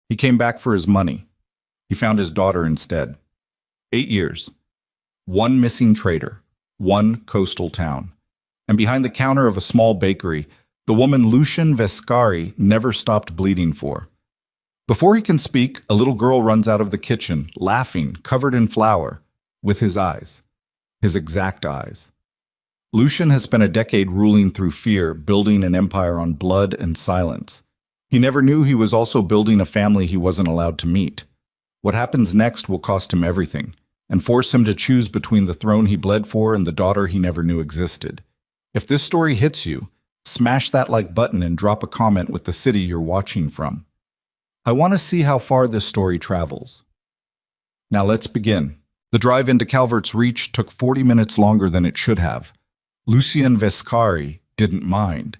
He came back for his money. He found his daughter instead. 8 years. One missing trader. One coastal town. And behind the counter of a small bakery, the woman Lucian Vescari never stopped bleeding for. Before he can speak, a little girl runs out of the kitchen, laughing, covered in flour, with his eyes. His exact eyes. Lucian has spent a decade ruling through fear, building an empire on blood and silence. He never knew he was also building a family he wasn't allowed to meet. What happens next will cost him everything, and force him to choose between the throne he bled for and the daughter he never knew existed. If this story hits you, smash that like button and drop a comment with the city you're watching from. I want to see how far this story travels. Now let's begin. The drive into Calvert's Reach took 40 minutes longer than it should have. Lucian Vescari didn't mind.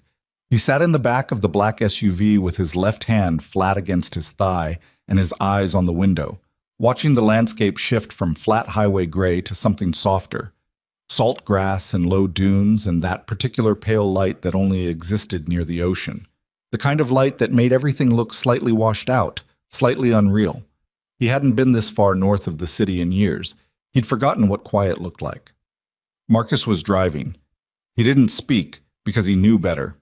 He sat in the back of the black SUV with his left hand flat against his thigh and his eyes on the window, watching the landscape shift from flat highway gray to something softer. Salt grass and low dunes and that particular pale light that only existed near the ocean. The kind of light that made everything look slightly washed out, slightly unreal. He hadn't been this far north of the city in years. He'd forgotten what quiet looked like. Marcus was driving. He didn't speak because he knew better.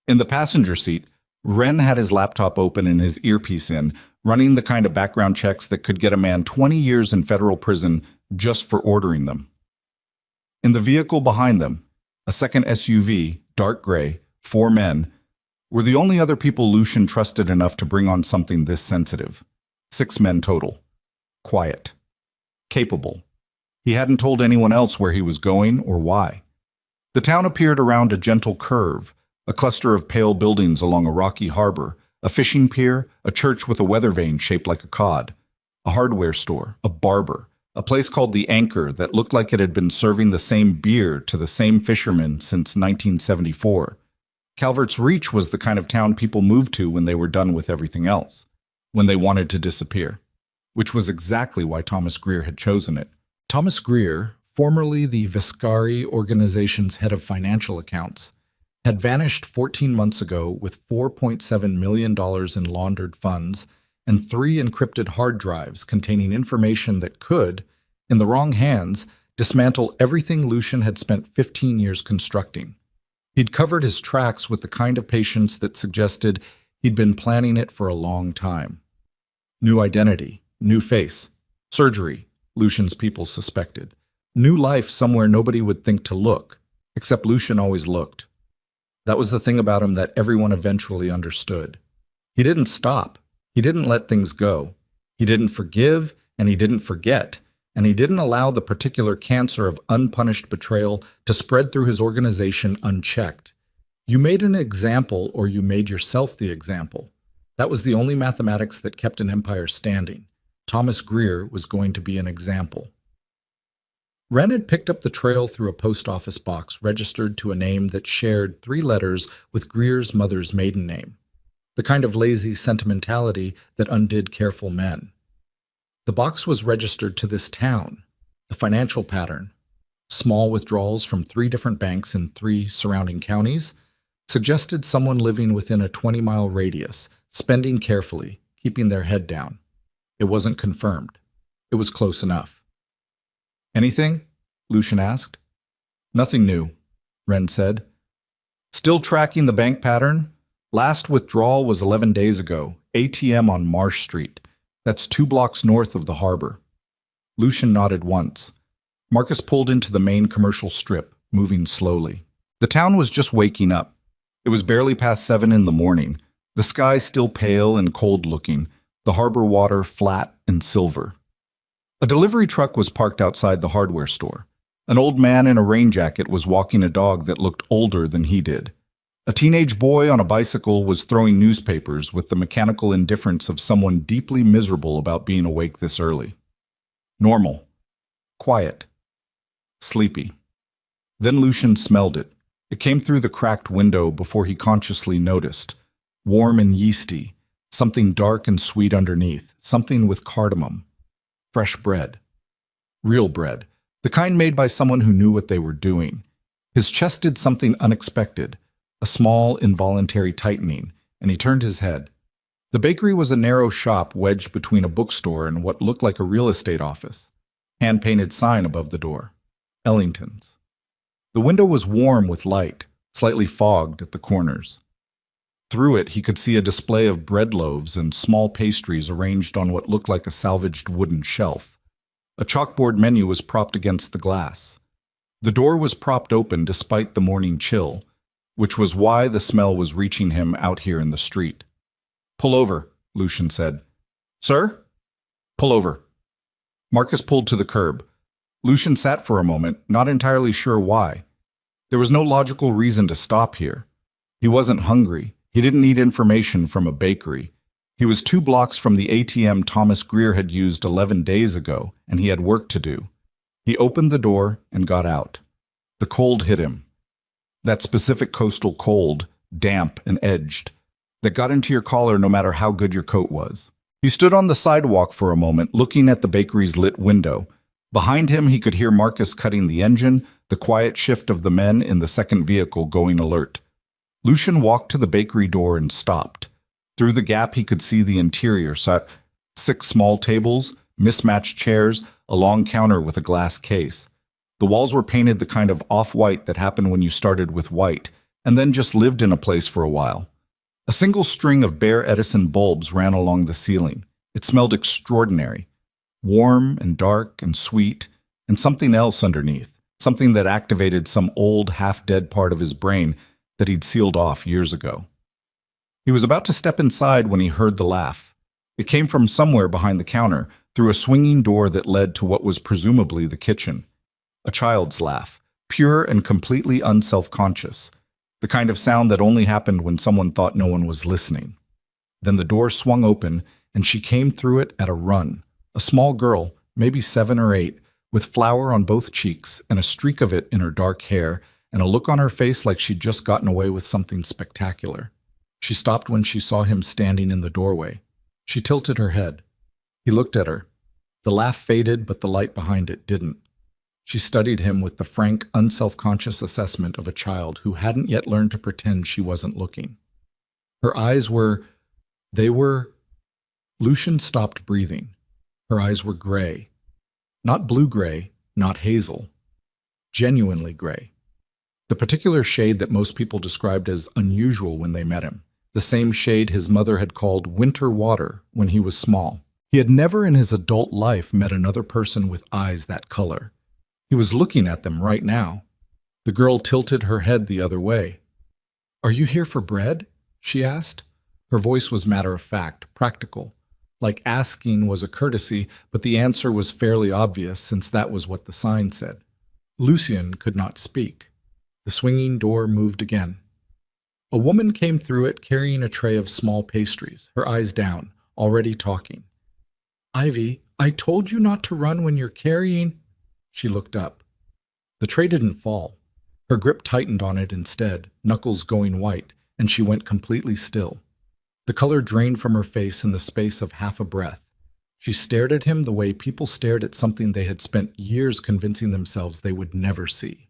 In the passenger seat, Ren had his laptop open and his earpiece in, running the kind of background checks that could get a man 20 years in federal prison just for ordering them. In the vehicle behind them, a second SUV, dark gray, 4 men, were the only other people Lucian trusted enough to bring on something this sensitive. 6 men total. Quiet. Capable. He hadn't told anyone else where he was going or why. The town appeared around a gentle curve, a cluster of pale buildings along a rocky harbor, a fishing pier, a church with a weather vane shaped like a cod, a hardware store, a barber, a place called the Anchor that looked like it had been serving the same beer to the same fishermen since 1974. Calvert's Reach was the kind of town people moved to when they were done with everything else, when they wanted to disappear, which was exactly why Thomas Greer had chosen it. Thomas Greer, formerly the Vescari organization's head of financial accounts, had vanished 14 months ago with $4.7 million in laundered funds and 3 encrypted hard drives containing information that could, in the wrong hands, dismantle everything Lucian had spent 15 years constructing. He'd covered his tracks with the kind of patience that suggested he'd been planning it for a long time. New identity, new face, surgery, Lucian's people suspected. New life somewhere nobody would think to look, except Lucian always looked. That was the thing about him that everyone eventually understood. He didn't stop. He didn't let things go. He didn't forgive, and he didn't forget, and he didn't allow the particular cancer of unpunished betrayal to spread through his organization unchecked. You made an example, or you made yourself the example. That was the only mathematics that kept an empire standing. Thomas Greer was going to be an example. Ren had picked up the trail through a post office box registered to a name that shared 3 letters with Greer's mother's maiden name, the kind of lazy sentimentality that undid careful men. The box was registered to this town, the financial pattern, small withdrawals from 3 different banks in 3 surrounding counties, suggested someone living within a 20-mile radius, spending carefully, keeping their head down. It wasn't confirmed. It was close enough. Anything? Lucian asked. Nothing new, Ren said. Still tracking the bank pattern? Last withdrawal was 11 days ago, ATM on Marsh Street. That's 2 blocks north of the harbor. Lucian nodded once. Marcus pulled into the main commercial strip, moving slowly. The town was just waking up. It was barely past 7 in the morning, the sky still pale and cold-looking, the harbor water flat and silver. A delivery truck was parked outside the hardware store. An old man in a rain jacket was walking a dog that looked older than he did. A teenage boy on a bicycle was throwing newspapers with the mechanical indifference of someone deeply miserable about being awake this early. Normal. Quiet. Sleepy. Then Lucian smelled it. It came through the cracked window before he consciously noticed. Warm and yeasty. Something dark and sweet underneath. Something with cardamom. Fresh bread. Real bread. The kind made by someone who knew what they were doing. His chest did something unexpected. A small, involuntary tightening, and he turned his head. The bakery was a narrow shop wedged between a bookstore and what looked like a real estate office. Hand-painted sign above the door. Ellington's. The window was warm with light, slightly fogged at the corners. Through it, he could see a display of bread loaves and small pastries arranged on what looked like a salvaged wooden shelf. A chalkboard menu was propped against the glass. The door was propped open despite the morning chill, which was why the smell was reaching him out here in the street. "Pull over," Lucian said. "Sir?" "Pull over." Marcus pulled to the curb. Lucian sat for a moment, not entirely sure why. There was no logical reason to stop here. He wasn't hungry. He didn't need information from a bakery. He was 2 blocks from the ATM Thomas Greer had used 11 days ago, and he had work to do. He opened the door and got out. The cold hit him. That specific coastal cold, damp and edged, that got into your collar no matter how good your coat was. He stood on the sidewalk for a moment, looking at the bakery's lit window. Behind him, he could hear Marcus cutting the engine, the quiet shift of the men in the second vehicle going alert. Lucian walked to the bakery door and stopped. Through the gap, he could see the interior. 6 small tables, mismatched chairs, a long counter with a glass case. The walls were painted the kind of off-white that happened when you started with white, and then just lived in a place for a while. A single string of bare Edison bulbs ran along the ceiling. It smelled extraordinary, warm and dark and sweet, and something else underneath, something that activated some old, half-dead part of his brain that he'd sealed off years ago. He was about to step inside when he heard the laugh. It came from somewhere behind the counter, through a swinging door that led to what was presumably the kitchen. A child's laugh, pure and completely unself-conscious, the kind of sound that only happened when someone thought no one was listening. Then the door swung open, and she came through it at a run, a small girl, maybe 7 or 8, with flour on both cheeks and a streak of it in her dark hair, and a look on her face like she'd just gotten away with something spectacular. She stopped when she saw him standing in the doorway. She tilted her head. He looked at her. The laugh faded, but the light behind it didn't. She studied him with the frank, unself-conscious assessment of a child who hadn't yet learned to pretend she wasn't looking. Her eyes were... Lucian stopped breathing. Her eyes were gray. Not blue-gray, not hazel. Genuinely gray. The particular shade that most people described as unusual when they met him. The same shade his mother had called winter water when he was small. He had never in his adult life met another person with eyes that color. He was looking at them right now. The girl tilted her head the other way. "Are you here for bread?" she asked. Her voice was matter-of-fact, practical. Like asking was a courtesy, but the answer was fairly obvious since that was what the sign said. Lucian could not speak. The swinging door moved again. A woman came through it carrying a tray of small pastries, her eyes down, already talking. "Ivy, I told you not to run when you're carrying..." She looked up. The tray didn't fall. Her grip tightened on it instead, knuckles going white, and she went completely still. The color drained from her face in the space of half a breath. She stared at him the way people stared at something they had spent years convincing themselves they would never see.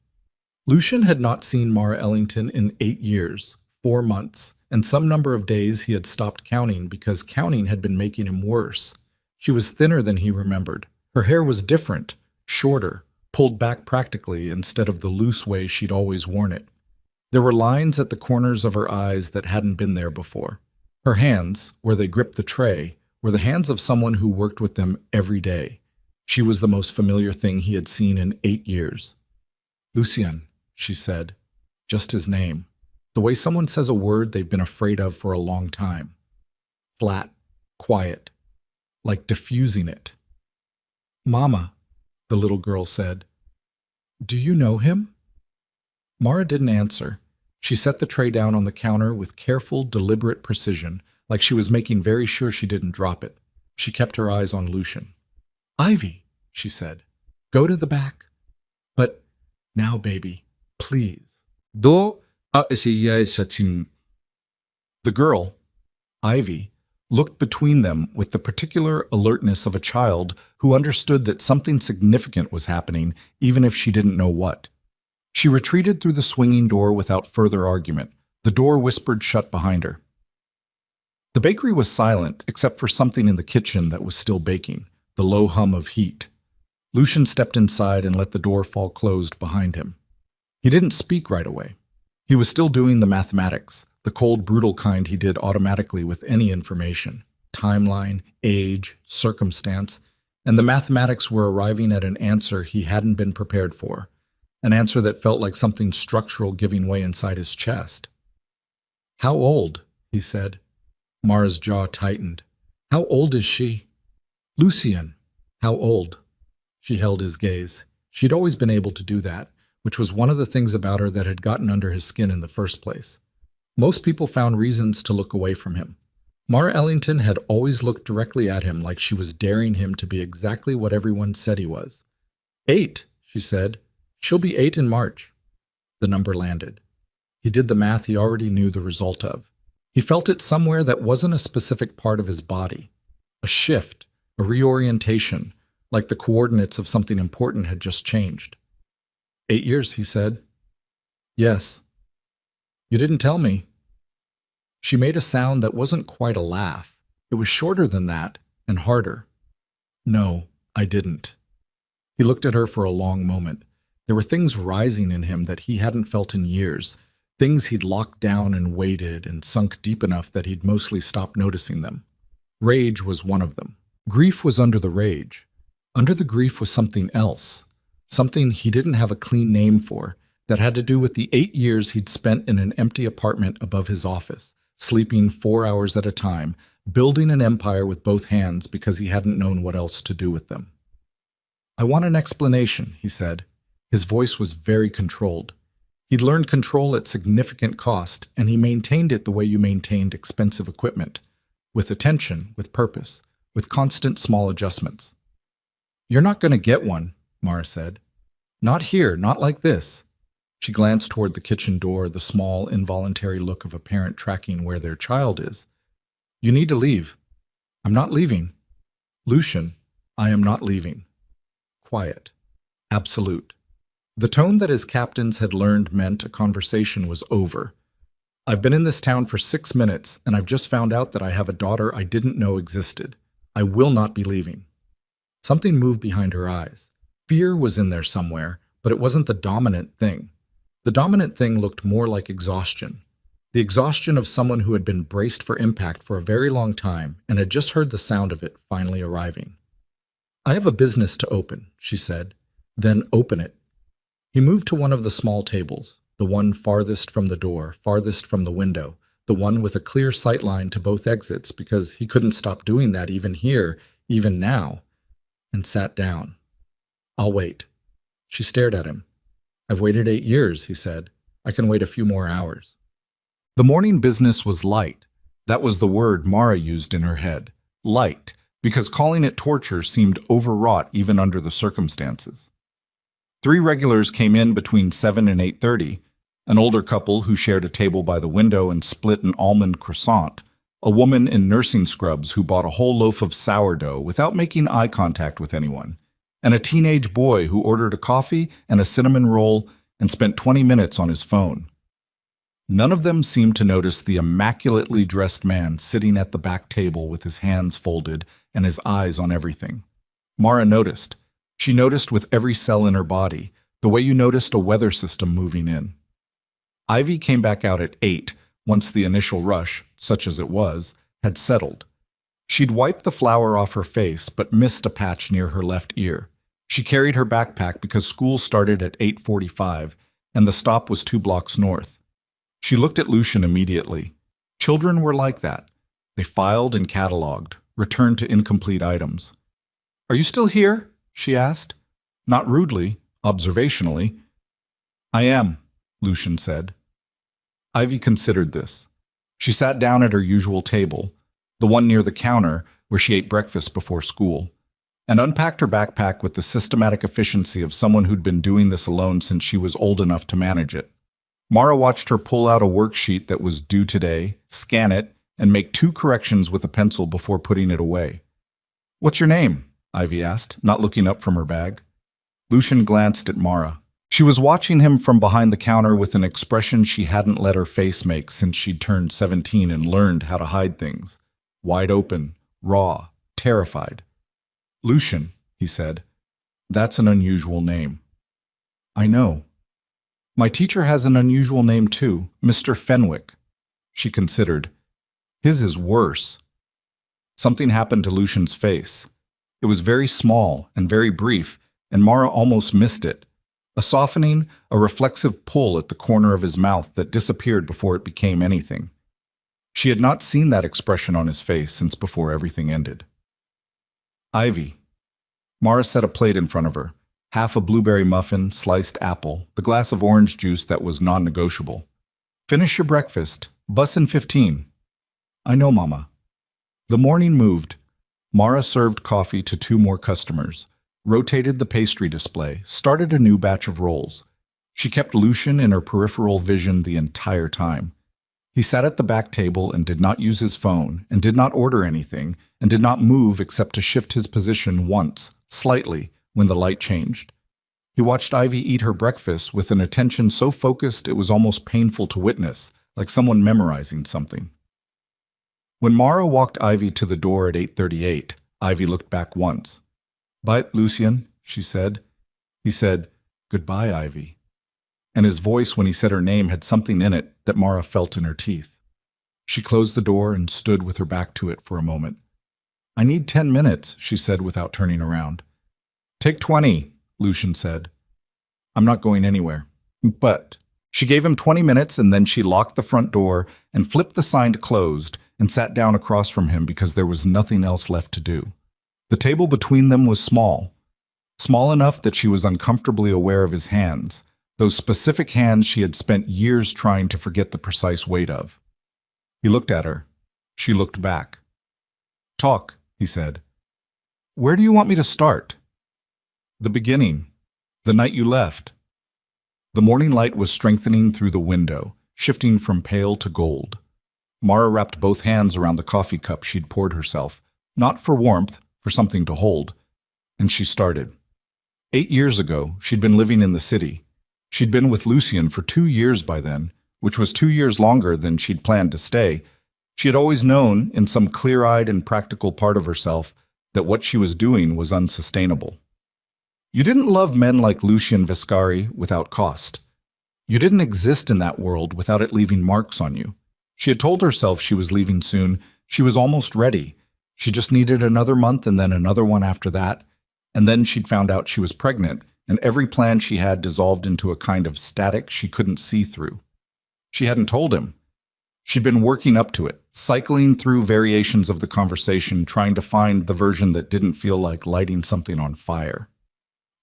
Lucian had not seen Mara Ellington in 8 years, 4 months, and some number of days he had stopped counting because counting had been making him worse. She was thinner than he remembered. Her hair was different, shorter, pulled back practically instead of the loose way she'd always worn it. There were lines at the corners of her eyes that hadn't been there before. Her hands, where they gripped the tray, were the hands of someone who worked with them every day. She was the most familiar thing he had seen in 8 years. "Lucien," she said, just his name, the way someone says a word they've been afraid of for a long time. Flat, quiet, like diffusing it. "Mama," the little girl said. "Do you know him?" Mara didn't answer. She set the tray down on the counter with careful, deliberate precision, like she was making very sure she didn't drop it. She kept her eyes on Lucian. "Ivy," she said, "go to the back. But now, baby, please." The girl, Ivy, looked between them with the particular alertness of a child who understood that something significant was happening, even if she didn't know what. She retreated through the swinging door without further argument. The door whispered shut behind her. The bakery was silent, except for something in the kitchen that was still baking, the low hum of heat. Lucian stepped inside and let the door fall closed behind him. He didn't speak right away. He was still doing the mathematics, the cold, brutal kind he did automatically with any information. Timeline, age, circumstance, and the mathematics were arriving at an answer he hadn't been prepared for, an answer that felt like something structural giving way inside his chest. "How old?" he said. Mara's jaw tightened. "How old is she?" "Lucien." "How old?" She held his gaze. She'd always been able to do that, which was one of the things about her that had gotten under his skin in the first place. Most people found reasons to look away from him. Mara Ellington had always looked directly at him like she was daring him to be exactly what everyone said he was. 8, she said. "She'll be 8 in March." The number landed. He did the math he already knew the result of. He felt it somewhere that wasn't a specific part of his body. A shift, a reorientation, like the coordinates of something important had just changed. 8 years, he said. "Yes." "You didn't tell me." She made a sound that wasn't quite a laugh. It was shorter than that, and harder. "No, I didn't." He looked at her for a long moment. There were things rising in him that he hadn't felt in years, things he'd locked down and waited and sunk deep enough that he'd mostly stopped noticing them. Rage was one of them. Grief was under the rage. Under the grief was something else, something he didn't have a clean name for, that had to do with the 8 years he'd spent in an empty apartment above his office, sleeping 4 hours at a time, building an empire with both hands because he hadn't known what else to do with them. "I want an explanation," he said. His voice was very controlled. He'd learned control at significant cost, and he maintained it the way you maintained expensive equipment, with attention, with purpose, with constant small adjustments. "You're not going to get one," Mara said. "Not here, not like this." She glanced toward the kitchen door, the small, involuntary look of a parent tracking where their child is. "You need to leave." "I'm not leaving." "Lucian, I am not leaving." Quiet. Absolute. The tone that his captains had learned meant a conversation was over. "I've been in this town for 6 minutes, and I've just found out that I have a daughter I didn't know existed. I will not be leaving." Something moved behind her eyes. Fear was in there somewhere, but it wasn't the dominant thing. The dominant thing looked more like exhaustion. The exhaustion of someone who had been braced for impact for a very long time and had just heard the sound of it finally arriving. "I have a business to open," she said. "Then open it." He moved to one of the small tables, the one farthest from the door, farthest from the window, the one with a clear sight line to both exits because he couldn't stop doing that even here, even now, and sat down. "I'll wait." She stared at him. "I've waited 8 years, he said. "I can wait a few more hours." The morning business was light. That was the word Mara used in her head. Light, because calling it torture seemed overwrought even under the circumstances. 3 regulars came in between 7 and 8:30, an older couple who shared a table by the window and split an almond croissant, a woman in nursing scrubs who bought a whole loaf of sourdough without making eye contact with anyone, and a teenage boy who ordered a coffee and a cinnamon roll and spent 20 minutes on his phone. None of them seemed to notice the immaculately dressed man sitting at the back table with his hands folded and his eyes on everything. Mara noticed. She noticed with every cell in her body, the way you noticed a weather system moving in. Ivy came back out at 8, once the initial rush, such as it was, had settled. She'd wiped the flour off her face, but missed a patch near her left ear. She carried her backpack because school started at 8:45, and the stop was 2 blocks north. She looked at Lucian immediately. Children were like that. They filed and cataloged, returned to incomplete items. "Are you still here?" she asked. Not rudely, observationally. "I am," Lucian said. Ivy considered this. She sat down at her usual table, the one near the counter where she ate breakfast before school, and unpacked her backpack with the systematic efficiency of someone who'd been doing this alone since she was old enough to manage it. Mara watched her pull out a worksheet that was due today, scan it, and make 2 corrections with a pencil before putting it away. "What's your name?" Ivy asked, not looking up from her bag. Lucian glanced at Mara. She was watching him from behind the counter with an expression she hadn't let her face make since she'd turned 17 and learned how to hide things. Wide open, raw, terrified. "Lucian," he said. "That's an unusual name." "I know. My teacher has an unusual name too, Mr. Fenwick." She considered. "His is worse." Something happened to Lucian's face. It was very small and very brief, and Mara almost missed it. A softening, a reflexive pull at the corner of his mouth that disappeared before it became anything. She had not seen that expression on his face since before everything ended. "Ivy." Mara set a plate in front of her, half a blueberry muffin, sliced apple, the glass of orange juice that was non-negotiable. "Finish your breakfast. Bus in 15. "I know, Mama." The morning moved. Mara served coffee to 2 more customers, rotated the pastry display, started a new batch of rolls. She kept Lucian in her peripheral vision the entire time. He sat at the back table and did not use his phone, and did not order anything, and did not move except to shift his position once, slightly, when the light changed. He watched Ivy eat her breakfast with an attention so focused it was almost painful to witness, like someone memorizing something. When Mara walked Ivy to the door at 8:38, Ivy looked back once. "Bye, Lucian," she said. He said, "Goodbye, Ivy." And his voice when he said her name had something in it that Mara felt in her teeth. She closed the door and stood with her back to it for a moment. "I need 10 minutes," she said without turning around. "Take 20, Lucian said. "I'm not going anywhere." "But—" She gave him 20 minutes and then she locked the front door and flipped the sign to closed and sat down across from him because there was nothing else left to do. The table between them was small enough that she was uncomfortably aware of his hands, those specific hands she had spent years trying to forget the precise weight of. He looked at her. She looked back. "Talk," he said. "Where do you want me to start?" "The beginning. The night you left." The morning light was strengthening through the window, shifting from pale to gold. Mara wrapped both hands around the coffee cup she'd poured herself, not for warmth, for something to hold. And she started. 8 years ago, she'd been living in the city. She'd been with Lucian for 2 years by then, which was 2 years longer than she'd planned to stay. She had always known, in some clear-eyed and practical part of herself, that what she was doing was unsustainable. You didn't love men like Lucian Viscari without cost. You didn't exist in that world without it leaving marks on you. She had told herself she was leaving soon. She was almost ready. She just needed another month and then another one after that. And then she'd found out she was pregnant, and every plan she had dissolved into a kind of static she couldn't see through. She hadn't told him. She'd been working up to it, cycling through variations of the conversation, trying to find the version that didn't feel like lighting something on fire.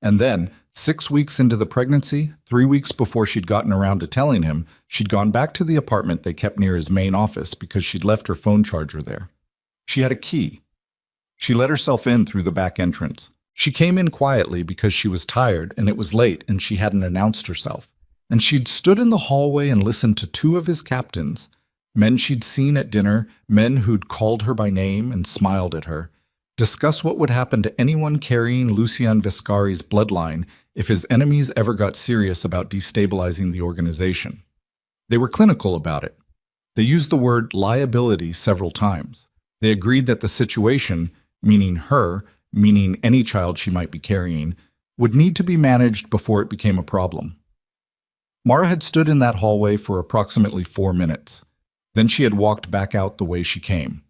And then, 6 weeks into the pregnancy, 3 weeks before she'd gotten around to telling him, she'd gone back to the apartment they kept near his main office because she'd left her phone charger there. She had a key. She let herself in through the back entrance. She came in quietly because she was tired and it was late and she hadn't announced herself. And she'd stood in the hallway and listened to 2 of his captains, men she'd seen at dinner, men who'd called her by name and smiled at her, discuss what would happen to anyone carrying Lucian Viscari's bloodline if his enemies ever got serious about destabilizing the organization. They were clinical about it. They used the word liability several times. They agreed that the situation, meaning her, meaning any child she might be carrying, would need to be managed before it became a problem. Mara had stood in that hallway for approximately 4 minutes. Then she had walked back out the way she came.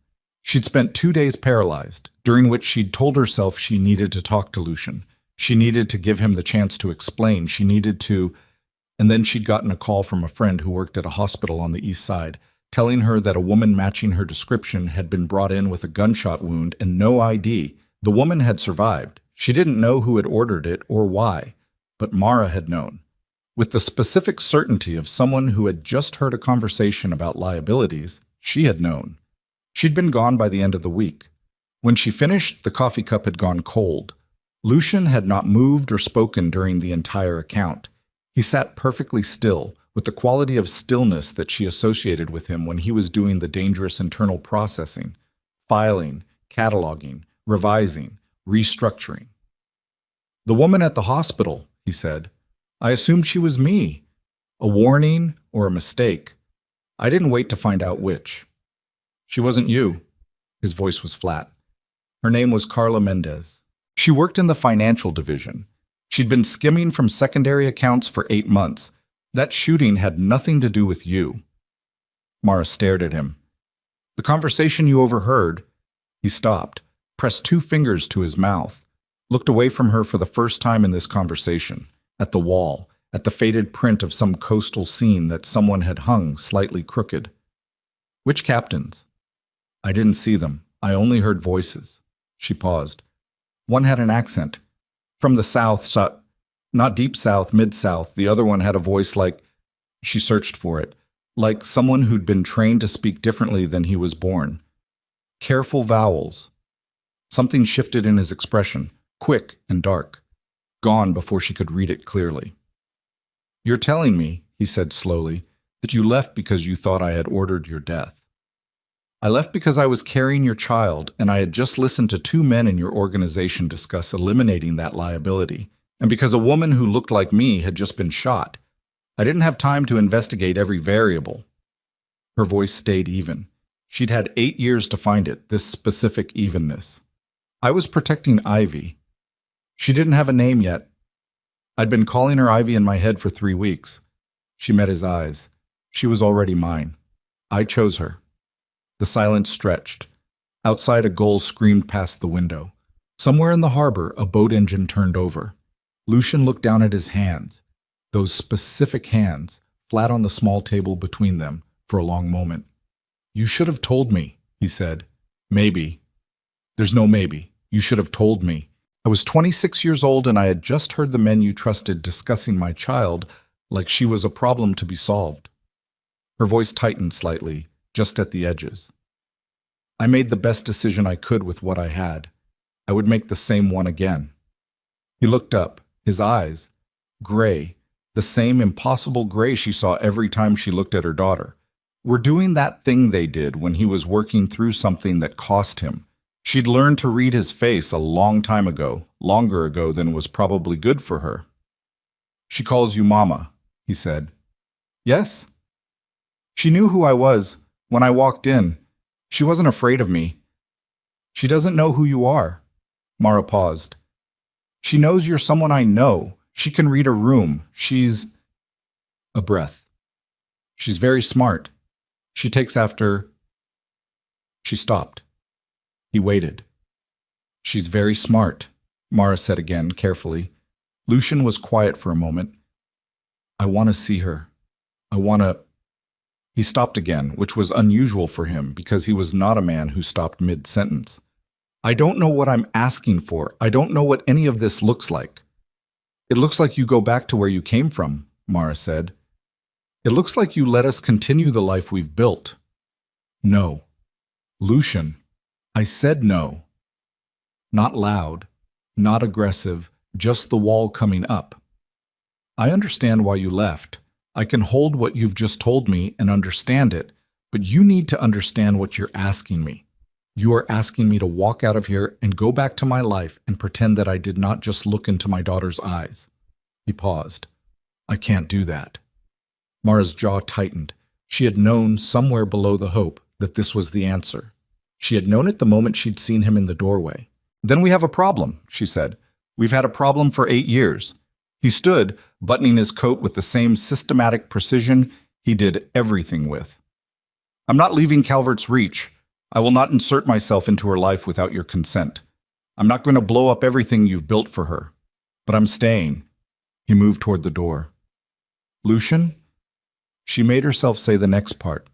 She'd spent 2 days paralyzed, during which she'd told herself she needed to talk to Lucian. She needed to give him the chance to explain. She needed to... And then she'd gotten a call from a friend who worked at a hospital on the east side, telling her that a woman matching her description had been brought in with a gunshot wound and no ID. The woman had survived. She didn't know who had ordered it or why, but Mara had known. With the specific certainty of someone who had just heard a conversation about liabilities, she had known. She'd been gone by the end of the week. When she finished, the coffee cup had gone cold. Lucian had not moved or spoken during the entire account. He sat perfectly still, with the quality of stillness that she associated with him when he was doing the dangerous internal processing, filing, cataloging, revising, restructuring. "The woman at the hospital," he said. I assumed she was me. A warning or a mistake. I didn't wait to find out which. She wasn't you. His voice was flat. Her name was Carla Mendez. She worked in the financial division. She'd been skimming from secondary accounts for 8 months. That shooting had nothing to do with you. Mara stared at him. The conversation you overheard. He stopped, pressed 2 fingers to his mouth, looked away from her for the first time in this conversation, at the wall, at the faded print of some coastal scene that someone had hung slightly crooked. Which captains? I didn't see them. I only heard voices. She paused. One had an accent. From the south, not deep south, mid-south. The other one had a voice like, she searched for it, like someone who'd been trained to speak differently than he was born. Careful vowels. Something shifted in his expression, quick and dark, gone before she could read it clearly. You're telling me, he said slowly, that you left because you thought I had ordered your death. I left because I was carrying your child, and I had just listened to 2 men in your organization discuss eliminating that liability, and because a woman who looked like me had just been shot. I didn't have time to investigate every variable. Her voice stayed even. She'd had 8 years to find it, this specific evenness. I was protecting Ivy. She didn't have a name yet. I'd been calling her Ivy in my head for 3 weeks. She met his eyes. She was already mine. I chose her. The silence stretched. Outside, a gull screamed past the window. Somewhere in the harbor, a boat engine turned over. Lucian looked down at his hands, those specific hands, flat on the small table between them, for a long moment. You should have told me, he said. Maybe. There's no maybe. You should have told me. I was 26 years old and I had just heard the men you trusted discussing my child like she was a problem to be solved. Her voice tightened slightly, just at the edges. I made the best decision I could with what I had. I would make the same one again. He looked up, his eyes, gray, the same impossible gray she saw every time she looked at her daughter. Were doing that thing they did when he was working through something that cost him. She'd learned to read his face a long time ago, longer ago than was probably good for her. She calls you Mama, he said. Yes? She knew who I was. When I walked in, she wasn't afraid of me. She doesn't know who you are. Mara paused. She knows you're someone I know. She can read a room. She's... A breath. She's very smart. She takes after... She stopped. He waited. She's very smart, Mara said again, carefully. Lucian was quiet for a moment. I want to see her. I want to... He stopped again, which was unusual for him because he was not a man who stopped mid-sentence. I don't know what I'm asking for. I don't know what any of this looks like. It looks like you go back to where you came from, Mara said. It looks like you let us continue the life we've built. No. Lucian, I said no. Not loud, not aggressive, just the wall coming up. I understand why you left. I can hold what you've just told me and understand it, but you need to understand what you're asking me. You are asking me to walk out of here and go back to my life and pretend that I did not just look into my daughter's eyes. He paused. I can't do that. Mara's jaw tightened. She had known somewhere below the hope that this was the answer. She had known it the moment she'd seen him in the doorway. Then we have a problem, she said. We've had a problem for 8 years. He stood, buttoning his coat with the same systematic precision he did everything with. I'm not leaving Calvert's Reach. I will not insert myself into her life without your consent. I'm not going to blow up everything you've built for her. But I'm staying. He moved toward the door. Lucian? She made herself say the next part.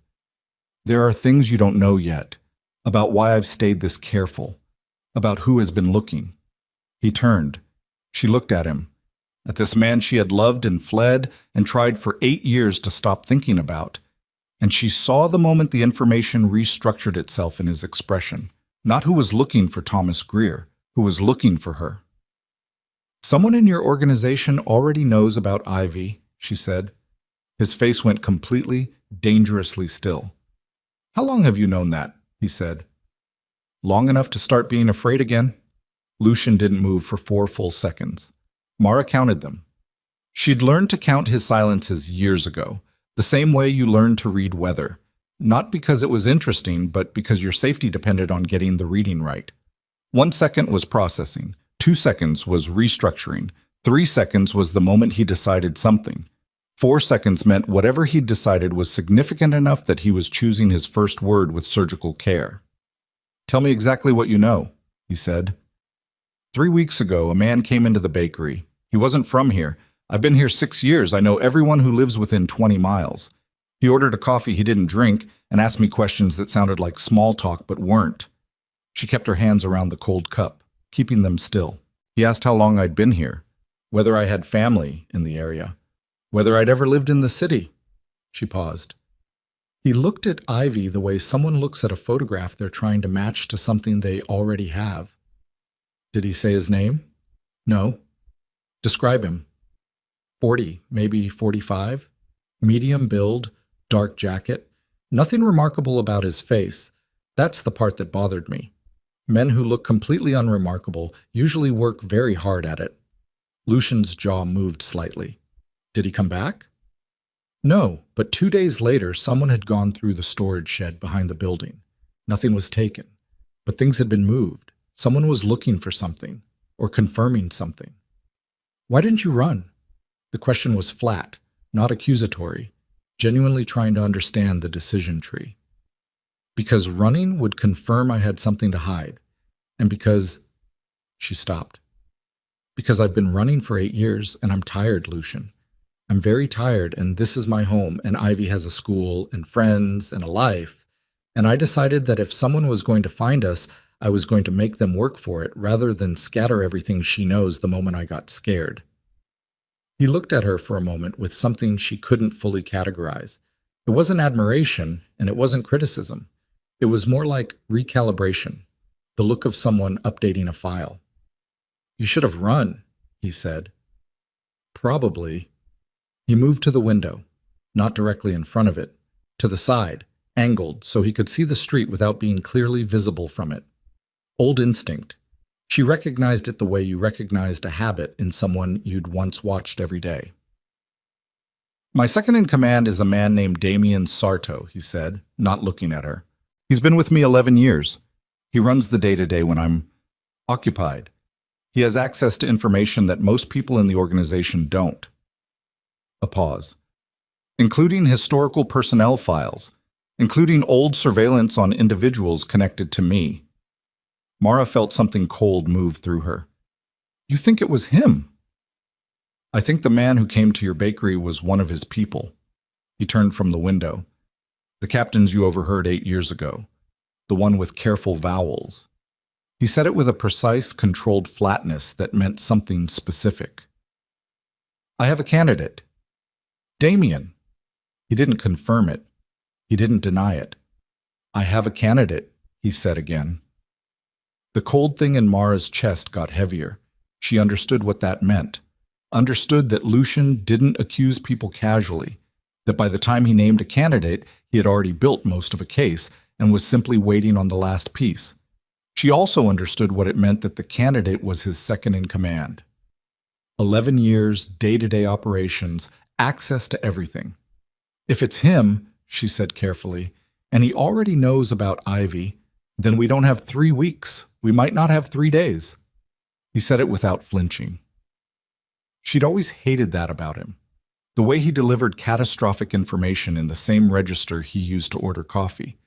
There are things you don't know yet, about why I've stayed this careful, about who has been looking. He turned. She looked at him. At this man she had loved and fled and tried for 8 years to stop thinking about. And she saw the moment the information restructured itself in his expression, not who was looking for Thomas Greer, who was looking for her. Someone in your organization already knows about Ivy, she said. His face went completely, dangerously still. How long have you known that? He said. Long enough to start being afraid again. Lucian didn't move for 4 full seconds. Mara counted them. She'd learned to count his silences years ago, the same way you learn to read weather. Not because it was interesting, but because your safety depended on getting the reading right. 1 second was processing, 2 seconds was restructuring, 3 seconds was the moment he decided something. 4 seconds meant whatever he'd decided was significant enough that he was choosing his first word with surgical care. "Tell me exactly what you know," he said. 3 weeks ago, a man came into the bakery. He wasn't from here. I've been here 6 years. I know everyone who lives within 20 miles. He ordered a coffee he didn't drink and asked me questions that sounded like small talk but weren't. She kept her hands around the cold cup, keeping them still. He asked how long I'd been here, whether I had family in the area, whether I'd ever lived in the city. She paused. He looked at Ivy the way someone looks at a photograph they're trying to match to something they already have. Did he say his name? No. Describe him. 40, maybe 45. Medium build, dark jacket. Nothing remarkable about his face. That's the part that bothered me. Men who look completely unremarkable usually work very hard at it. Lucian's jaw moved slightly. Did he come back? No, but 2 days later, someone had gone through the storage shed behind the building. Nothing was taken, but things had been moved. Someone was looking for something, or confirming something. Why didn't you run? The question was flat, not accusatory, genuinely trying to understand the decision tree. Because running would confirm I had something to hide, and because... She stopped. Because I've been running for 8 years, and I'm tired, Lucian. I'm very tired, and this is my home, and Ivy has a school, and friends, and a life. And I decided that if someone was going to find us, I was going to make them work for it, rather than scatter everything she knows the moment I got scared. He looked at her for a moment with something she couldn't fully categorize. It wasn't admiration, and it wasn't criticism. It was more like recalibration, the look of someone updating a file. You should have run, he said. Probably. He moved to the window, not directly in front of it, to the side, angled so he could see the street without being clearly visible from it. Old instinct. She recognized it the way you recognized a habit in someone you'd once watched every day. My second in command is a man named Damien Sarto, he said, not looking at her. He's been with me 11 years. He runs the day-to-day when I'm occupied. He has access to information that most people in the organization don't. A pause. Including historical personnel files, including old surveillance on individuals connected to me. Mara felt something cold move through her. You think it was him? I think the man who came to your bakery was one of his people. He turned from the window. The captains you overheard 8 years ago. The one with careful vowels. He said it with a precise, controlled flatness that meant something specific. I have a candidate. Damien. He didn't confirm it. He didn't deny it. I have a candidate, he said again. The cold thing in Mara's chest got heavier. She understood what that meant. Understood that Lucian didn't accuse people casually, that by the time he named a candidate, he had already built most of a case and was simply waiting on the last piece. She also understood what it meant that the candidate was his second in command. 11 years, day-to-day operations, access to everything. If it's him, she said carefully, and he already knows about Ivy, then we don't have 3 weeks. We might not have 3 days. He said it without flinching. She'd always hated that about him. The way he delivered catastrophic information in the same register he used to order coffee.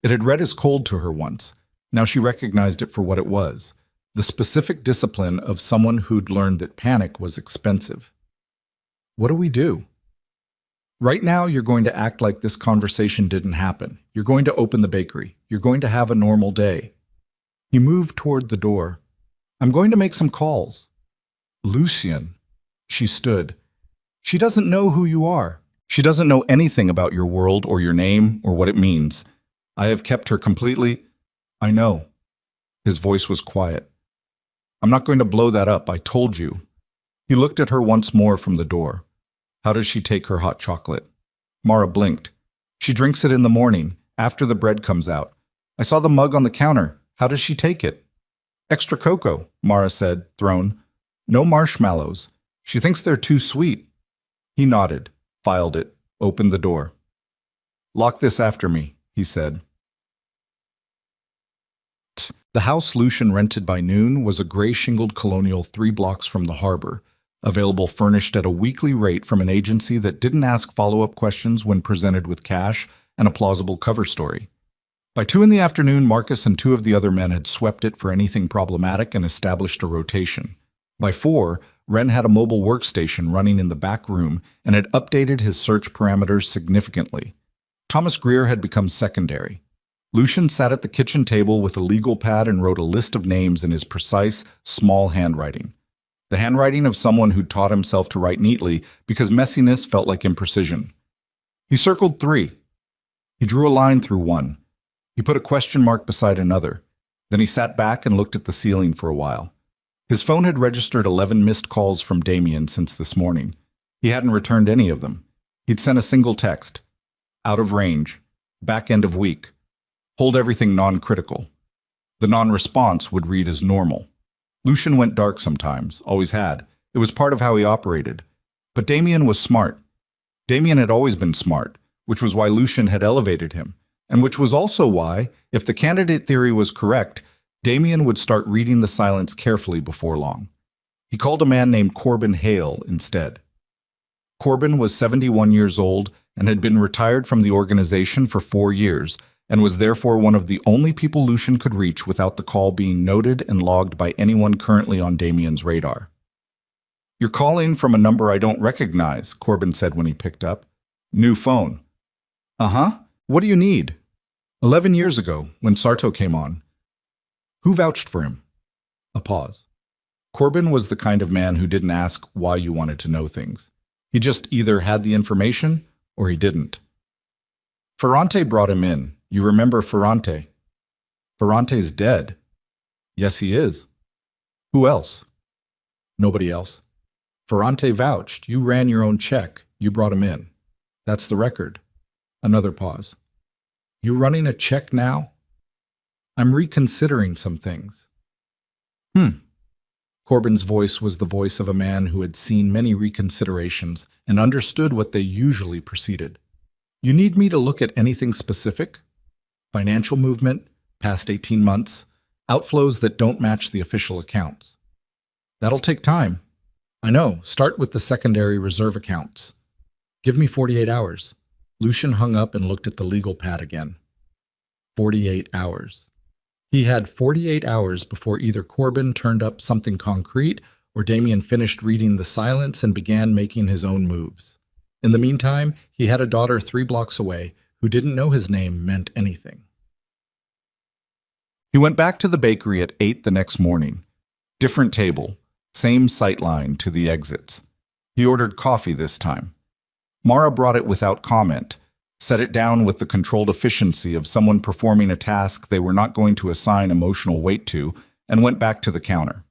It had read as cold to her once. Now she recognized it for what it was, the specific discipline of someone who'd learned that panic was expensive. What do we do? Right now, you're going to act like this conversation didn't happen. You're going to open the bakery. You're going to have a normal day. He moved toward the door. I'm going to make some calls. Lucian. She stood. She doesn't know who you are. She doesn't know anything about your world or your name or what it means. I have kept her completely... I know. His voice was quiet. I'm not going to blow that up, I told you. He looked at her once more from the door. How does she take her hot chocolate? Mara blinked. She drinks it in the morning, after the bread comes out. I saw the mug on the counter. How does she take it? Extra cocoa, Mara said, thrown. No marshmallows. She thinks they're too sweet. He nodded, filed it, opened the door. "Lock this after me," he said. The house Lucian rented by noon was a gray-shingled colonial 3 blocks from the harbor, available furnished at a weekly rate from an agency that didn't ask follow-up questions when presented with cash and a plausible cover story. By 2 in the afternoon, Marcus and 2 of the other men had swept it for anything problematic and established a rotation. By 4, Wren had a mobile workstation running in the back room and had updated his search parameters significantly. Thomas Greer had become secondary. Lucian sat at the kitchen table with a legal pad and wrote a list of names in his precise, small handwriting. The handwriting of someone who'd taught himself to write neatly because messiness felt like imprecision. He circled 3. He drew a line through 1. He put a question mark beside another. Then he sat back and looked at the ceiling for a while. His phone had registered 11 missed calls from Damien since this morning. He hadn't returned any of them. He'd sent a single text. Out of range. Back end of week. Hold everything non-critical. The non-response would read as normal. Lucian went dark sometimes, always had. It was part of how he operated. But Damien was smart. Damien had always been smart, which was why Lucian had elevated him, and which was also why, if the candidate theory was correct, Damien would start reading the silence carefully before long. He called a man named Corbin Hale instead. Corbin was 71 years old and had been retired from the organization for 4 years, and was therefore one of the only people Lucian could reach without the call being noted and logged by anyone currently on Damien's radar. "You're calling from a number I don't recognize," Corbin said when he picked up. "New phone." "Uh-huh. What do you need?" 11 years ago, when Sarto came on. "Who vouched for him?" A pause. Corbin was the kind of man who didn't ask why you wanted to know things. He just either had the information or he didn't. "Ferrante brought him in. You remember Ferrante?" "Ferrante's dead." "Yes, he is." "Who else?" "Nobody else." "Ferrante vouched. You ran your own check. You brought him in. That's the record." Another pause. "You running a check now?" "I'm reconsidering some things." Corbin's voice was the voice of a man who had seen many reconsiderations and understood what they usually preceded. "You need me to look at anything specific? Financial movement, past 18 months, outflows that don't match the official accounts." "That'll take time." "I know. Start with the secondary reserve accounts." "Give me 48 hours. Lucian hung up and looked at the legal pad again. 48 hours. He had 48 hours before either Corbin turned up something concrete or Damien finished reading the silence and began making his own moves. In the meantime, he had a daughter 3 blocks away who didn't know his name meant anything. He went back to the bakery at 8 the next morning. Different table, same sight line to the exits. He ordered coffee this time. Mara brought it without comment, set it down with the controlled efficiency of someone performing a task they were not going to assign emotional weight to, and went back to the counter.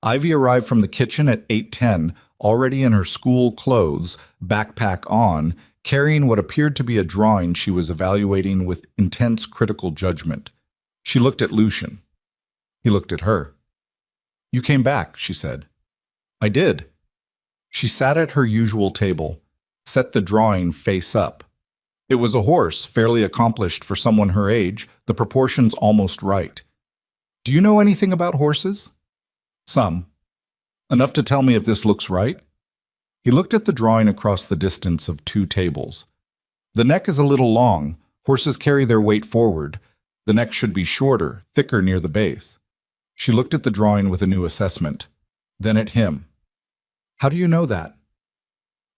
Ivy arrived from the kitchen at 8:10, already in her school clothes, backpack on, carrying what appeared to be a drawing she was evaluating with intense critical judgment. She looked at Lucian. He looked at her. "You came back," she said. "I did." She sat at her usual table, set the drawing face up. It was a horse, fairly accomplished for someone her age, the proportions almost right. "Do you know anything about horses?" "Some. Enough to tell me if this looks right?" He looked at the drawing across the distance of 2 tables. "The neck is a little long. Horses carry their weight forward. The neck should be shorter, thicker near the base." She looked at the drawing with a new assessment, then at him. "How do you know that?"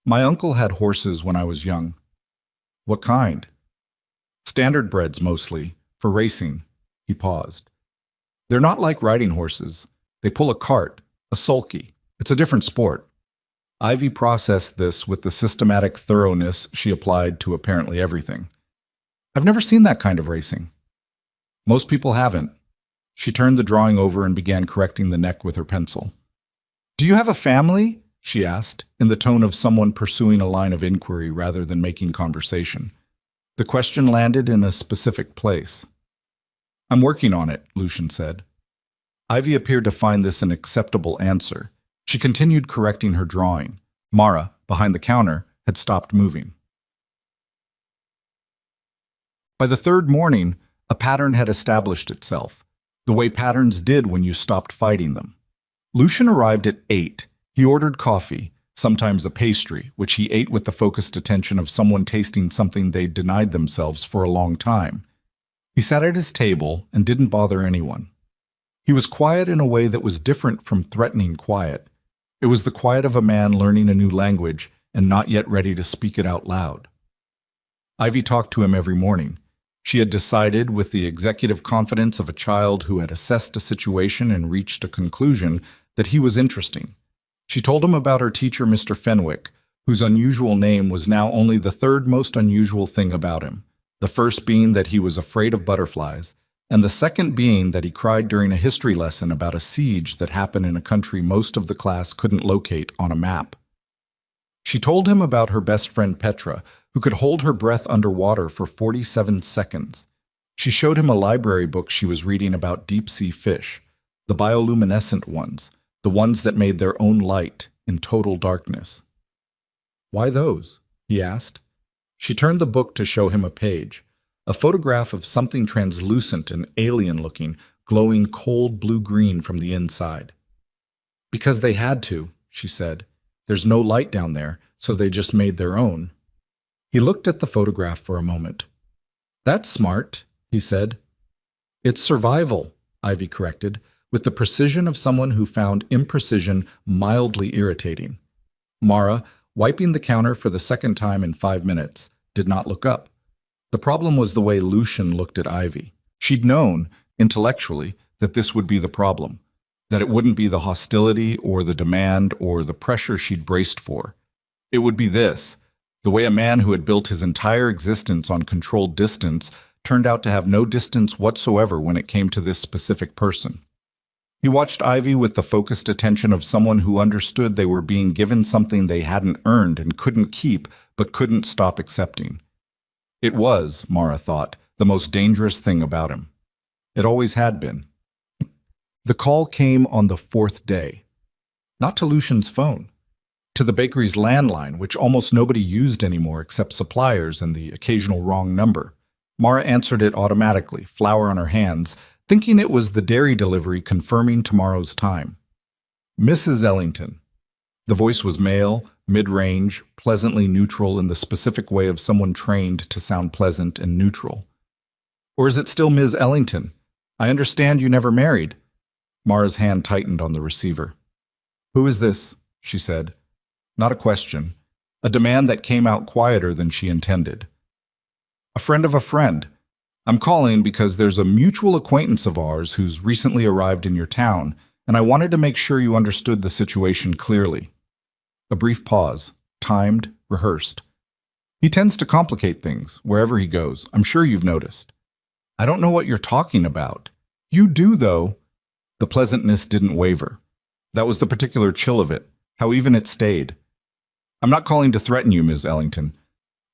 "My uncle had horses when I was young." "What kind?" "Standard breds mostly, for racing." He paused. "They're not like riding horses. They pull a cart, a sulky. It's a different sport." Ivy processed this with the systematic thoroughness she applied to apparently everything. "I've never seen that kind of racing." "Most people haven't." She turned the drawing over and began correcting the neck with her pencil. "Do you have a family?" she asked, in the tone of someone pursuing a line of inquiry rather than making conversation. The question landed in a specific place. "I'm working on it," Lucian said. Ivy appeared to find this an acceptable answer. She continued correcting her drawing. Mara, behind the counter, had stopped moving. By the third morning, a pattern had established itself, the way patterns did when you stopped fighting them. Lucian arrived at 8. He ordered coffee, sometimes a pastry, which he ate with the focused attention of someone tasting something they'd denied themselves for a long time. He sat at his table and didn't bother anyone. He was quiet in a way that was different from threatening quiet. It was the quiet of a man learning a new language and not yet ready to speak it out loud. Ivy talked to him every morning. She had decided, with the executive confidence of a child who had assessed a situation and reached a conclusion, that he was interesting. She told him about her teacher, Mr. Fenwick, whose unusual name was now only the third most unusual thing about him, the first being that he was afraid of butterflies, and the second being that he cried during a history lesson about a siege that happened in a country most of the class couldn't locate on a map. She told him about her best friend Petra, who could hold her breath underwater for 47 seconds. She showed him a library book she was reading about deep-sea fish, the bioluminescent ones, the ones that made their own light in total darkness. "Why those?" he asked. She turned the book to show him a page, a photograph of something translucent and alien-looking, glowing cold blue-green from the inside. "Because they had to," she said. "There's no light down there, so they just made their own." He looked at the photograph for a moment. "That's smart," he said. "It's survival," Ivy corrected, with the precision of someone who found imprecision mildly irritating. Mara, wiping the counter for the second time in 5 minutes, did not look up. The problem was the way Lucian looked at Ivy. She'd known, intellectually, that this would be the problem, that it wouldn't be the hostility or the demand or the pressure she'd braced for. It would be this, the way a man who had built his entire existence on controlled distance turned out to have no distance whatsoever when it came to this specific person. He watched Ivy with the focused attention of someone who understood they were being given something they hadn't earned and couldn't keep, but couldn't stop accepting. It was, Mara thought, the most dangerous thing about him. It always had been. The call came on the 4th day. Not to Lucian's phone. To the bakery's landline, which almost nobody used anymore except suppliers and the occasional wrong number. Mara answered it automatically, flour on her hands, thinking it was the dairy delivery confirming tomorrow's time. "Mrs. Ellington." The voice was male, mid-range, pleasantly neutral in the specific way of someone trained to sound pleasant and neutral. "Or is it still Ms. Ellington? I understand you never married." Mara's hand tightened on the receiver. "Who is this?" she said. Not a question, a demand that came out quieter than she intended. "A friend of a friend. I'm calling because there's a mutual acquaintance of ours who's recently arrived in your town, and I wanted to make sure you understood the situation clearly." A brief pause, timed, rehearsed. "He tends to complicate things, wherever he goes. I'm sure you've noticed." "I don't know what you're talking about." "You do, though." The pleasantness didn't waver. That was the particular chill of it, how even it stayed. "I'm not calling to threaten you, Ms. Ellington.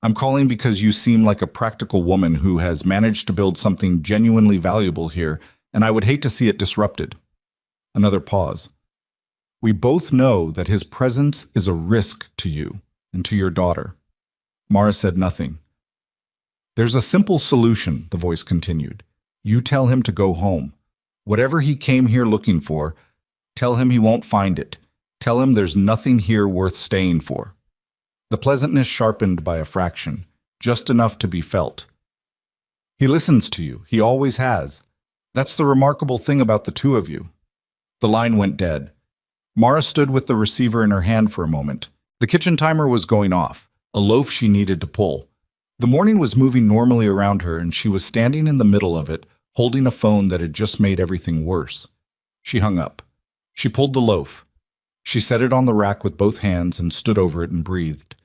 I'm calling because you seem like a practical woman who has managed to build something genuinely valuable here, and I would hate to see it disrupted." Another pause. "We both know that his presence is a risk to you and to your daughter." Mara said nothing. "There's a simple solution," the voice continued. "You tell him to go home. Whatever he came here looking for, tell him he won't find it. Tell him there's nothing here worth staying for." The pleasantness sharpened by a fraction, just enough to be felt. "He listens to you. He always has. That's the remarkable thing about the two of you." The line went dead. Mara stood with the receiver in her hand for a moment. The kitchen timer was going off, a loaf she needed to pull. The morning was moving normally around her, and she was standing in the middle of it, holding a phone that had just made everything worse. She hung up. She pulled the loaf. She set it on the rack with both hands and stood over it and breathed.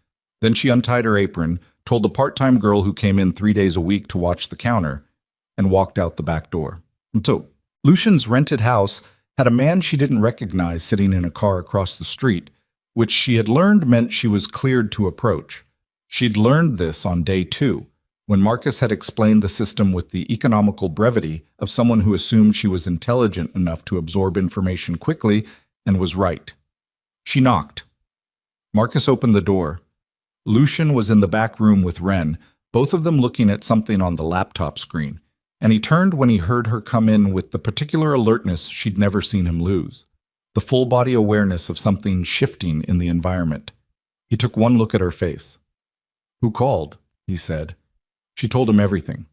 Then she untied her apron, told the part-time girl who came in 3 days a week to watch the counter, and walked out the back door. So, Lucian's rented house had a man she didn't recognize sitting in a car across the street, which she had learned meant she was cleared to approach. She'd learned this on day 2, when Marcus had explained the system with the economical brevity of someone who assumed she was intelligent enough to absorb information quickly and was right. She knocked. Marcus opened the door. Lucian was in the back room with Ren, both of them looking at something on the laptop screen, and he turned when he heard her come in with the particular alertness she'd never seen him lose, the full-body awareness of something shifting in the environment. He took one look at her face. "Who called?" he said. She told him everything,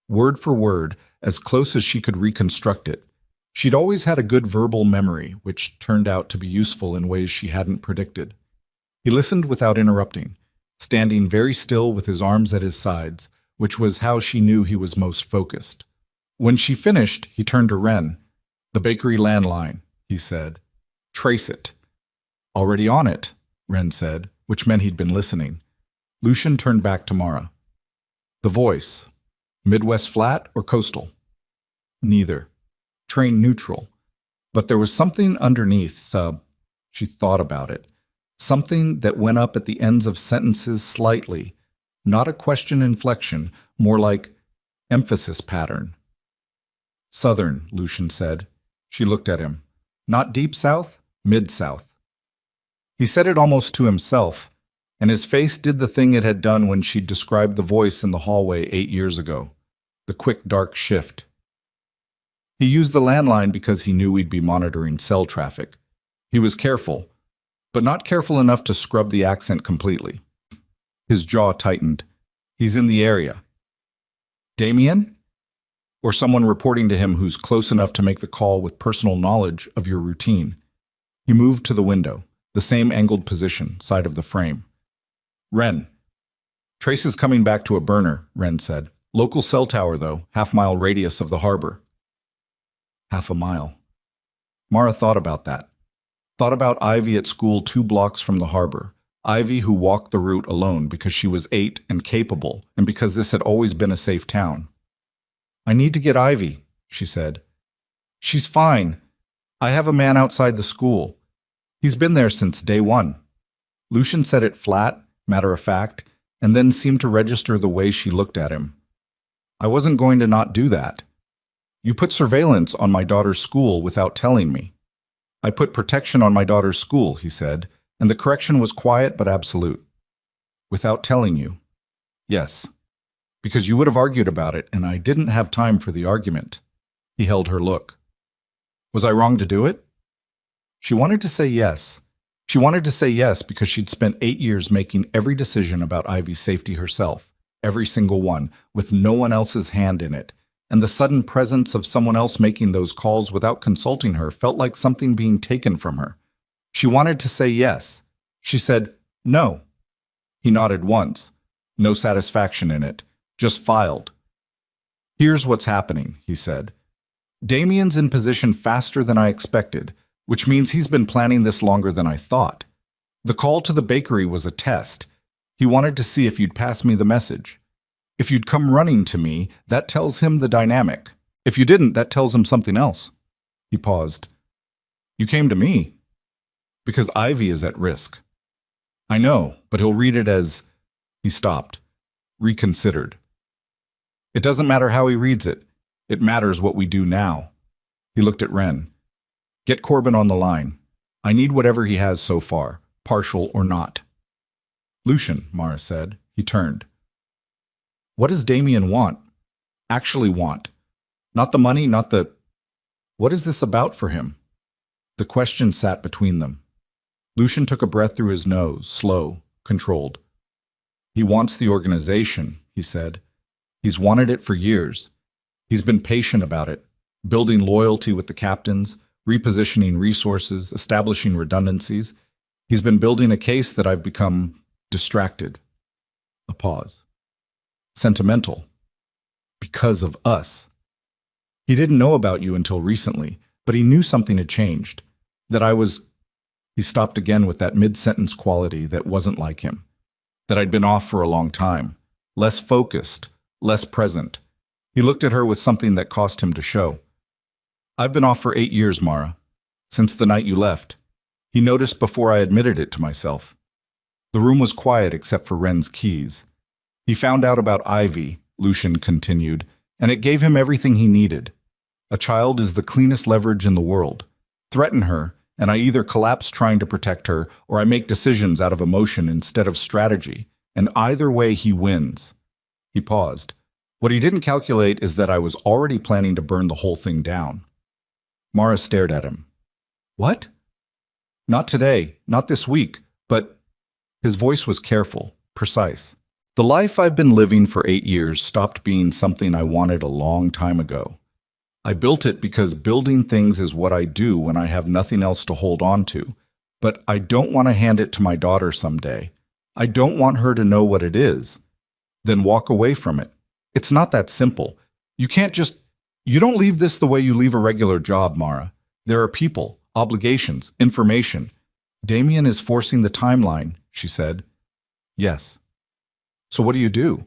word for word, as close as she could reconstruct it. She'd always had a good verbal memory, which turned out to be useful in ways she hadn't predicted. He listened without interrupting, standing very still with his arms at his sides, which was how she knew he was most focused. When she finished, he turned to Ren. "The bakery landline," he said. "Trace it." "Already on it," Ren said, which meant he'd been listening. Lucian turned back to Mara. "The voice. Midwest flat or coastal?" "Neither. Train neutral. But there was something underneath, she thought about it. Something that went up at the ends of sentences slightly. Not a question inflection, more like emphasis pattern. "Southern," Lucian said. She looked at him. "Not deep south, mid-south." He said it almost to himself, and his face did the thing it had done when she'd described the voice in the hallway 8 years ago. The quick, dark shift. He used the landline because he knew we'd be monitoring cell traffic. He was careful, but not careful enough to scrub the accent completely. His jaw tightened. "He's in the area." "Damien? Or someone reporting to him who's close enough to make the call with personal knowledge of your routine?" He moved to the window, the same angled position, side of the frame. "Ren. Trace is coming back to a burner," Ren said. "Local cell tower, though, half-mile radius of the harbor." Half a mile. Mara thought about that. Thought about Ivy at school 2 blocks from the harbor. Ivy who walked the route alone because she was 8 and capable, and because this had always been a safe town. "I need to get Ivy," she said. "She's fine. I have a man outside the school. He's been there since day 1. Lucian said it flat, matter-of-fact, and then seemed to register the way she looked at him. "I wasn't going to not do that. You put surveillance on my daughter's school without telling me." "I put protection on my daughter's school," he said, and the correction was quiet but absolute. "Without telling you." "Yes. Because you would have argued about it, and I didn't have time for the argument." He held her look. "Was I wrong to do it?" She wanted to say yes. She wanted to say yes because she'd spent 8 years making every decision about Ivy's safety herself, every single one, with no one else's hand in it. And the sudden presence of someone else making those calls without consulting her felt like something being taken from her. She wanted to say yes. She said, "No." He nodded once. No satisfaction in it. Just filed. "Here's what's happening," he said. "Damien's in position faster than I expected, which means he's been planning this longer than I thought. The call to the bakery was a test. He wanted to see if you'd pass me the message. If you'd come running to me, that tells him the dynamic. If you didn't, that tells him something else." He paused. "You came to me." "Because Ivy is at risk." "I know, but he'll read it as—" He stopped. Reconsidered. "It doesn't matter how he reads it. It matters what we do now." He looked at Ren. "Get Corbin on the line. I need whatever he has so far, partial or not." "Lucian," Mara said. He turned. "What does Damien want? Actually want? Not the money, not the... What is this about for him?" The question sat between them. Lucian took a breath through his nose, slow, controlled. "He wants the organization," he said. "He's wanted it for years. He's been patient about it, building loyalty with the captains, repositioning resources, establishing redundancies. He's been building a case that I've become distracted." A pause. "Sentimental. Because of us. He didn't know about you until recently, but he knew something had changed. That I was..." He stopped again with that mid-sentence quality that wasn't like him. "That I'd been off for a long time. Less focused, less present." He looked at her with something that cost him to show. "I've been off for 8 years, Mara. Since the night you left." He noticed before I admitted it to myself. The room was quiet except for Ren's keys. "He found out about Ivy," Lucian continued, "and it gave him everything he needed. A child is the cleanest leverage in the world. Threaten her, and I either collapse trying to protect her or I make decisions out of emotion instead of strategy, and either way he wins. He paused. What he didn't calculate is that I was already planning to burn the whole thing down. Mara stared at him. What? Not today, not this week, but his voice was careful, precise. The life I've been living for 8 years stopped being something I wanted a long time ago. I built it because building things is what I do when I have nothing else to hold on to, but I don't want to hand it to my daughter someday. I don't want her to know what it is, then walk away from it. It's not that simple. You don't leave this the way you leave a regular job, Mara. There are people, obligations, information. Damien is forcing the timeline, she said. Yes. So what do you do?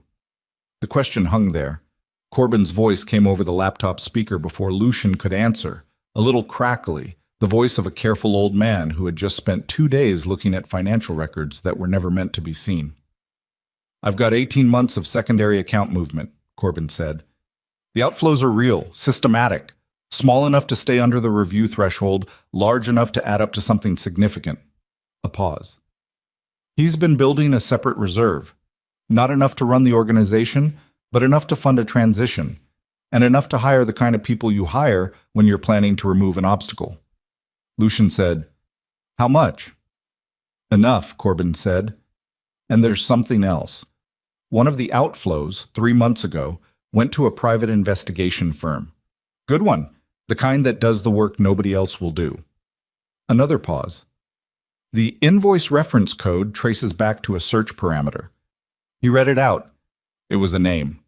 The question hung there. Corbin's voice came over the laptop speaker before Lucian could answer, a little crackly, the voice of a careful old man who had just spent 2 days looking at financial records that were never meant to be seen. I've got 18 months of secondary account movement, Corbin said. The outflows are real, systematic, small enough to stay under the review threshold, large enough to add up to something significant. A pause. He's been building a separate reserve. Not enough to run the organization, but enough to fund a transition, and enough to hire the kind of people you hire when you're planning to remove an obstacle. Lucian said, How much? Enough, Corbin said. And there's something else. One of the outflows, 3 months ago, went to a private investigation firm. Good one, the kind that does the work nobody else will do. Another pause. The invoice reference code traces back to a search parameter. He read it out. It was a name.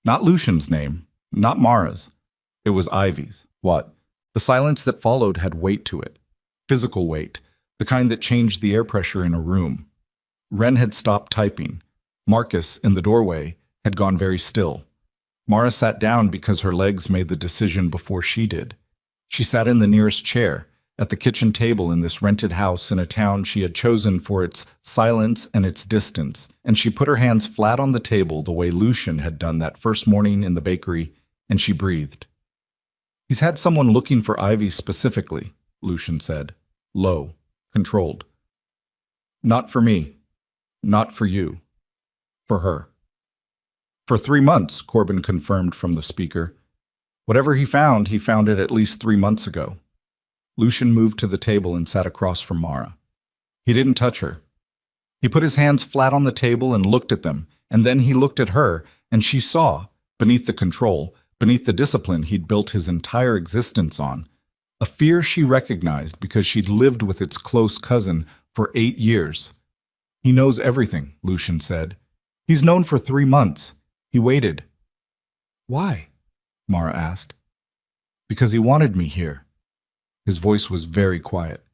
Not Lucian's name, not Mara's. It was Ivy's. What? The silence that followed had weight to it. Physical weight, the kind that changed the air pressure in a room. Wren had stopped typing. Marcus, in the doorway, had gone very still. Mara sat down because her legs made the decision before she did. She sat in the nearest chair, at the kitchen table in this rented house in a town she had chosen for its silence and its distance, and she put her hands flat on the table the way Lucian had done that first morning in the bakery, and she breathed. He's had someone looking for Ivy specifically, Lucian said, low, controlled. Not for me. Not for you. For her. For 3 months, Corbin confirmed from the speaker. Whatever he found it at least 3 months ago. Lucian moved to the table and sat across from Mara. He didn't touch her. He put his hands flat on the table and looked at them, and then he looked at her, and she saw, beneath the control, beneath the discipline he'd built his entire existence on, a fear she recognized because she'd lived with its close cousin for 8 years. He knows everything, Lucian said. He's known for 3 months. He waited. Why? Mara asked. Because he wanted me here. His voice was very quiet.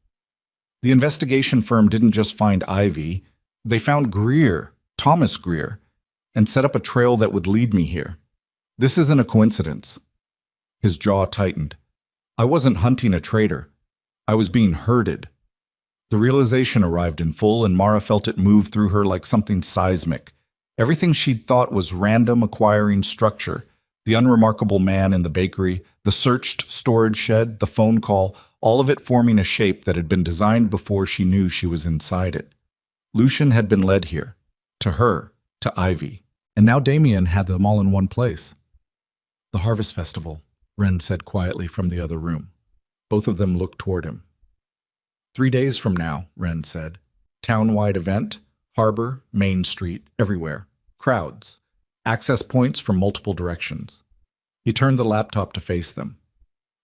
The investigation firm didn't just find Ivy. They found Greer, Thomas Greer, and set up a trail that would lead me here. This isn't a coincidence. His jaw tightened. I wasn't hunting a traitor. I was being herded. The realization arrived in full, and Mara felt it move through her like something seismic. Everything she'd thought was random acquiring structure, the unremarkable man in the bakery, the searched storage shed, the phone call, all of it forming a shape that had been designed before she knew she was inside it. Lucian had been led here, to her, to Ivy, and now Damien had them all in one place. The Harvest Festival, Wren said quietly from the other room. Both of them looked toward him. 3 days from now, Wren said. Town-wide event, harbor, Main Street, everywhere. Crowds. Access points from multiple directions. He turned the laptop to face them.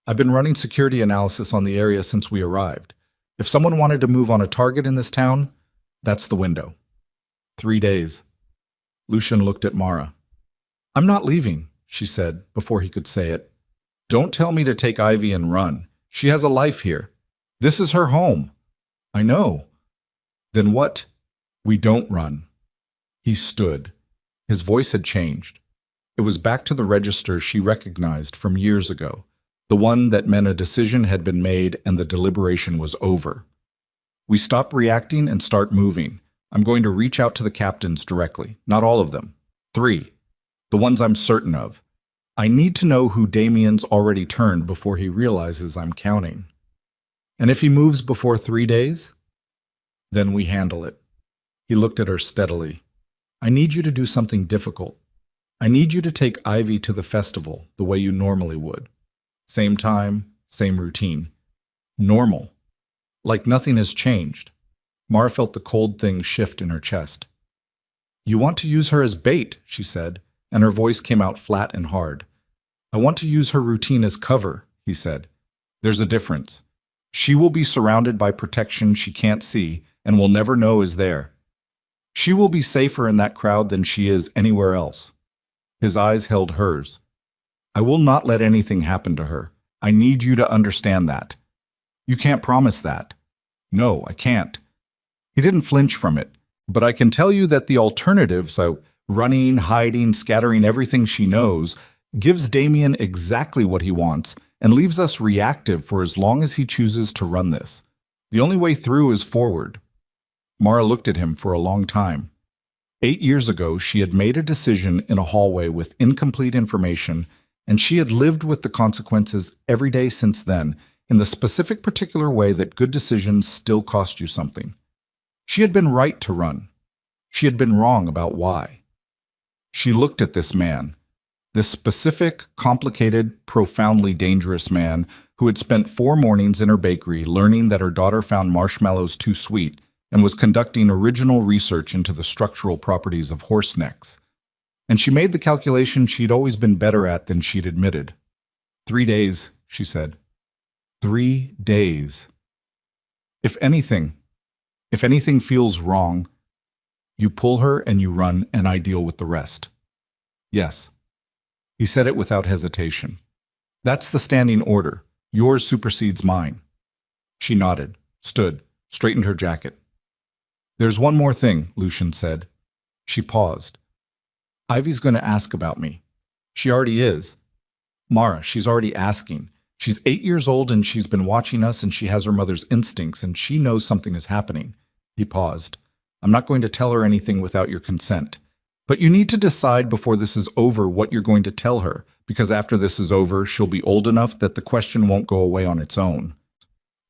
I've been running security analysis on the area since we arrived. If someone wanted to move on a target in this town, that's the window. 3 days. Lucian looked at Mara. I'm not leaving, she said before he could say it. Don't tell me to take Ivy and run. She has a life here. This is her home. I know. Then what? We don't run. He stood. His voice had changed. It was back to the register she recognized from years ago, the one that meant a decision had been made and the deliberation was over. We stop reacting and start moving. I'm going to reach out to the captains directly, not all of them. 3. The ones I'm certain of. I need to know who Damien's already turned before he realizes I'm counting. And if he moves before 3 days? Then we handle it. He looked at her steadily. I need you to do something difficult. I need you to take Ivy to the festival the way you normally would. Same time, same routine. Normal. Like nothing has changed. Mara felt the cold thing shift in her chest. You want to use her as bait, she said, and her voice came out flat and hard. I want to use her routine as cover, he said. There's a difference. She will be surrounded by protection she can't see and will never know is there. She will be safer in that crowd than she is anywhere else. His eyes held hers. I will not let anything happen to her. I need you to understand that. You can't promise that. No, I can't. He didn't flinch from it, but I can tell you that the alternative, so running, hiding, scattering everything she knows, gives Damien exactly what he wants and leaves us reactive for as long as he chooses to run this. The only way through is forward. Mara looked at him for a long time. 8 years ago, she had made a decision in a hallway with incomplete information, and she had lived with the consequences every day since then, in the specific particular way that good decisions still cost you something. She had been right to run. She had been wrong about why. She looked at this man, this specific, complicated, profoundly dangerous man who had spent 4 mornings in her bakery learning that her daughter found marshmallows too sweet and was conducting original research into the structural properties of horse necks. And she made the calculation she'd always been better at than she'd admitted. 3 days, she said. 3 days. If anything feels wrong, you pull her and you run and I deal with the rest. Yes. He said it without hesitation. That's the standing order. Yours supersedes mine. She nodded, stood, straightened her jacket. There's one more thing, Lucian said. She paused. Ivy's going to ask about me. She already is. Mara, she's already asking. She's 8 years old and she's been watching us and she has her mother's instincts and she knows something is happening. He paused. I'm not going to tell her anything without your consent. But you need to decide before this is over what you're going to tell her, because after this is over, she'll be old enough that the question won't go away on its own.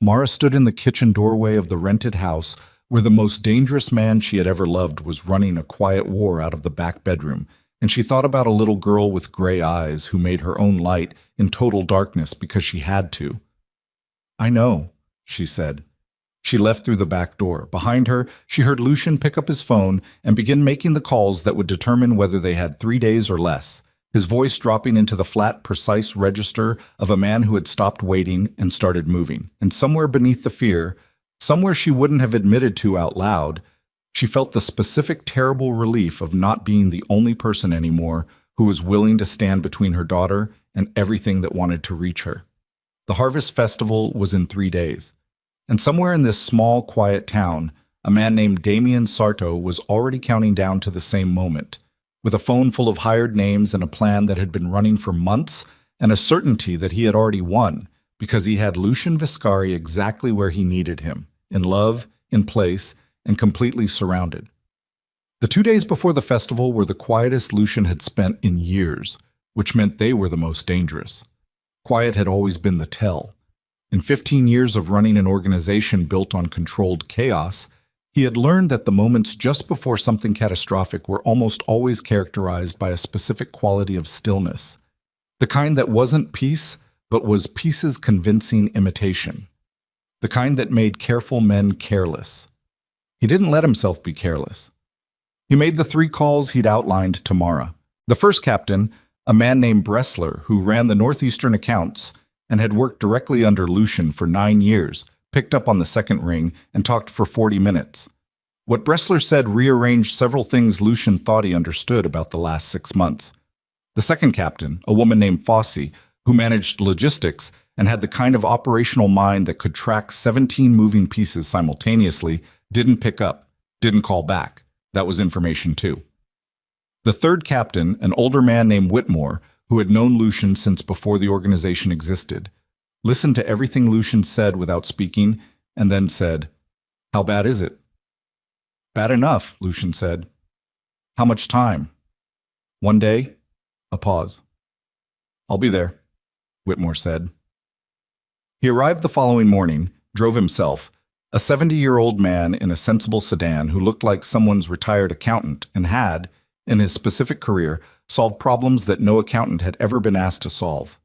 Mara stood in the kitchen doorway of the rented house where the most dangerous man she had ever loved was running a quiet war out of the back bedroom, and she thought about a little girl with gray eyes who made her own light in total darkness because she had to. I know, she said. She left through the back door. Behind her, she heard Lucian pick up his phone and begin making the calls that would determine whether they had 3 days or less, his voice dropping into the flat, precise register of a man who had stopped waiting and started moving. And somewhere beneath the fear, somewhere she wouldn't have admitted to out loud, she felt the specific terrible relief of not being the only person anymore who was willing to stand between her daughter and everything that wanted to reach her. The Harvest Festival was in 3 days. And somewhere in this small, quiet town, a man named Damien Sarto was already counting down to the same moment, with a phone full of hired names and a plan that had been running for months and a certainty that he had already won because he had Lucian Viscari exactly where he needed him, in love, in place, and completely surrounded. The 2 days before the festival were the quietest Lucian had spent in years, which meant they were the most dangerous. Quiet had always been the tell. In 15 years of running an organization built on controlled chaos, he had learned that the moments just before something catastrophic were almost always characterized by a specific quality of stillness, the kind that wasn't peace, but was peace's convincing imitation, the kind that made careful men careless. He didn't let himself be careless. He made the 3 calls he'd outlined to Mara. The first captain, a man named Bressler, who ran the Northeastern accounts, and had worked directly under Lucian for 9 years, picked up on the second ring and talked for 40 minutes. What Bressler said rearranged several things Lucian thought he understood about the last 6 months. The second captain, a woman named Fossey, who managed logistics and had the kind of operational mind that could track 17 moving pieces simultaneously, didn't pick up, didn't call back. That was information too. The third captain, an older man named Whitmore, who had known Lucian since before the organization existed, listened to everything Lucian said without speaking, and then said, "How bad is it?" "Bad enough," Lucian said. "How much time?" "1 day?" A pause. "I'll be there," Whitmore said. He arrived the following morning, drove himself, a 70-year-old man in a sensible sedan who looked like someone's retired accountant and had, in his specific career, solved problems that no accountant had ever been asked to solve.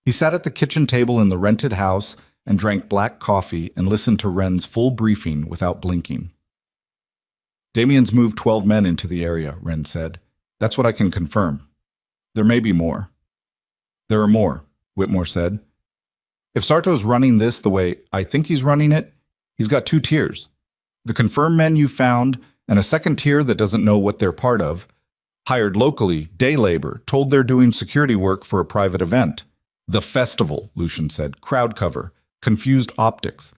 He sat at the kitchen table in the rented house and drank black coffee and listened to Wren's full briefing without blinking. Damien's moved 12 men into the area, Wren said. That's what I can confirm. There may be more. There are more, Whitmore said. If Sarto's running this the way I think he's running it, he's got 2 tiers. The confirmed men you found and a second tier that doesn't know what they're part of, hired locally, day labor, told they're doing security work for a private event. The festival, Lucian said, crowd cover, confused optics.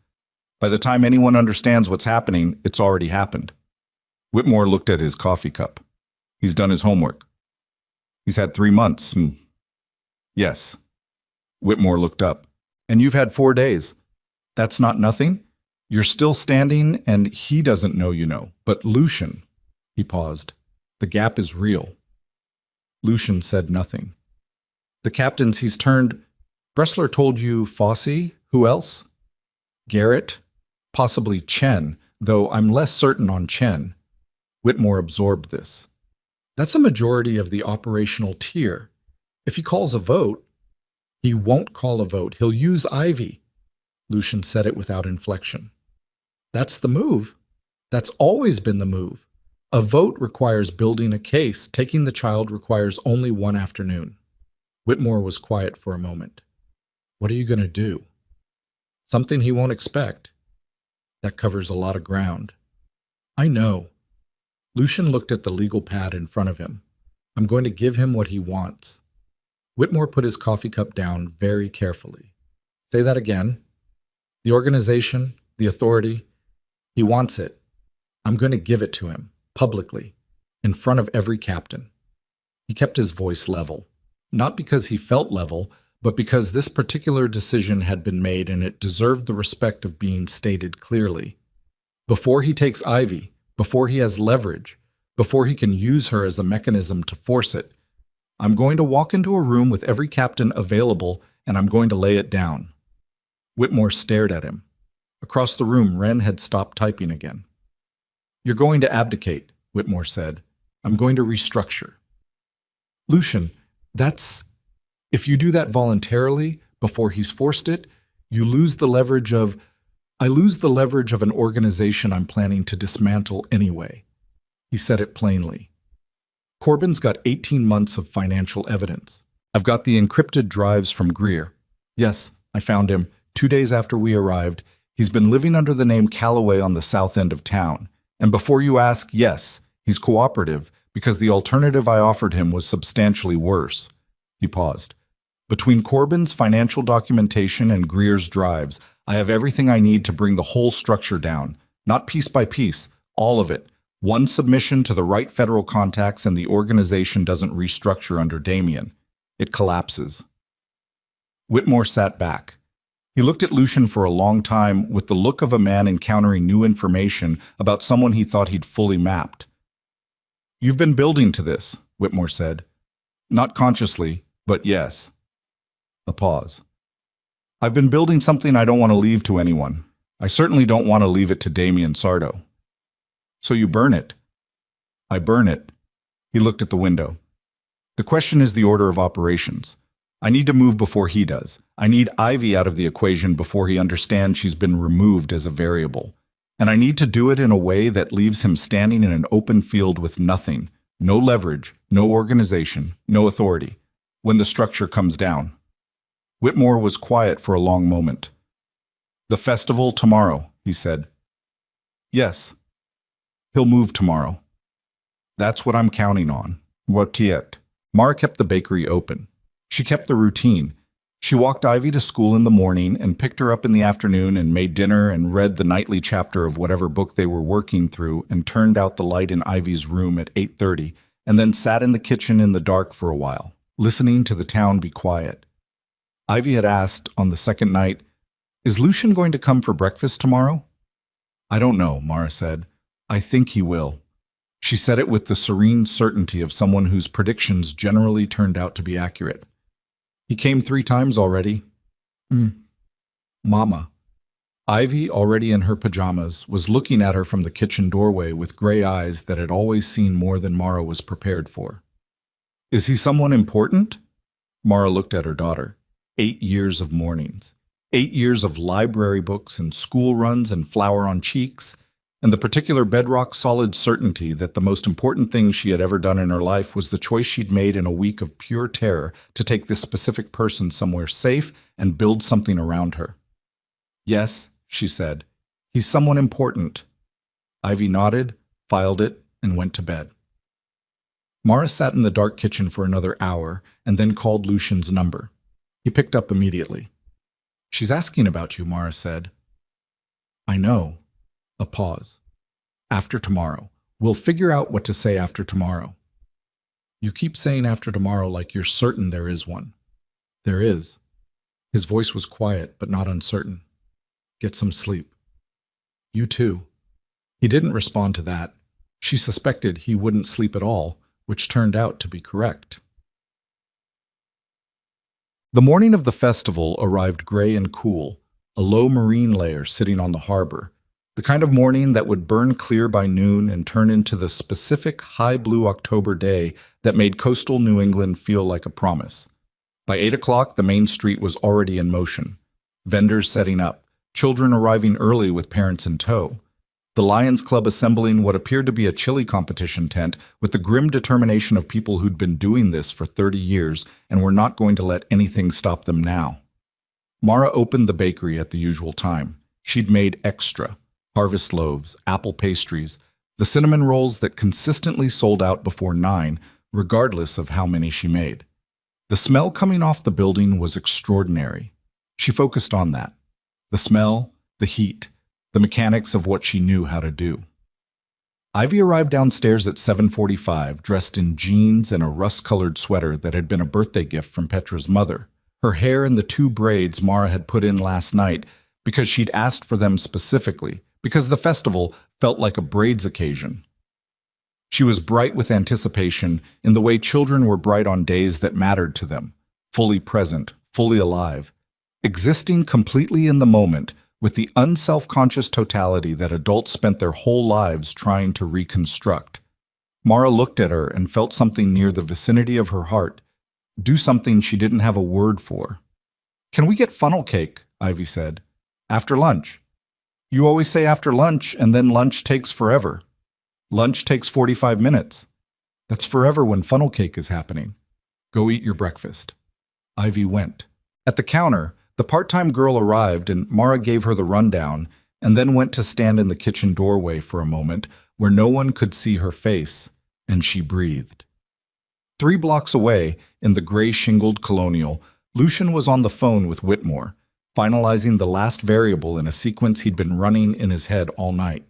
By the time anyone understands what's happening, it's already happened. Whitmore looked at his coffee cup. He's done his homework. He's had 3 months. Yes. Whitmore looked up. And you've had 4 days. That's not nothing? You're still standing, and he doesn't know you know. But Lucian, he paused. The gap is real. Lucian said nothing. The captains he's turned. Bressler told you Fossey? Who else? Garrett? Possibly Chen, though I'm less certain on Chen. Whitmore absorbed this. That's a majority of the operational tier. If he calls a vote, he won't call a vote. He'll use Ivy. Lucian said it without inflection. That's the move. That's always been the move. A vote requires building a case. Taking the child requires only 1 afternoon. Whitmore was quiet for a moment. What are you going to do? Something he won't expect. That covers a lot of ground. I know. Lucian looked at the legal pad in front of him. I'm going to give him what he wants. Whitmore put his coffee cup down very carefully. Say that again. The organization, the authority, he wants it. I'm going to give it to him, publicly, in front of every captain. He kept his voice level, not because he felt level, but because this particular decision had been made and it deserved the respect of being stated clearly. Before he takes Ivy, before he has leverage, before he can use her as a mechanism to force it, I'm going to walk into a room with every captain available and I'm going to lay it down. Whitmore stared at him. Across the room, Wren had stopped typing again. You're going to abdicate, Whitmore said. I'm going to restructure. Lucian, that's... If you do that voluntarily, before he's forced it, you lose the leverage of... I lose the leverage of an organization I'm planning to dismantle anyway. He said it plainly. Corbin's got 18 months of financial evidence. I've got the encrypted drives from Greer. Yes, I found him 2 days after we arrived. He's been living under the name Calloway on the south end of town. And before you ask, yes, he's cooperative because the alternative I offered him was substantially worse. He paused. Between Corbin's financial documentation and Greer's drives, I have everything I need to bring the whole structure down. Not piece by piece, all of it. One submission to the right federal contacts and the organization doesn't restructure under Damien. It collapses. Whitmore sat back. He looked at Lucian for a long time with the look of a man encountering new information about someone he thought he'd fully mapped. You've been building to this, Whitmore said. Not consciously, but yes. A pause. I've been building something I don't want to leave to anyone. I certainly don't want to leave it to Damien Sarto. So you burn it. I burn it. He looked at the window. The question is the order of operations. I need to move before he does. I need Ivy out of the equation before he understands she's been removed as a variable. And I need to do it in a way that leaves him standing in an open field with nothing, no leverage, no organization, no authority, when the structure comes down. Whitmore was quiet for a long moment. The festival tomorrow, he said. Yes. He'll move tomorrow. That's what I'm counting on. What yet? Mara kept the bakery open. She kept the routine. She walked Ivy to school in the morning and picked her up in the afternoon and made dinner and read the nightly chapter of whatever book they were working through and turned out the light in Ivy's room at 8:30 and then sat in the kitchen in the dark for a while, listening to the town be quiet. Ivy had asked on the second night, "Is Lucian going to come for breakfast tomorrow?" "I don't know," Mara said. "I think he will." She said it with the serene certainty of someone whose predictions generally turned out to be accurate. "He came 3 times already." Mama. Ivy, already in her pajamas, was looking at her from the kitchen doorway with gray eyes that had always seen more than Mara was prepared for. Is he someone important? Mara looked at her daughter. 8 years of mornings. 8 years of library books and school runs and flour on cheeks, and the particular bedrock solid certainty that the most important thing she had ever done in her life was the choice she'd made in a week of pure terror to take this specific person somewhere safe and build something around her. Yes, she said. He's someone important. Ivy nodded, filed it, and went to bed. Mara sat in the dark kitchen for another hour and then called Lucian's number. He picked up immediately. She's asking about you, Mara said. I know. A pause. After tomorrow. We'll figure out what to say after tomorrow. You keep saying after tomorrow like you're certain there is one. There is. His voice was quiet but not uncertain. Get some sleep. You too. He didn't respond to that. She suspected he wouldn't sleep at all, which turned out to be correct. The morning of the festival arrived gray and cool, a low marine layer sitting on the harbor, the kind of morning that would burn clear by noon and turn into the specific high blue October day that made coastal New England feel like a promise. By 8 o'clock, the main street was already in motion. Vendors setting up, children arriving early with parents in tow. The Lions Club assembling what appeared to be a chili competition tent with the grim determination of people who'd been doing this for 30 years and were not going to let anything stop them now. Mara opened the bakery at the usual time. She'd made extra, harvest loaves, apple pastries, the cinnamon rolls that consistently sold out before 9, regardless of how many she made. The smell coming off the building was extraordinary. She focused on that. The smell, the heat, the mechanics of what she knew how to do. Ivy arrived downstairs at 7:45, dressed in jeans and a rust-colored sweater that had been a birthday gift from Petra's mother. Her hair in the 2 braids Mara had put in last night because she'd asked for them specifically, because the festival felt like a braids occasion. She was bright with anticipation in the way children were bright on days that mattered to them, fully present, fully alive, existing completely in the moment with the unself-conscious totality that adults spent their whole lives trying to reconstruct. Mara looked at her and felt something near the vicinity of her heart, do something she didn't have a word for. Can we get funnel cake? Ivy said. After lunch. You always say after lunch, and then lunch takes forever. Lunch takes 45 minutes. That's forever when funnel cake is happening. Go eat your breakfast. Ivy went. At the counter, the part-time girl arrived and Mara gave her the rundown and then went to stand in the kitchen doorway for a moment where no one could see her face, and she breathed. 3 blocks away, in the gray-shingled Colonial, Lucian was on the phone with Whitmore, finalizing the last variable in a sequence he'd been running in his head all night.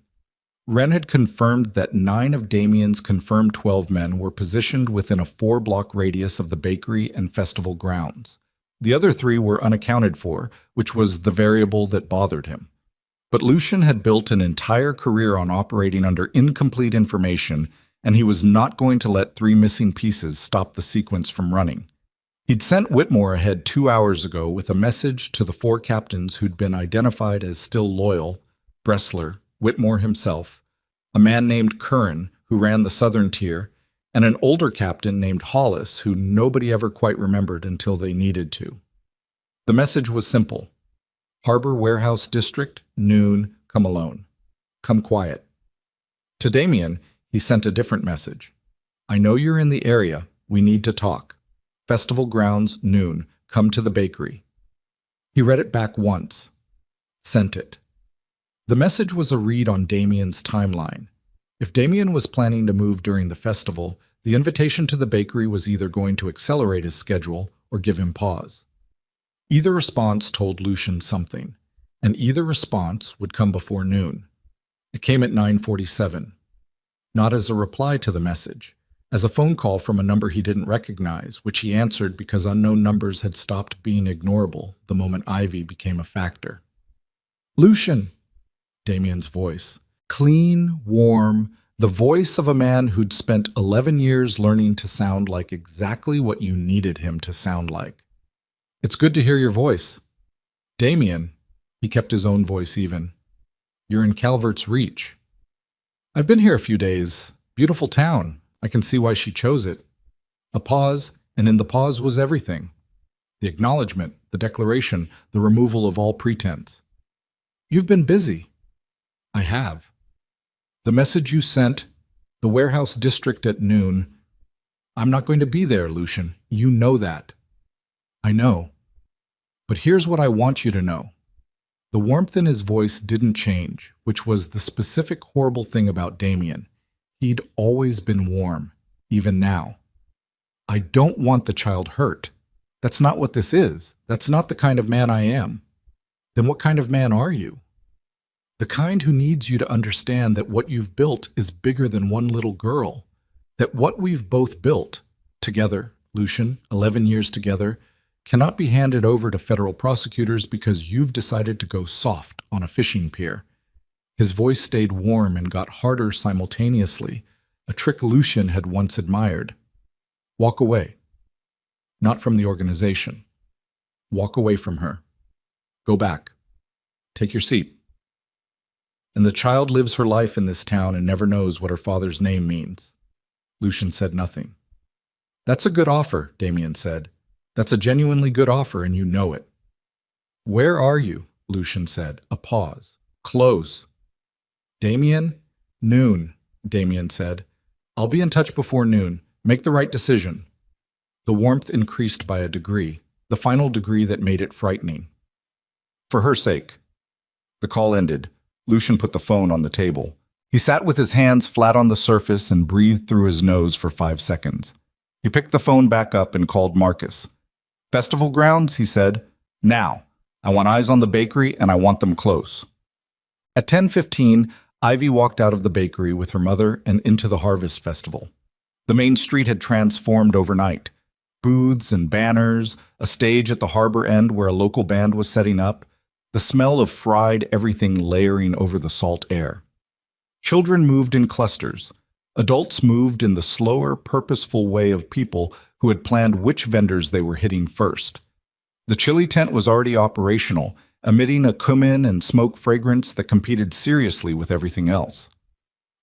Wren had confirmed that 9 of Damien's confirmed 12 men were positioned within a 4-block radius of the bakery and festival grounds. The other 3 were unaccounted for, which was the variable that bothered him. But Lucian had built an entire career on operating under incomplete information, and he was not going to let 3 missing pieces stop the sequence from running. He'd sent Whitmore ahead 2 hours ago with a message to the 4 captains who'd been identified as still loyal: Bressler, Whitmore himself, a man named Curran, who ran the southern tier, and an older captain named Hollis, who nobody ever quite remembered until they needed to. The message was simple. Harbor Warehouse District, noon, come alone. Come quiet. To Damien, he sent a different message. I know you're in the area. We need to talk. Festival grounds, noon. Come to the bakery. He read it back once. Sent it. The message was a read on Damien's timeline. If Damien was planning to move during the festival, the invitation to the bakery was either going to accelerate his schedule or give him pause. Either response told Lucian something, and either response would come before noon. It came at 9:47. Not as a reply to the message, as a phone call from a number he didn't recognize, which he answered because unknown numbers had stopped being ignorable the moment Ivy became a factor. Lucian! Damien's voice. Clean, warm, the voice of a man who'd spent 11 years learning to sound like exactly what you needed him to sound like. It's good to hear your voice. Damien, He kept his own voice even. You're in Calvert's Reach. I've been here a few days. Beautiful town. I can see why she chose it. A pause, and in the pause was everything. The acknowledgement, the declaration, the removal of all pretense. You've been busy. I have. The message you sent, the warehouse district at noon. I'm not going to be there, Lucian. You know that. I know. But here's what I want you to know. The warmth in his voice didn't change, which was the specific horrible thing about Damien. He'd always been warm, even now. I don't want the child hurt. That's not what this is. That's not the kind of man I am. Then what kind of man are you? The kind who needs you to understand that what you've built is bigger than one little girl. That what we've both built, together, Lucian, 11 years together, cannot be handed over to federal prosecutors because you've decided to go soft on a fishing pier. His voice stayed warm and got harder simultaneously, a trick Lucian had once admired. Walk away. Not from the organization. Walk away from her. Go back. Take your seat. And the child lives her life in this town and never knows what her father's name means. Lucian said nothing. That's a good offer, Damien said. That's a genuinely good offer, and you know it. Where are you? Lucian said. A pause. Close. Damien? Noon, Damien said. I'll be in touch before noon. Make the right decision. The warmth increased by a degree, the final degree that made it frightening. For her sake. The call ended. Lucian put the phone on the table. He sat with his hands flat on the surface and breathed through his nose for 5 seconds. He picked the phone back up and called Marcus. Festival grounds, he said. Now. I want eyes on the bakery and I want them close. At 10:15, Ivy walked out of the bakery with her mother and into the Harvest Festival. The main street had transformed overnight. Booths and banners, a stage at the harbor end where a local band was setting up, the smell of fried everything layering over the salt air. Children moved in clusters. Adults moved in the slower, purposeful way of people who had planned which vendors they were hitting first. The chili tent was already operational, emitting a cumin and smoke fragrance that competed seriously with everything else.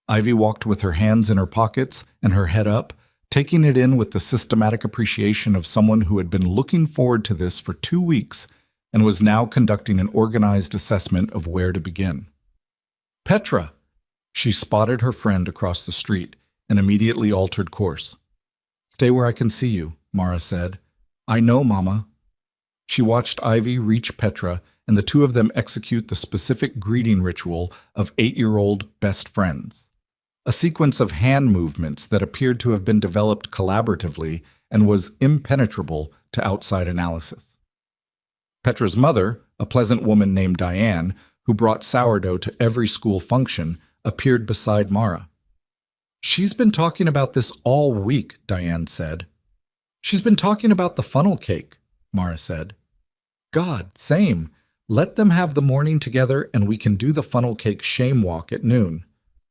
Ivy walked with her hands in her pockets and her head up, taking it in with the systematic appreciation of someone who had been looking forward to this for 2 weeks and was now conducting an organized assessment of where to begin. Petra! She spotted her friend across the street and immediately altered course. Stay where I can see you, Mara said. I know, Mama. She watched Ivy reach Petra and the two of them execute the specific greeting ritual of 8-year-old best friends. A sequence of hand movements that appeared to have been developed collaboratively and was impenetrable to outside analysis. Petra's mother, a pleasant woman named Diane, who brought sourdough to every school function, appeared beside Mara. She's been talking about this all week, Diane said. She's been talking about the funnel cake, Mara said. God, same. Let them have the morning together and we can do the funnel cake shame walk at noon.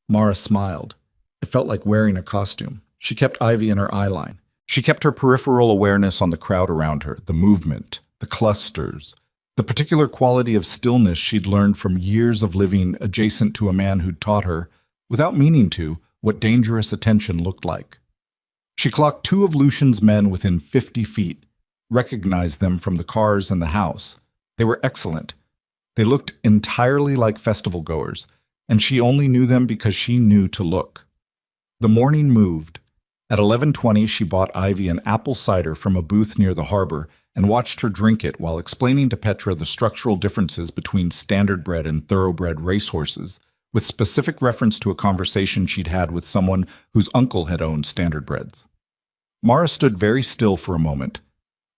Mara smiled. It felt like wearing a costume. She kept Ivy in her eyeline. She kept her peripheral awareness on the crowd around her, the movement, the clusters, the particular quality of stillness she'd learned from years of living adjacent to a man who'd taught her, without meaning to, what dangerous attention looked like. She clocked 2 of Lucian's men within 50 feet, recognized them from the cars and the house. They were excellent. They looked entirely like festival-goers, and she only knew them because she knew to look. The morning moved. At 11:20, she bought Ivy an apple cider from a booth near the harbor and watched her drink it while explaining to Petra the structural differences between standardbred and thoroughbred racehorses, with specific reference to a conversation she'd had with someone whose uncle had owned standardbreds. Mara stood very still for a moment.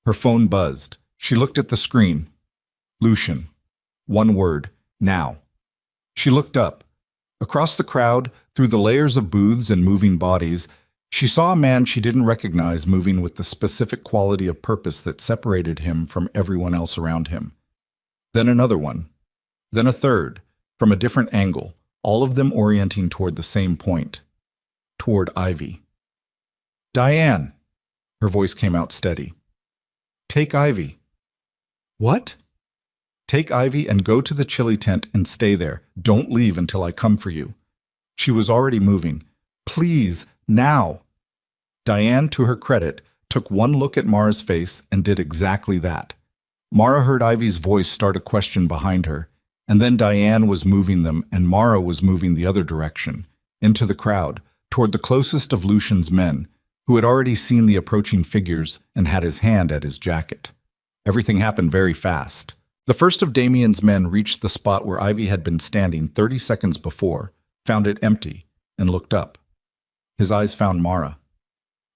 Her phone buzzed. She looked at the screen. Lucian. One word. Now. She looked up. Across the crowd, through the layers of booths and moving bodies, she saw a man she didn't recognize moving with the specific quality of purpose that separated him from everyone else around him. Then another one. Then a third, from a different angle, all of them orienting toward the same point. Toward Ivy. Diane! Her voice came out steady. Take Ivy. What? Take Ivy and go to the chili tent and stay there. Don't leave until I come for you." She was already moving. "Please, now." Diane, to her credit, took one look at Mara's face and did exactly that. Mara heard Ivy's voice start a question behind her, and then Diane was moving them and Mara was moving the other direction, into the crowd, toward the closest of Lucian's men, who had already seen the approaching figures and had his hand at his jacket. Everything happened very fast. The first of Damien's men reached the spot where Ivy had been standing 30 seconds before, found it empty, and looked up. His eyes found Mara.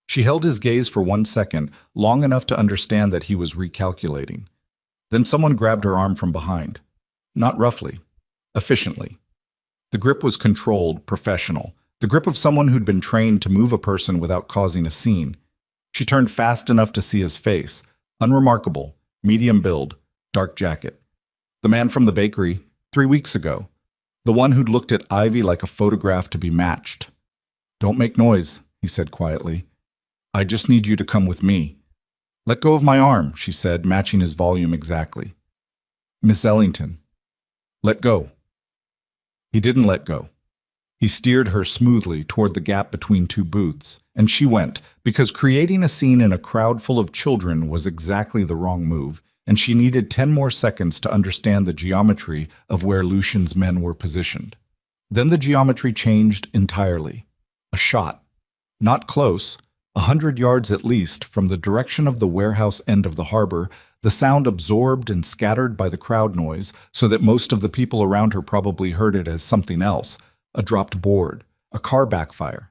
She held his gaze for 1 second, long enough to understand that he was recalculating. Then someone grabbed her arm from behind. Not roughly, efficiently. The grip was controlled, professional. The grip of someone who'd been trained to move a person without causing a scene. She turned fast enough to see his face. Unremarkable, medium build, dark jacket. The man from the bakery, 3 weeks ago. The one who'd looked at Ivy like a photograph to be matched. "Don't make noise," he said quietly. "I just need you to come with me." "Let go of my arm," she said, matching his volume exactly. "Miss Ellington." "Let go." He didn't let go. He steered her smoothly toward the gap between two booths, and she went, because creating a scene in a crowd full of children was exactly the wrong move, and she needed 10 more seconds to understand the geometry of where Lucian's men were positioned. Then the geometry changed entirely. A shot. Not close, 100 yards at least from the direction of the warehouse end of the harbor, the sound absorbed and scattered by the crowd noise so that most of the people around her probably heard it as something else, a dropped board, a car backfire.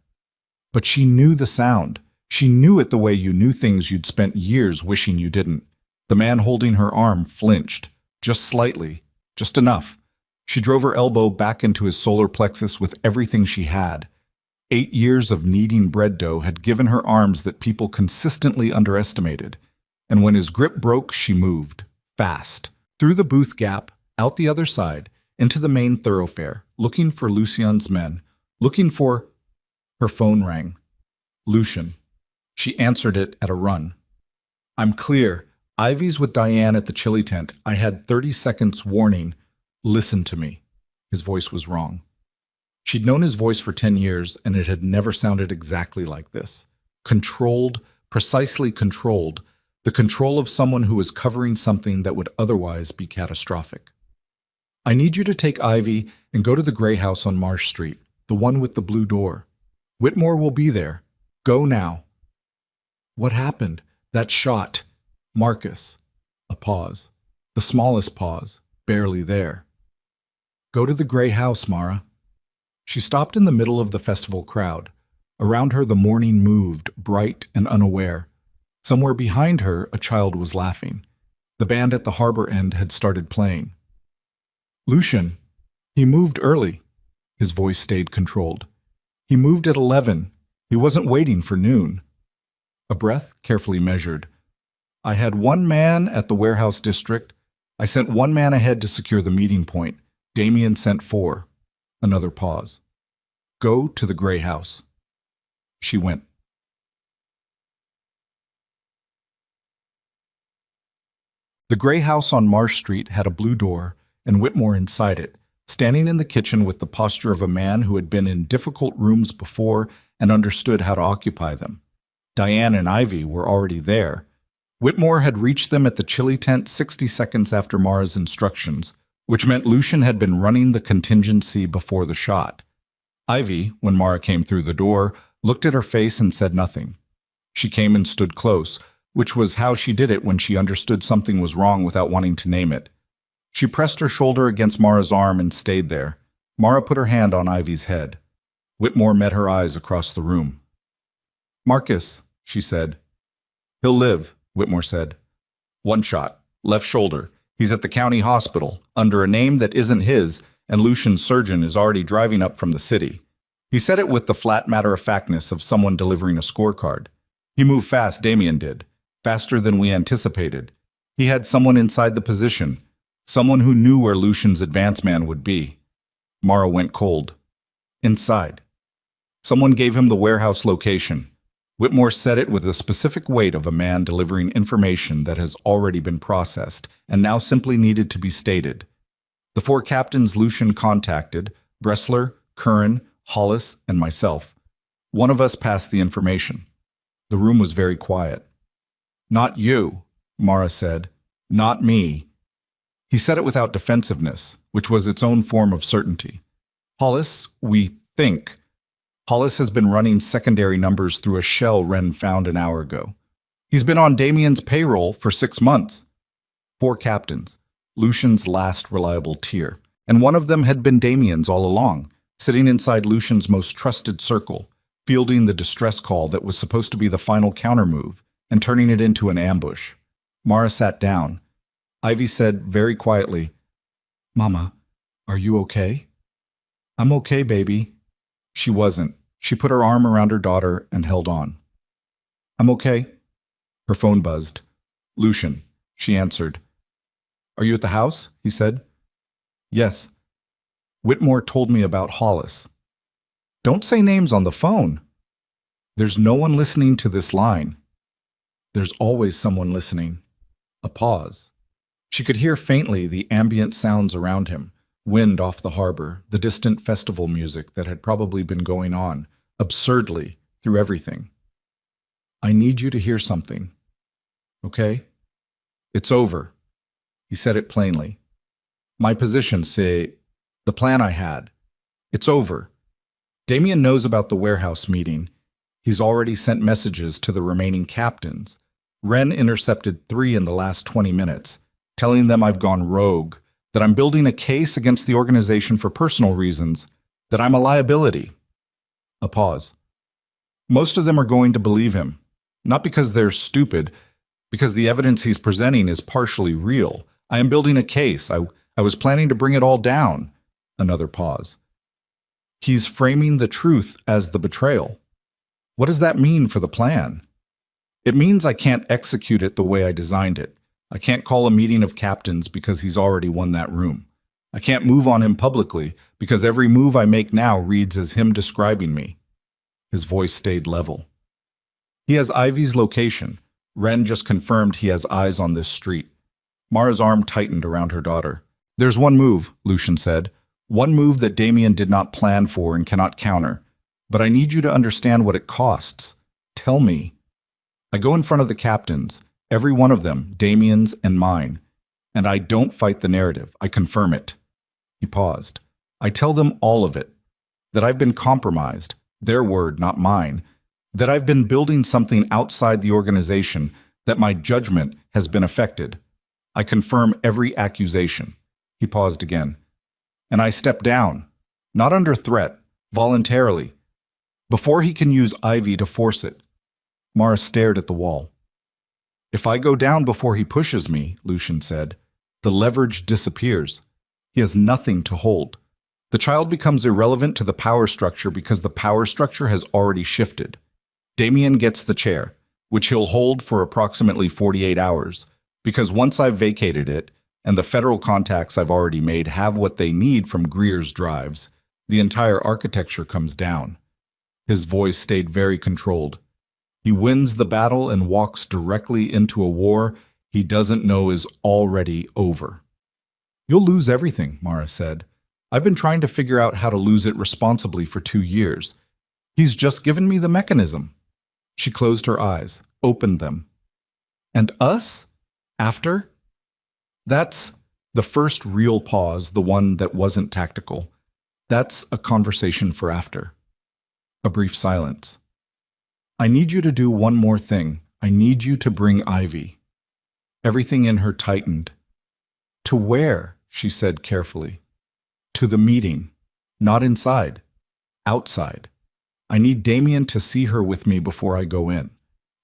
But she knew the sound. She knew it the way you knew things you'd spent years wishing you didn't. The man holding her arm flinched, just slightly, just enough. She drove her elbow back into his solar plexus with everything she had. 8 years of kneading bread dough had given her arms that people consistently underestimated. And when his grip broke, she moved, fast, through the booth gap, out the other side, into the main thoroughfare, looking for Lucian's men, looking for... Her phone rang. Lucian. She answered it at a run. "I'm clear. Ivy's with Diane at the chili tent. I had 30 seconds warning. Listen to me." His voice was wrong. She'd known his voice for 10 years, and it had never sounded exactly like this. Controlled, precisely controlled, the control of someone who was covering something that would otherwise be catastrophic. "I need you to take Ivy and go to the gray house on Marsh Street, the one with the blue door. Whitmore will be there. Go now." "What happened? That shot. Marcus." A pause. The smallest pause, barely there. "Go to the gray house, Mara." She stopped in the middle of the festival crowd. Around her the morning moved, bright and unaware. Somewhere behind her a child was laughing. The band at the harbor end had started playing. "Lucian. He moved early." His voice stayed controlled. "He moved at 11. He wasn't waiting for noon." A breath carefully measured. "I had 1 man at the warehouse district. I sent 1 man ahead to secure the meeting point. Damien sent 4. Another pause. "Go to the gray house." She went. The gray house on Marsh Street had a blue door and Whitmore inside it, standing in the kitchen with the posture of a man who had been in difficult rooms before and understood how to occupy them. Diane and Ivy were already there. Whitmore had reached them at the chili tent 60 seconds after Mara's instructions, which meant Lucian had been running the contingency before the shot. Ivy, when Mara came through the door, looked at her face and said nothing. She came and stood close, which was how she did it when she understood something was wrong without wanting to name it. She pressed her shoulder against Mara's arm and stayed there. Mara put her hand on Ivy's head. Whitmore met her eyes across the room. "Marcus," she said. "He'll live," Whitmore said. "1 shot, left shoulder. He's at the county hospital, under a name that isn't his, and Lucian's surgeon is already driving up from the city." He said it with the flat matter-of-factness of someone delivering a scorecard. "He moved fast, Damien did. Faster than we anticipated. He had someone inside the position, someone who knew where Lucian's advance man would be." Mara went cold. "Inside." "Someone gave him the warehouse location. Whitmore said it with the specific weight of a man delivering information that has already been processed and now simply needed to be stated. The four captains Lucian contacted, Bressler, Curran, Hollis, and myself. One of us passed the information. The room was very quiet. "Not you," Mara said. "Not me." He said it without defensiveness, which was its own form of certainty. "Hollis, we think." Hollis has been running secondary numbers through a shell Wren found an hour ago. He's been on Damien's payroll for 6 months. Four captains, Lucian's last reliable tier, and one of them had been Damien's all along, sitting inside Lucian's most trusted circle, fielding the distress call that was supposed to be the final countermove and turning it into an ambush. Mara sat down. Ivy said very quietly, "Mama, are you okay?" "I'm okay, baby." She wasn't. She put her arm around her daughter and held on. "I'm okay." Her phone buzzed. "Lucian," she answered. "Are you at the house?" he said. "Yes." "Whitmore told me about Hollis." "Don't say names on the phone." "There's no one listening to this line." "There's always someone listening." A pause. She could hear faintly the ambient sounds around him, wind off the harbor, the distant festival music that had probably been going on, absurdly, through everything. "I need you to hear something. Okay? It's over." He said it plainly. "My position, say, the plan I had. It's over. Damien knows about the warehouse meeting. He's already sent messages to the remaining captains. Wren intercepted 3 in the last 20 minutes, telling them I've gone rogue, that I'm building a case against the organization for personal reasons, that I'm a liability." A pause. "Most of them are going to believe him, not because they're stupid, because the evidence he's presenting is partially real. I am building a case. I was planning to bring it all down." Another pause. "He's framing the truth as the betrayal. What does that mean for the plan?" "It means I can't execute it the way I designed it. I can't call a meeting of captains because he's already won that room. I can't move on him publicly because every move I make now reads as him describing me." His voice stayed level. "He has Ivy's location. Wren just confirmed he has eyes on this street." Mara's arm tightened around her daughter. "There's one move," Lucian said. "One move that Damien did not plan for and cannot counter. But I need you to understand what it costs. Tell me." "I go in front of the captains, every one of them, Damien's and mine. And I don't fight the narrative. I confirm it." He paused. "I tell them all of it. That I've been compromised, their word, not mine. That I've been building something outside the organization, that my judgment has been affected. I confirm every accusation." He paused again. "And I step down, not under threat, voluntarily, before he can use Ivy to force it." Mara stared at the wall. "If I go down before he pushes me," Lucian said, "the leverage disappears. He has nothing to hold. The child becomes irrelevant to the power structure because the power structure has already shifted. Damien gets the chair, which he'll hold for approximately 48 hours, because once I've vacated it, and the federal contacts I've already made have what they need from Greer's drives, the entire architecture comes down." His voice stayed very controlled. "He wins the battle and walks directly into a war he doesn't know is already over." "You'll lose everything," Mara said. "I've been trying to figure out how to lose it responsibly for 2 years. He's just given me the mechanism." She closed her eyes, opened them. "And us? After?" That's the first real pause, the one that wasn't tactical. "That's a conversation for after." A brief silence. "I need you to do one more thing. I need you to bring Ivy." Everything in her tightened. "To where?" she said carefully. "To the meeting. Not inside. Outside. I need Damien to see her with me before I go in.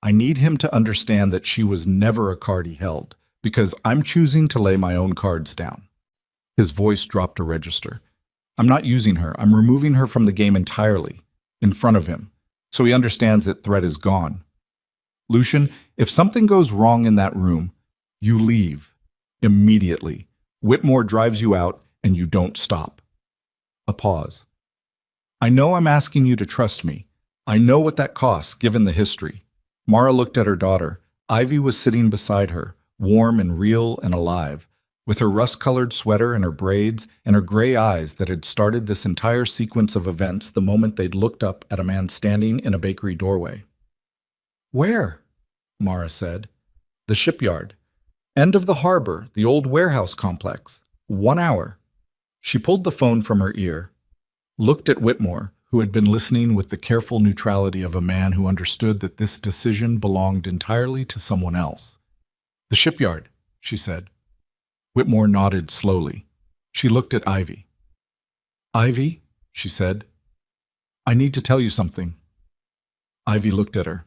I need him to understand that she was never a card he held, because I'm choosing to lay my own cards down." His voice dropped a register. "I'm not using her. I'm removing her from the game entirely, in front of him, so he understands that threat is gone. Lucian, if something goes wrong in that room, you leave. Immediately. Whitmore drives you out, and you don't stop." A pause. "I know I'm asking you to trust me, I know what that costs, given the history. Mara looked at her daughter. Ivy was sitting beside her, warm and real and alive, with her rust-colored sweater and her braids and her gray eyes that had started this entire sequence of events the moment they'd looked up at a man standing in a bakery doorway. "Where?" Mara said. "The shipyard. End of the harbor, the old warehouse complex. 1 hour." She pulled the phone from her ear, looked at Whitmore, who had been listening with the careful neutrality of a man who understood that this decision belonged entirely to someone else. "The shipyard," she said. Whitmore nodded slowly. She looked at Ivy. "Ivy," she said, "I need to tell you something." Ivy looked at her.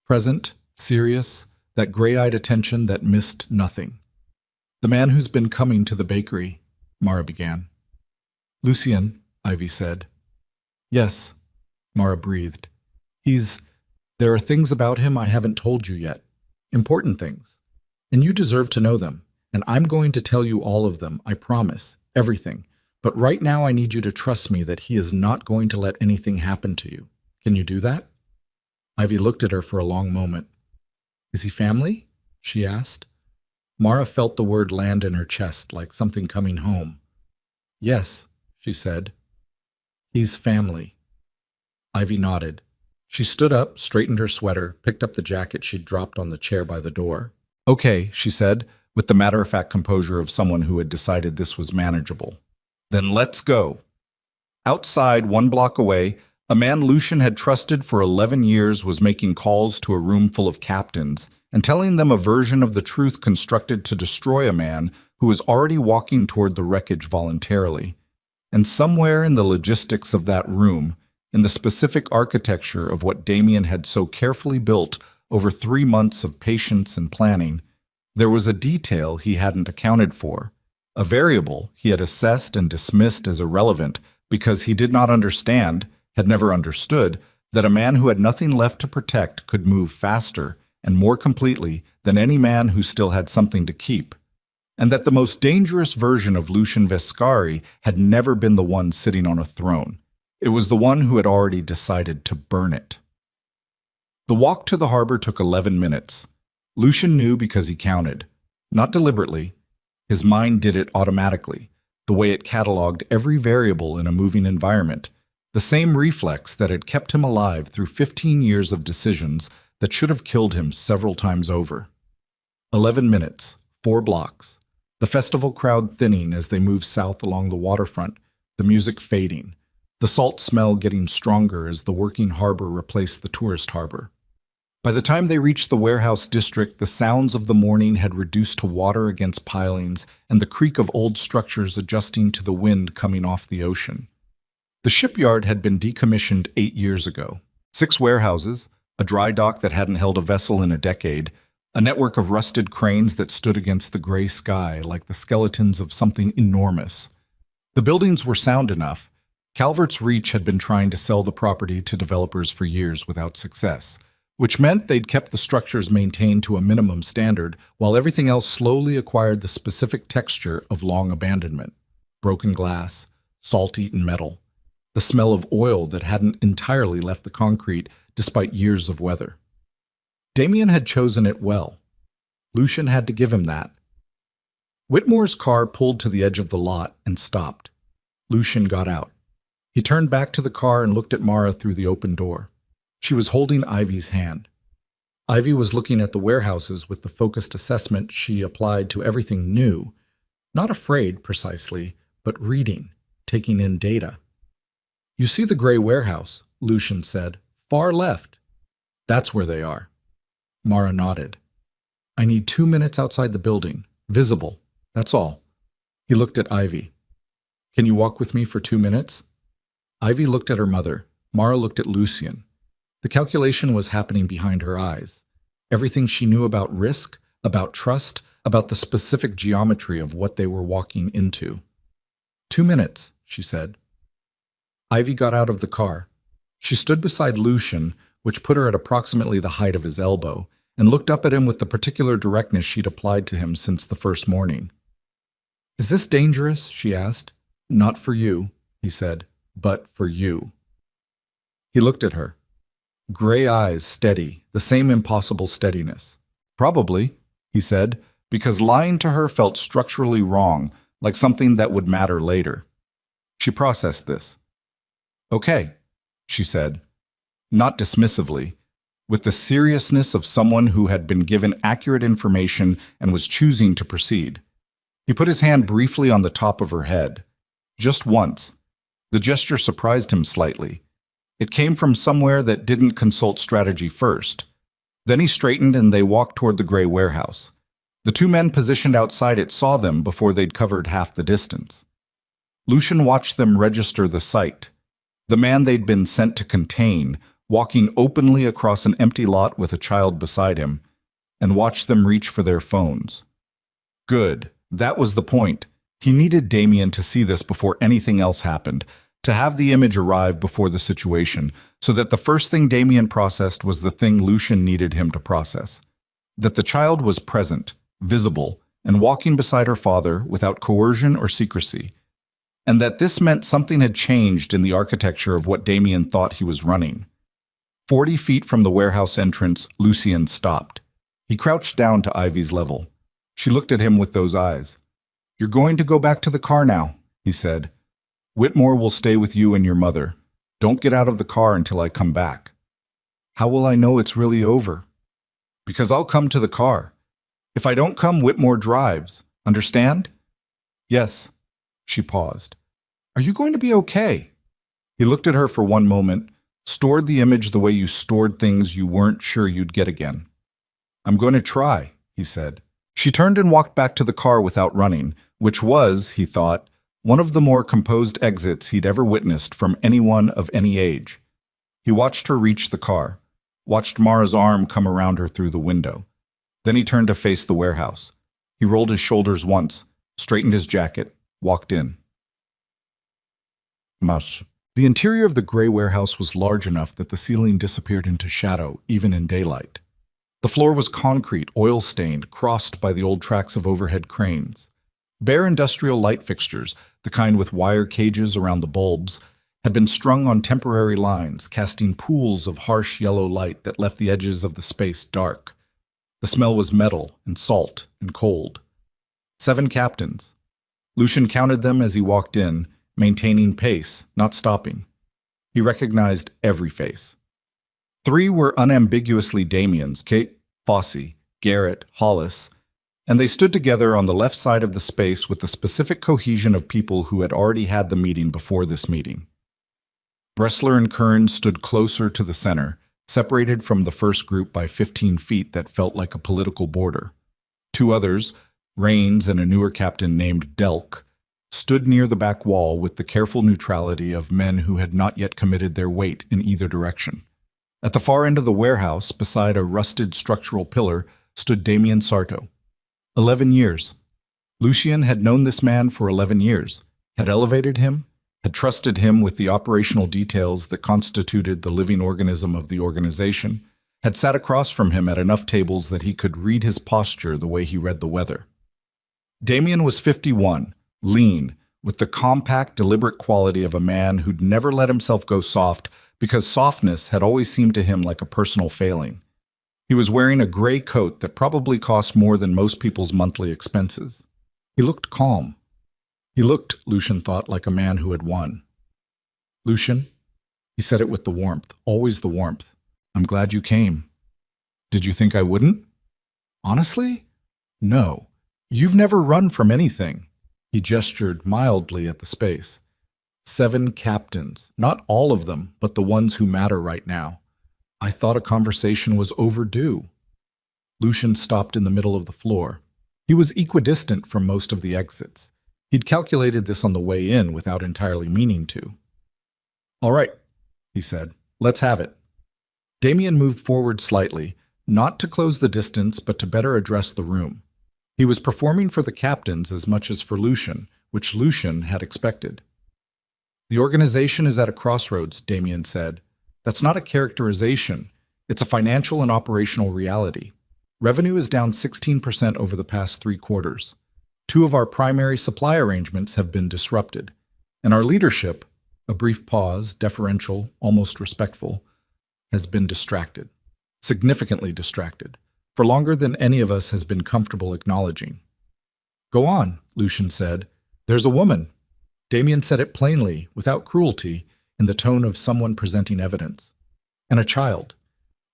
Present, serious, that gray-eyed attention that missed nothing. "The man who's been coming to the bakery," Mara began. "Lucien," Ivy said. "Yes," Mara breathed. There are things about him I haven't told you yet. Important things. And you deserve to know them. And I'm going to tell you all of them, I promise. Everything. But right now I need you to trust me that he is not going to let anything happen to you. Can you do that?" Ivy looked at her for a long moment. "Is he family?" she asked. Mara felt the word land in her chest like something coming home. "Yes," she said. "He's family." Ivy nodded. She stood up, straightened her sweater, picked up the jacket she'd dropped on the chair by the door. "Okay," she said, with the matter-of-fact composure of someone who had decided this was manageable. "Then let's go." Outside, 1 block away, a man Lucien had trusted for 11 years was making calls to a room full of captains and telling them a version of the truth constructed to destroy a man who was already walking toward the wreckage voluntarily. And somewhere in the logistics of that room, in the specific architecture of what Damien had so carefully built over 3 months of patience and planning, there was a detail he hadn't accounted for, a variable he had assessed and dismissed as irrelevant because he did not understand, had never understood, that a man who had nothing left to protect could move faster and more completely than any man who still had something to keep, and that the most dangerous version of Lucien Vescari had never been the one sitting on a throne. It was the one who had already decided to burn it. The walk to the harbor took 11 minutes. Lucien knew because he counted. Not deliberately. His mind did it automatically, the way it cataloged every variable in a moving environment, the same reflex that had kept him alive through 15 years of decisions that should have killed him several times over. 11 minutes, 4 blocks. The festival crowd thinning as they moved south along the waterfront, the music fading, the salt smell getting stronger as the working harbor replaced the tourist harbor. By the time they reached the warehouse district, the sounds of the morning had reduced to water against pilings and the creak of old structures adjusting to the wind coming off the ocean. The shipyard had been decommissioned 8 years ago. 6 warehouses, a dry dock that hadn't held a vessel in a decade, a network of rusted cranes that stood against the gray sky like the skeletons of something enormous. The buildings were sound enough. Calvert's Reach had been trying to sell the property to developers for years without success, which meant they'd kept the structures maintained to a minimum standard while everything else slowly acquired the specific texture of long abandonment. Broken glass, salt-eaten metal, the smell of oil that hadn't entirely left the concrete despite years of weather. Damien had chosen it well. Lucien had to give him that. Whitmore's car pulled to the edge of the lot and stopped. Lucien got out. He turned back to the car and looked at Mara through the open door. She was holding Ivy's hand. Ivy was looking at the warehouses with the focused assessment she applied to everything new, not afraid precisely, but reading, taking in data. "You see the gray warehouse," Lucien said. "Far left." "That's where they are." Mara nodded. "I need 2 minutes outside the building. Visible. That's all." He looked at Ivy. "Can you walk with me for 2 minutes?" Ivy looked at her mother. Mara looked at Lucien. The calculation was happening behind her eyes. Everything she knew about risk, about trust, about the specific geometry of what they were walking into. 2 minutes, she said. Ivy got out of the car. She stood beside Lucien, which put her at approximately the height of his elbow, and looked up at him with the particular directness she'd applied to him since the first morning. "Is this dangerous?" she asked. "Not for you," he said, "but for you." He looked at her. Gray eyes steady, the same impossible steadiness. Probably, he said, because lying to her felt structurally wrong, like something that would matter later. She processed this. Okay, she said, not dismissively, with the seriousness of someone who had been given accurate information and was choosing to proceed. He put his hand briefly on the top of her head. Just once. The gesture surprised him slightly. It came from somewhere that didn't consult strategy first. Then he straightened and they walked toward the gray warehouse. The two men positioned outside it saw them before they'd covered half the distance. Lucian watched them register the sight. The man they'd been sent to contain, walking openly across an empty lot with a child beside him, and watched them reach for their phones. Good. That was the point. He needed Damien to see this before anything else happened, to have the image arrive before the situation, so that the first thing Damien processed was the thing Lucian needed him to process. That the child was present, visible, and walking beside her father without coercion or secrecy. And that this meant something had changed in the architecture of what Damien thought he was running. 40 feet from the warehouse entrance, Lucian stopped. He crouched down to Ivy's level. She looked at him with those eyes. "You're going to go back to the car now," he said. "Whitmore will stay with you and your mother. Don't get out of the car until I come back." "How will I know it's really over?" "Because I'll come to the car. If I don't come, Whitmore drives. Understand?" "Yes." She paused. "Are you going to be okay?" He looked at her for one moment, stored the image the way you stored things you weren't sure you'd get again. "I'm going to try," he said. She turned and walked back to the car without running, which was, he thought, one of the more composed exits he'd ever witnessed from anyone of any age. He watched her reach the car, watched Mara's arm come around her through the window. Then he turned to face the warehouse. He rolled his shoulders once, straightened his jacket, walked in. Mush. The interior of the gray warehouse was large enough that the ceiling disappeared into shadow, even in daylight. The floor was concrete, oil-stained, crossed by the old tracks of overhead cranes. Bare industrial light fixtures, the kind with wire cages around the bulbs, had been strung on temporary lines, casting pools of harsh yellow light that left the edges of the space dark. The smell was metal and salt and cold. 7 captains. Lucian counted them as he walked in, maintaining pace, not stopping. He recognized every face. 3 were unambiguously Damien's, Kate, Fossey, Garrett, Hollis, and they stood together on the left side of the space with the specific cohesion of people who had already had the meeting before this meeting. Bressler and Kern stood closer to the center, separated from the first group by 15 feet that felt like a political border. 2 others, Rains and a newer captain named Delk, stood near the back wall with the careful neutrality of men who had not yet committed their weight in either direction. At the far end of the warehouse, beside a rusted structural pillar, stood Damien Sarto. 11 years. Lucian had known this man for 11 years, had elevated him, had trusted him with the operational details that constituted the living organism of the organization, had sat across from him at enough tables that he could read his posture the way he read the weather. Damien was 51, lean, with the compact, deliberate quality of a man who'd never let himself go soft because softness had always seemed to him like a personal failing. He was wearing a gray coat that probably cost more than most people's monthly expenses. He looked calm. He looked, Lucian thought, like a man who had won. "Lucian," he said it with the warmth, always the warmth. "I'm glad you came." "Did you think I wouldn't?" "Honestly? No. You've never run from anything." He gestured mildly at the space. 7 captains, not all of them, but the ones who matter right now. I thought a conversation was overdue. Lucian stopped in the middle of the floor. He was equidistant from most of the exits. He'd calculated this on the way in without entirely meaning to. "All right," he said. "Let's have it." Damien moved forward slightly, not to close the distance, but to better address the room. He was performing for the captains as much as for Lucian, which Lucian had expected. "The organization is at a crossroads," Damien said. "That's not a characterization. It's a financial and operational reality. Revenue is down 16% over the past 3 quarters. 2 of our primary supply arrangements have been disrupted. And our leadership," a brief pause, deferential, almost respectful, has been distracted, significantly distracted, for longer than any of us has been comfortable acknowledging. Go on, Lucian said. There's a woman. Damien said it plainly, without cruelty, in the tone of someone presenting evidence. And a child.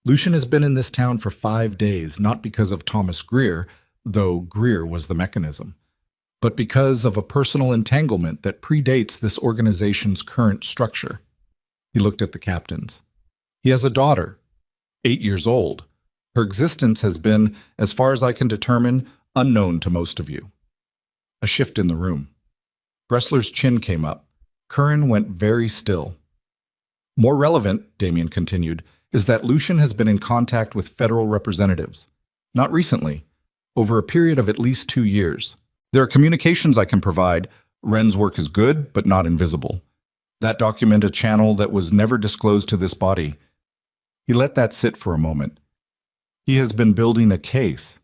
Lucian has been in this town for 5 days, not because of Thomas Greer, though Greer was the mechanism, but because of a personal entanglement that predates this organization's current structure. He looked at the captains. He has a daughter, 8 years old. Her existence has been, as far as I can determine, unknown to most of you. A shift in the room. Bressler's chin came up. Curran went very still. More relevant, Damien continued, is that Lucian has been in contact with federal representatives. Not recently, over a period of at least 2 years. There are communications I can provide. Wren's work is good, but not invisible. That document a channel that was never disclosed to this body. He let that sit for a moment. He has been building a case.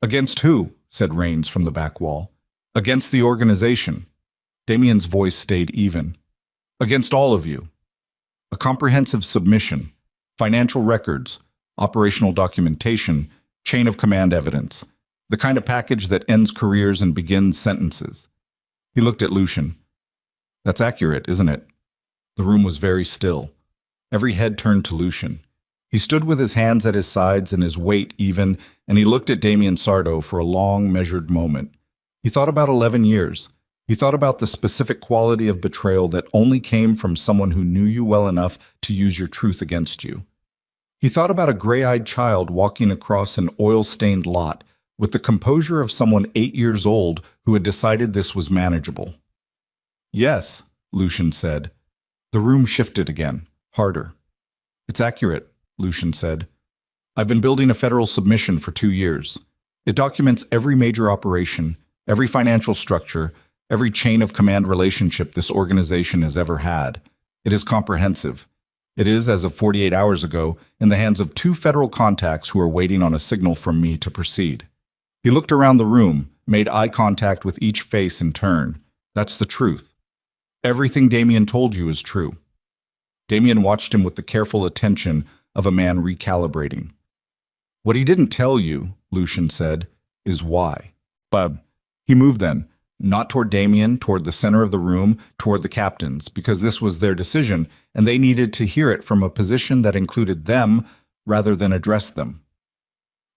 Against who? Said Rains from the back wall. Against the organization. Damien's voice stayed even. Against all of you. A comprehensive submission, financial records, operational documentation, chain of command evidence, the kind of package that ends careers and begins sentences. He looked at Lucian. That's accurate, isn't it? The room was very still. Every head turned to Lucian. He stood with his hands at his sides and his weight even, and he looked at Damien Sardo for a long, measured moment. He thought about 11 years. He thought about the specific quality of betrayal that only came from someone who knew you well enough to use your truth against you. He thought about a gray-eyed child walking across an oil-stained lot with the composure of someone 8 years old who had decided this was manageable. Yes, Lucian said. The room shifted again, harder. It's accurate, Lucian said. I've been building a federal submission for 2 years. It documents every major operation, every financial structure, every chain of command relationship this organization has ever had. It is comprehensive. It is, as of 48 hours ago, in the hands of 2 federal contacts who are waiting on a signal from me to proceed. He looked around the room, made eye contact with each face in turn. That's the truth. Everything Damien told you is true. Damien watched him with the careful attention of a man recalibrating. What he didn't tell you, Lucian said, is why. But he moved then, not toward Damien, toward the center of the room, toward the captains, because this was their decision, and they needed to hear it from a position that included them rather than address them.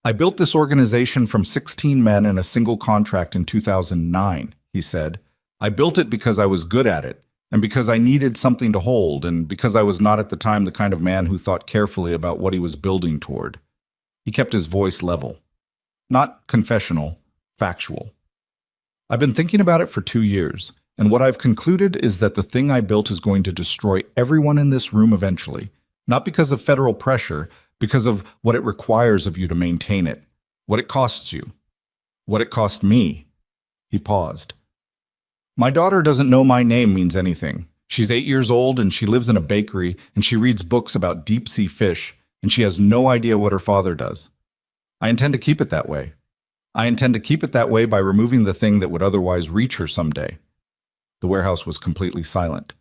I built this organization from 16 men and a single contract in 2009, he said. I built it because I was good at it, and because I needed something to hold, and because I was not at the time the kind of man who thought carefully about what he was building toward. He kept his voice level. Not confessional, factual. I've been thinking about it for 2 years, and what I've concluded is that the thing I built is going to destroy everyone in this room eventually, not because of federal pressure, because of what it requires of you to maintain it, what it costs you, what it cost me. He paused. My daughter doesn't know my name means anything. She's 8 years old and she lives in a bakery and she reads books about deep-sea fish and she has no idea what her father does. I intend to keep it that way. I intend to keep it that way by removing the thing that would otherwise reach her someday. The warehouse was completely silent.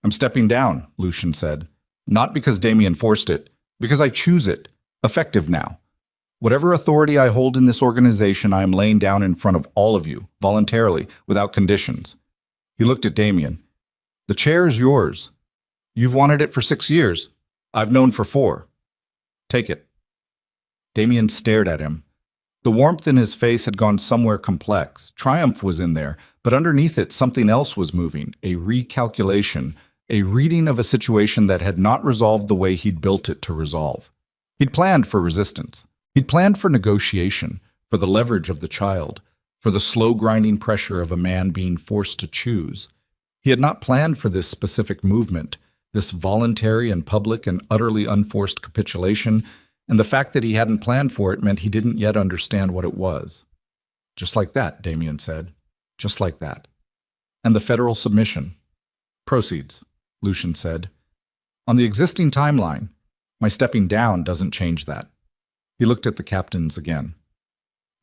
I'm stepping down, Lucian said. Not because Damien forced it, because I choose it. Effective now. Whatever authority I hold in this organization, I am laying down in front of all of you, voluntarily, without conditions. He looked at Damien. The chair is yours. You've wanted it for 6 years. I've known for 4. Take it. Damien stared at him. The warmth in his face had gone somewhere complex. Triumph was in there, but underneath it something else was moving, a recalculation, a reading of a situation that had not resolved the way he'd built it to resolve. He'd planned for resistance. He'd planned for negotiation, for the leverage of the child, for the slow grinding pressure of a man being forced to choose. He had not planned for this specific movement, this voluntary and public and utterly unforced capitulation, and the fact that he hadn't planned for it meant he didn't yet understand what it was. Just like that, Damien said. Just like that. And the federal submission. Proceeds, Lucian said. On the existing timeline, my stepping down doesn't change that. He looked at the captains again.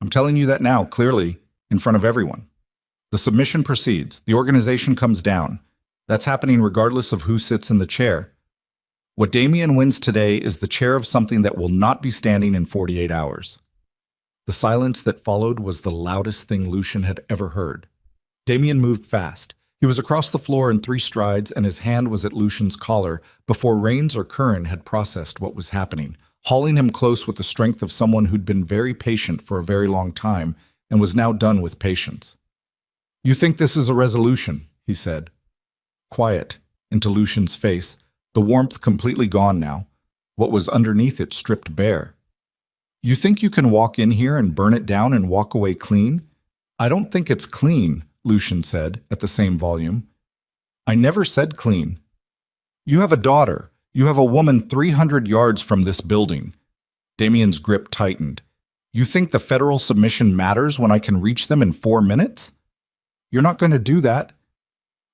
I'm telling you that now, clearly, in front of everyone. The submission proceeds. The organization comes down. That's happening regardless of who sits in the chair. What Damien wins today is the chair of something that will not be standing in 48 hours. The silence that followed was the loudest thing Lucian had ever heard. Damien moved fast. He was across the floor in 3 strides, and his hand was at Lucian's collar before Rains or Curran had processed what was happening, hauling him close with the strength of someone who'd been very patient for a very long time and was now done with patience. "You think this is a resolution," he said. Quiet into Lucian's face, the warmth completely gone now, what was underneath it stripped bare. "You think you can walk in here and burn it down and walk away clean?" "I don't think it's clean," Lucian said at the same volume. "I never said clean. You have a daughter. You have a woman 300 yards from this building." Damien's grip tightened. "You think the federal submission matters when I can reach them in 4 minutes? You're not going to do that."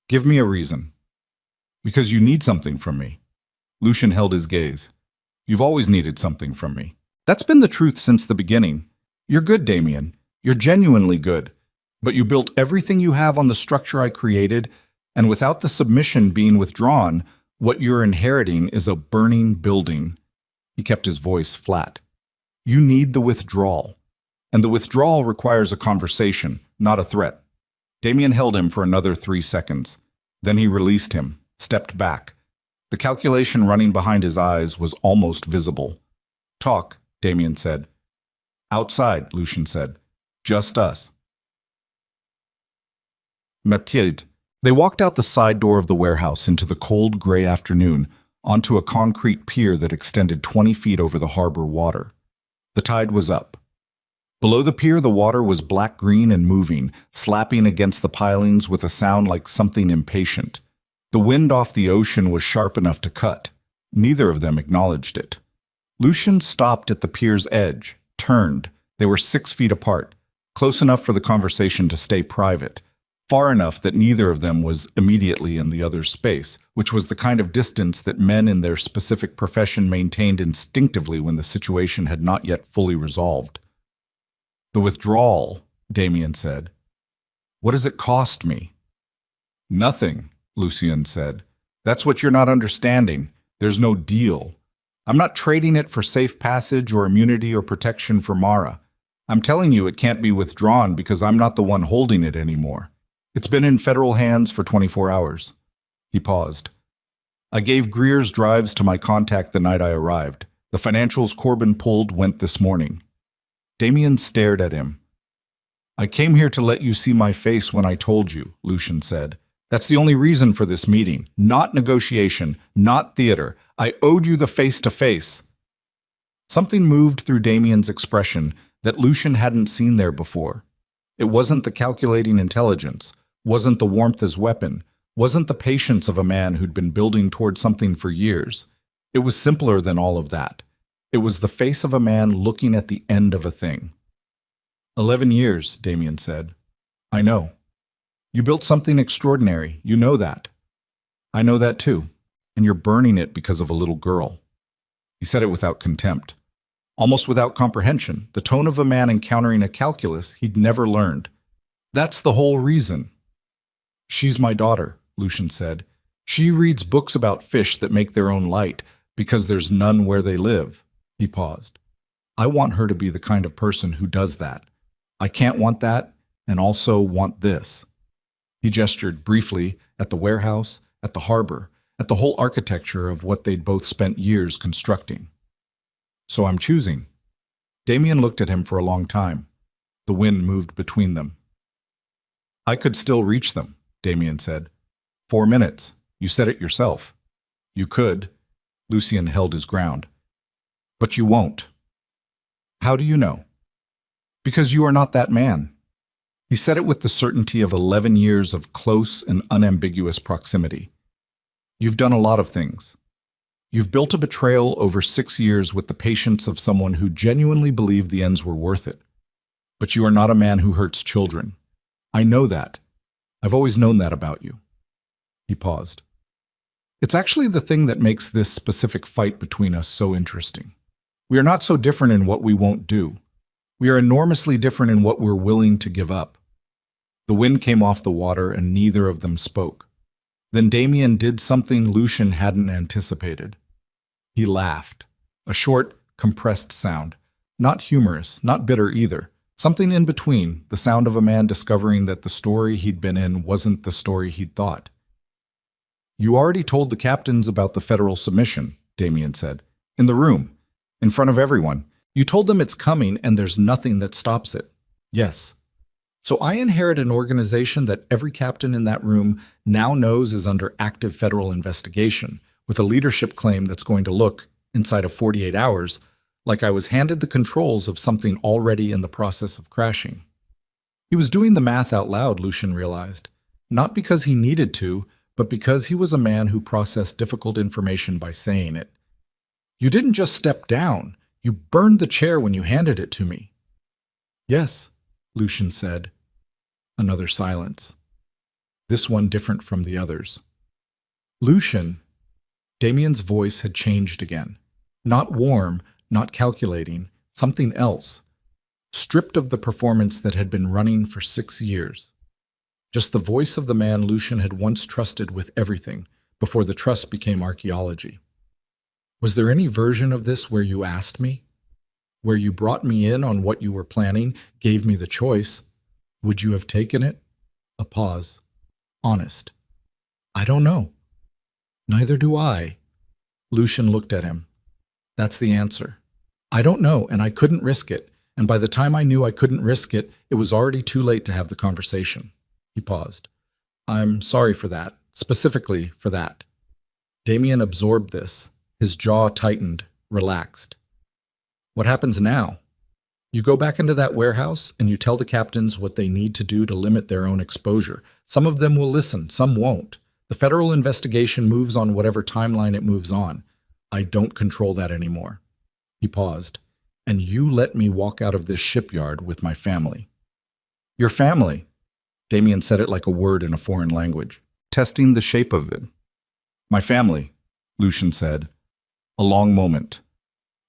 "Give me a reason." "Because you need something from me." Lucian held his gaze. "You've always needed something from me. That's been the truth since the beginning. You're good, Damien. You're genuinely good. But you built everything you have on the structure I created, and without the submission being withdrawn, what you're inheriting is a burning building." He kept his voice flat. "You need the withdrawal. And the withdrawal requires a conversation, not a threat." Damien held him for another 3 seconds. Then he released him, stepped back. The calculation running behind his eyes was almost visible. "Talk," Damien said. "Outside," Lucian said. "Just us." Mathilde. They walked out the side door of the warehouse into the cold, gray afternoon, onto a concrete pier that extended 20 feet over the harbor water. The tide was up. Below the pier, the water was black-green and moving, slapping against the pilings with a sound like something impatient. The wind off the ocean was sharp enough to cut. Neither of them acknowledged it. Lucian stopped at the pier's edge, turned. They were 6 feet apart, close enough for the conversation to stay private, far enough that neither of them was immediately in the other's space, which was the kind of distance that men in their specific profession maintained instinctively when the situation had not yet fully resolved. "The withdrawal," Damien said. "What does it cost me?" "Nothing," Lucian said. "That's what you're not understanding. There's no deal. I'm not trading it for safe passage or immunity or protection for Mara. I'm telling you it can't be withdrawn because I'm not the one holding it anymore. It's been in federal hands for 24 hours. He paused. "I gave Greer's drives to my contact the night I arrived. The financials Corbin pulled went this morning." Damien stared at him. "I came here to let you see my face when I told you," Lucian said. "That's the only reason for this meeting. Not negotiation, not theater. I owed you the face-to-face." Something moved through Damien's expression that Lucian hadn't seen there before. It wasn't the calculating intelligence, wasn't the warmth as weapon, wasn't the patience of a man who'd been building toward something for years. It was simpler than all of that. It was the face of a man looking at the end of a thing. 11 years, Damien said. "I know. You built something extraordinary. You know that." "I know that too. And you're burning it because of a little girl." He said it without contempt, almost without comprehension, the tone of a man encountering a calculus he'd never learned. "That's the whole reason." "She's my daughter," Lucian said. "She reads books about fish that make their own light because there's none where they live." He paused. "I want her to be the kind of person who does that. I can't want that and also want this." He gestured briefly at the warehouse, at the harbor, at the whole architecture of what they'd both spent years constructing. "So I'm choosing." Damien looked at him for a long time. The wind moved between them. "I could still reach them," Damien said. 4 minutes. You said it yourself." "You could." Lucian held his ground. "But you won't." "How do you know?" "Because you are not that man." He said it with the certainty of 11 years of close and unambiguous proximity. "You've done a lot of things. You've built a betrayal over 6 years with the patience of someone who genuinely believed the ends were worth it. But you are not a man who hurts children. I know that. I've always known that about you." He paused. "It's actually the thing that makes this specific fight between us so interesting. We are not so different in what we won't do. We are enormously different in what we're willing to give up." The wind came off the water and neither of them spoke. Then Damien did something Lucian hadn't anticipated. He laughed. A short, compressed sound. Not humorous, not bitter either. Something in between, the sound of a man discovering that the story he'd been in wasn't the story he'd thought. "You already told the captains about the federal submission," Damien said. "In the room. In front of everyone. You told them it's coming and there's nothing that stops it." "Yes." "So I inherit an organization that every captain in that room now knows is under active federal investigation, with a leadership claim that's going to look, inside of 48 hours, like I was handed the controls of something already in the process of crashing." He was doing the math out loud, Lucian realized. Not because he needed to, but because he was a man who processed difficult information by saying it. "You didn't just step down. You burned the chair when you handed it to me." "Yes," Lucian said. Another silence. This one different from the others. "Lucian," Damien's voice had changed again. Not warm, not calculating, something else. Stripped of the performance that had been running for 6 years. Just the voice of the man Lucian had once trusted with everything, before the trust became archaeology. "Was there any version of this where you asked me? Where you brought me in on what you were planning, gave me the choice? Would you have taken it?" A pause. Honest. "I don't know." "Neither do I." Lucian looked at him. "That's the answer. I don't know, and I couldn't risk it. And by the time I knew I couldn't risk it, it was already too late to have the conversation." He paused. "I'm sorry for that, specifically for that." Damien absorbed this. His jaw tightened, relaxed. "What happens now? You go back into that warehouse and you tell the captains what they need to do to limit their own exposure. Some of them will listen, some won't. The federal investigation moves on whatever timeline it moves on. I don't control that anymore." He paused. "And you let me walk out of this shipyard with my family." "Your family?" Damien said it like a word in a foreign language, testing the shape of it. "My family," Lucian said. A long moment.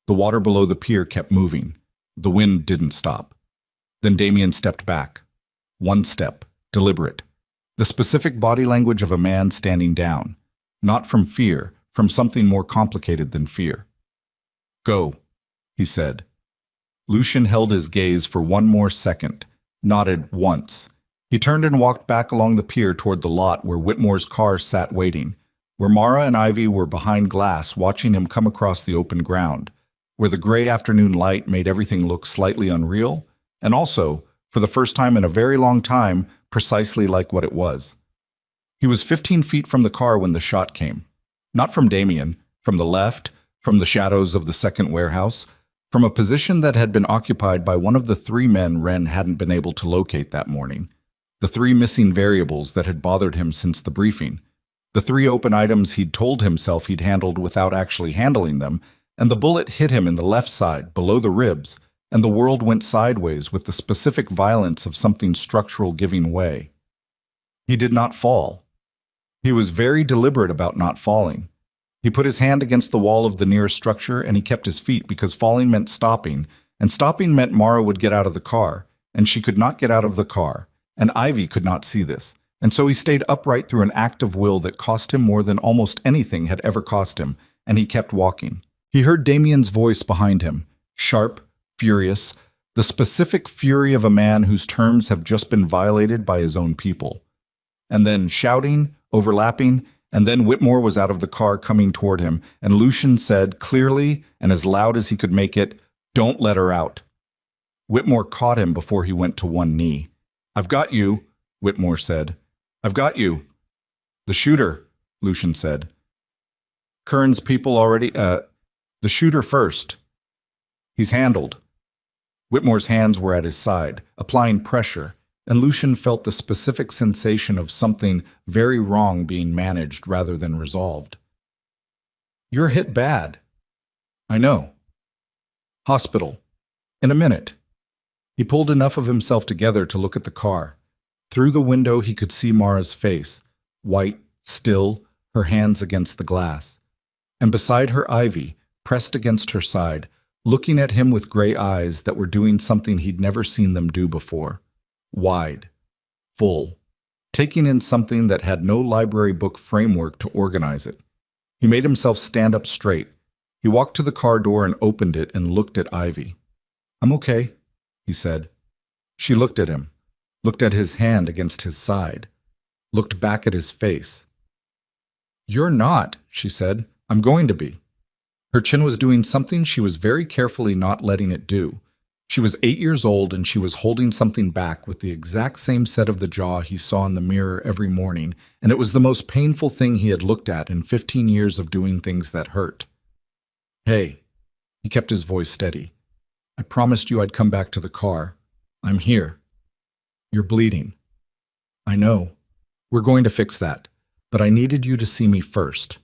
The water below the pier kept moving. The wind didn't stop. Then Damien stepped back. One step, deliberate. The specific body language of a man standing down. Not from fear, from something more complicated than fear. "Go," he said. Lucian held his gaze for one more second, nodded once. He turned and walked back along the pier toward the lot where Whitmore's car sat waiting, where Mara and Ivy were behind glass watching him come across the open ground, where the gray afternoon light made everything look slightly unreal, and also, for the first time in a very long time, precisely like what it was. He was 15 feet from the car when the shot came. Not from Damien, from the left, from the shadows of the second warehouse, from a position that had been occupied by one of the 3 men Wren hadn't been able to locate that morning. The 3 missing variables that had bothered him since the briefing. The 3 open items he'd told himself he'd handled without actually handling them, and the bullet hit him in the left side, below the ribs, and the world went sideways with the specific violence of something structural giving way. He did not fall. He was very deliberate about not falling. He put his hand against the wall of the nearest structure and he kept his feet because falling meant stopping, and stopping meant Mara would get out of the car, and she could not get out of the car, and Ivy could not see this, and so he stayed upright through an act of will that cost him more than almost anything had ever cost him, and he kept walking. He heard Damien's voice behind him, sharp, furious, the specific fury of a man whose terms have just been violated by his own people. And then shouting, overlapping, and then Whitmore was out of the car coming toward him, and Lucian said, clearly and as loud as he could make it, "Don't let her out." Whitmore caught him before he went to one knee. "I've got you," Whitmore said. "I've got you." "The shooter," Lucian said. "Kern's people already, the shooter first. He's handled." Whitmore's hands were at his side, applying pressure, and Lucian felt the specific sensation of something very wrong being managed rather than resolved. "You're hit bad." "I know." "Hospital. In a minute." He pulled enough of himself together to look at the car. Through the window he could see Mara's face, white, still, her hands against the glass. And beside her Ivy, pressed against her side, looking at him with gray eyes that were doing something he'd never seen them do before. Wide, full, taking in something that had no library book framework to organize it. He made himself stand up straight, He walked to the car door and opened it and looked at Ivy. "I'm okay," he said. She looked at him, looked at his hand against his side, looked back at his face. "You're not," she said. "I'm going to be." Her chin was doing something she was very carefully not letting it do. She was 8 years old and she was holding something back with the exact same set of the jaw he saw in the mirror every morning, and it was the most painful thing he had looked at in 15 years of doing things that hurt. "Hey," he kept his voice steady. "I promised you I'd come back to the car. I'm here. You're bleeding. I know. We're going to fix that, but I needed you to see me first."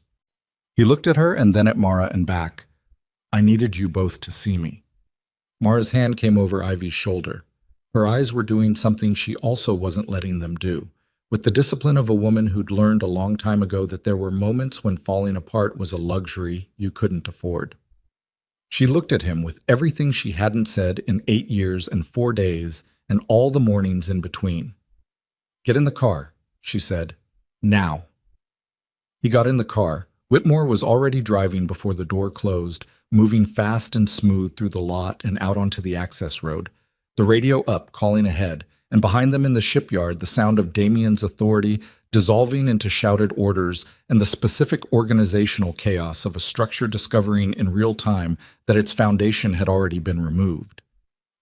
He looked at her and then at Mara and back. "I needed you both to see me." Mara's hand came over Ivy's shoulder. Her eyes were doing something she also wasn't letting them do, with the discipline of a woman who'd learned a long time ago that there were moments when falling apart was a luxury you couldn't afford. She looked at him with everything she hadn't said in 8 years and 4 days and all the mornings in between. "Get in the car," she said. "Now." He got in the car. Whitmore was already driving before the door closed, moving fast and smooth through the lot and out onto the access road, the radio up, calling ahead, and behind them in the shipyard the sound of Damien's authority dissolving into shouted orders and the specific organizational chaos of a structure discovering in real time that its foundation had already been removed.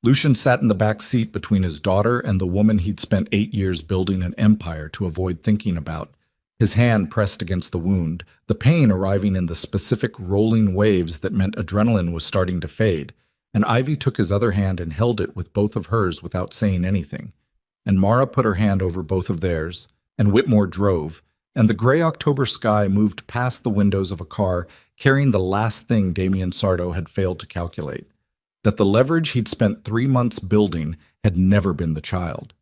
Lucian sat in the back seat between his daughter and the woman he'd spent 8 years building an empire to avoid thinking about, his hand pressed against the wound, the pain arriving in the specific rolling waves that meant adrenaline was starting to fade, and Ivy took his other hand and held it with both of hers without saying anything, and Mara put her hand over both of theirs, and Whitmore drove, and the gray October sky moved past the windows of a car carrying the last thing Damien Sardo had failed to calculate, that the leverage he'd spent 3 months building had never been the child.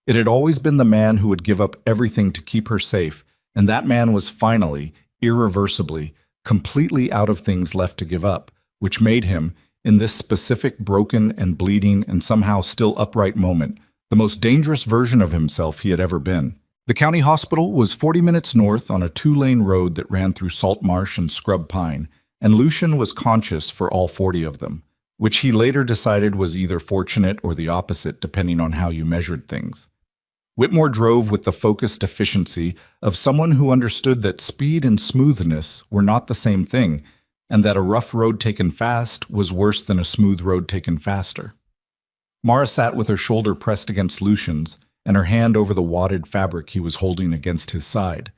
It had always been the man who would give up everything to keep her safe, and that man was finally, irreversibly, completely out of things left to give up, which made him, in this specific broken and bleeding and somehow still upright moment, the most dangerous version of himself he had ever been. The county hospital was 40 minutes north on a 2-lane road that ran through salt marsh and scrub pine, and Lucian was conscious for all 40 of them, which he later decided was either fortunate or the opposite depending on how you measured things. Whitmore drove with the focused efficiency of someone who understood that speed and smoothness were not the same thing, and that a rough road taken fast was worse than a smooth road taken faster. Mara sat with her shoulder pressed against Lucian's and her hand over the wadded fabric he was holding against his side,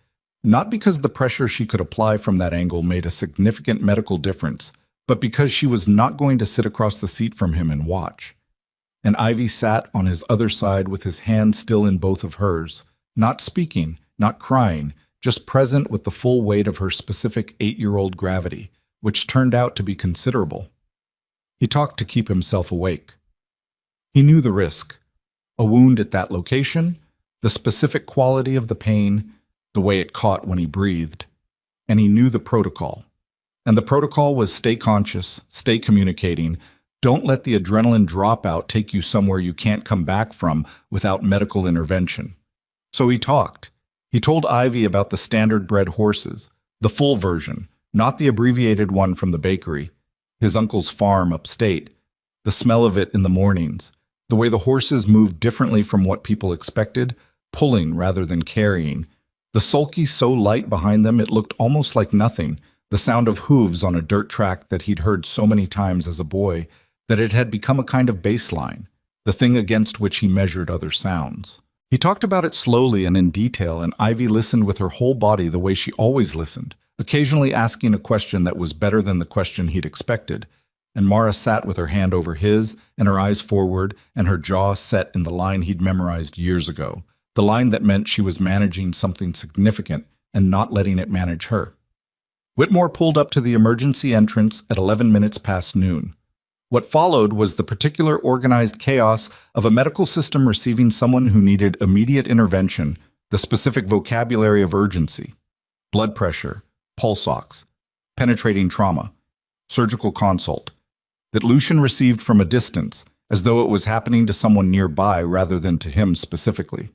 not because the pressure she could apply from that angle made a significant medical difference, but because she was not going to sit across the seat from him and watch. And Ivy sat on his other side with his hand still in both of hers, not speaking, not crying, just present with the full weight of her specific 8-year-old gravity, which turned out to be considerable. He talked to keep himself awake. He knew the risk, a wound at that location, the specific quality of the pain, the way it caught when he breathed, and he knew the protocol. And the protocol was stay conscious, stay communicating. Don't let the adrenaline dropout take you somewhere you can't come back from without medical intervention. So he talked. He told Ivy about the standard-bred horses, the full version, not the abbreviated one from the bakery, his uncle's farm upstate, the smell of it in the mornings, the way the horses moved differently from what people expected, pulling rather than carrying, the sulky so light behind them it looked almost like nothing, the sound of hooves on a dirt track that he'd heard so many times as a boy, that it had become a kind of baseline, the thing against which he measured other sounds. He talked about it slowly and in detail, and Ivy listened with her whole body the way she always listened, occasionally asking a question that was better than the question he'd expected, and Mara sat with her hand over his and her eyes forward and her jaw set in the line he'd memorized years ago, the line that meant she was managing something significant and not letting it manage her. Whitmore pulled up to the emergency entrance at 11 minutes past noon. What followed was the particular organized chaos of a medical system receiving someone who needed immediate intervention, the specific vocabulary of urgency, blood pressure, pulse ox, penetrating trauma, surgical consult, that Lucian received from a distance, as though it was happening to someone nearby rather than to him specifically.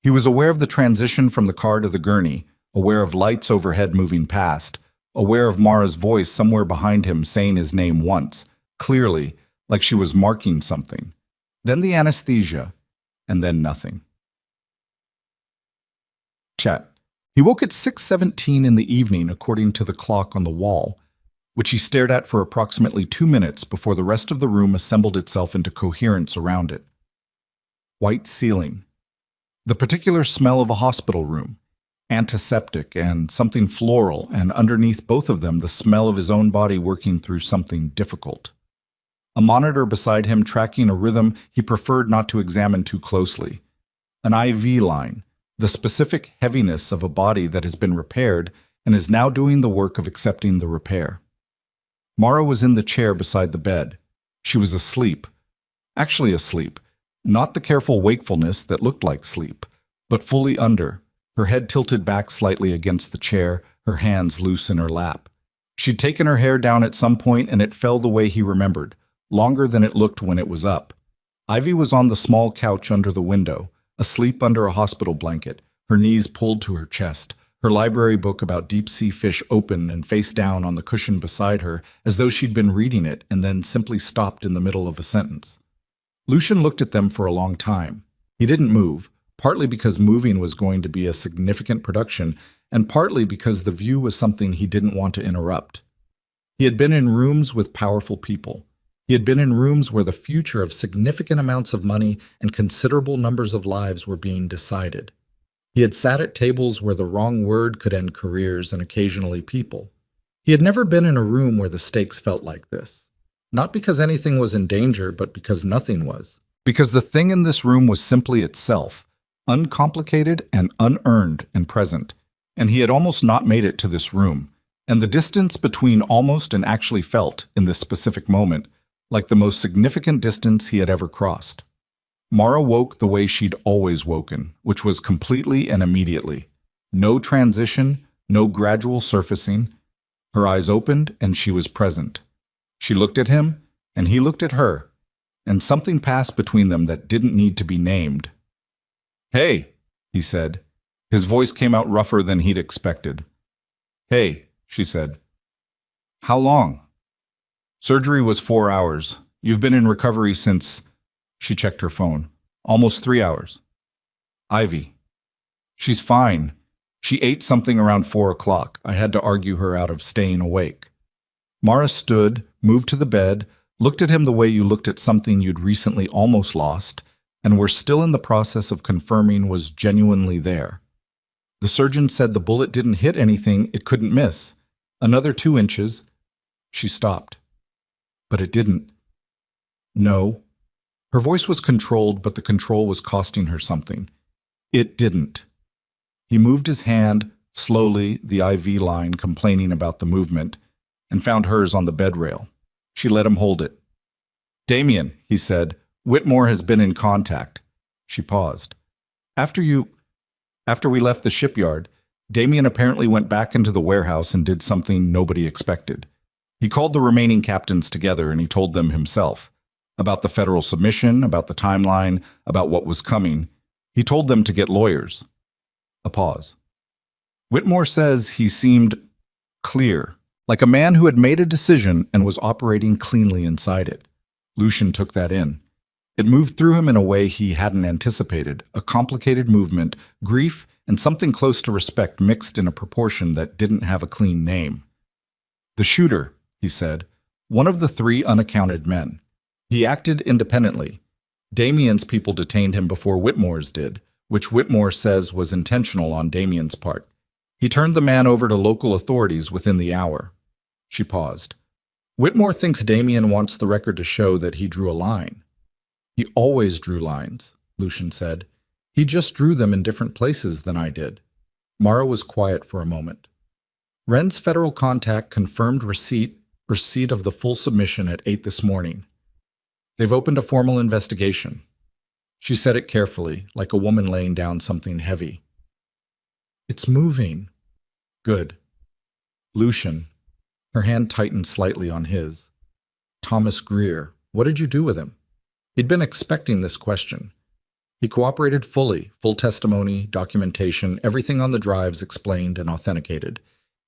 He was aware of the transition from the car to the gurney, aware of lights overhead moving past, aware of Mara's voice somewhere behind him saying his name once, clearly, like she was marking something. Then the anesthesia, and then nothing. Chat. He woke at 6:17 in the evening according to the clock on the wall, which he stared at for approximately 2 minutes before the rest of the room assembled itself into coherence around it. White ceiling. The particular smell of a hospital room. Antiseptic and something floral, and underneath both of them the smell of his own body working through something difficult. A monitor beside him tracking a rhythm he preferred not to examine too closely. An IV line, the specific heaviness of a body that has been repaired and is now doing the work of accepting the repair. Mara was in the chair beside the bed. She was asleep. Actually asleep. Not the careful wakefulness that looked like sleep, but fully under, her head tilted back slightly against the chair, her hands loose in her lap. She'd taken her hair down at some point and it fell the way he remembered, longer than it looked when it was up. Ivy was on the small couch under the window, asleep under a hospital blanket, her knees pulled to her chest, her library book about deep-sea fish open and face down on the cushion beside her, as though she'd been reading it and then simply stopped in the middle of a sentence. Lucian looked at them for a long time. He didn't move, partly because moving was going to be a significant production, and partly because the view was something he didn't want to interrupt. He had been in rooms with powerful people. He had been in rooms where the future of significant amounts of money and considerable numbers of lives were being decided. He had sat at tables where the wrong word could end careers and occasionally people. He had never been in a room where the stakes felt like this. Not because anything was in danger, but because nothing was. Because the thing in this room was simply itself, uncomplicated and unearned and present. And he had almost not made it to this room. And the distance between almost and actually felt, in this specific moment, like the most significant distance he had ever crossed. Mara woke the way she'd always woken, which was completely and immediately. No transition, no gradual surfacing. Her eyes opened and she was present. She looked at him, and he looked at her, and something passed between them that didn't need to be named. "Hey," he said. His voice came out rougher than he'd expected. "Hey," she said. "How long?" "Surgery was 4 hours. You've been in recovery since—" She checked her phone. "Almost 3 hours." "Ivy." "She's fine. She ate something around 4 o'clock. I had to argue her out of staying awake." Mara stood, moved to the bed, looked at him the way you looked at something you'd recently almost lost, and were still in the process of confirming was genuinely there. The surgeon said the bullet didn't hit anything it couldn't miss. Another 2 inches. She stopped. But it didn't. No. Her voice was controlled, but the control was costing her something. It didn't. He moved his hand, slowly, the IV line complaining about the movement, and found hers on the bed rail. She let him hold it. "Damien," he said, "Whitmore has been in contact." She paused. After we left the shipyard, Damien apparently went back into the warehouse and did something nobody expected. He called the remaining captains together and he told them himself. About the federal submission, about the timeline, about what was coming. He told them to get lawyers. A pause. Whitmore says he seemed clear, like a man who had made a decision and was operating cleanly inside it. Lucian took that in. It moved through him in a way he hadn't anticipated, a complicated movement, grief, and something close to respect mixed in a proportion that didn't have a clean name. "The shooter," he said, "one of the 3 unaccounted men. He acted independently. Damien's people detained him before Whitmore's did, which Whitmore says was intentional on Damien's part. He turned the man over to local authorities within the hour." She paused. "Whitmore thinks Damien wants the record to show that he drew a line." "He always drew lines," Lucian said. "He just drew them in different places than I did." Mara was quiet for a moment. "Wren's federal contact confirmed receipt of the full submission at 8 this morning. They've opened a formal investigation." She said it carefully, like a woman laying down something heavy. "It's moving." "Good." "Lucian." Her hand tightened slightly on his. "Thomas Greer, what did you do with him?" He'd been expecting this question. He cooperated fully, full testimony, documentation, everything on the drives explained and authenticated.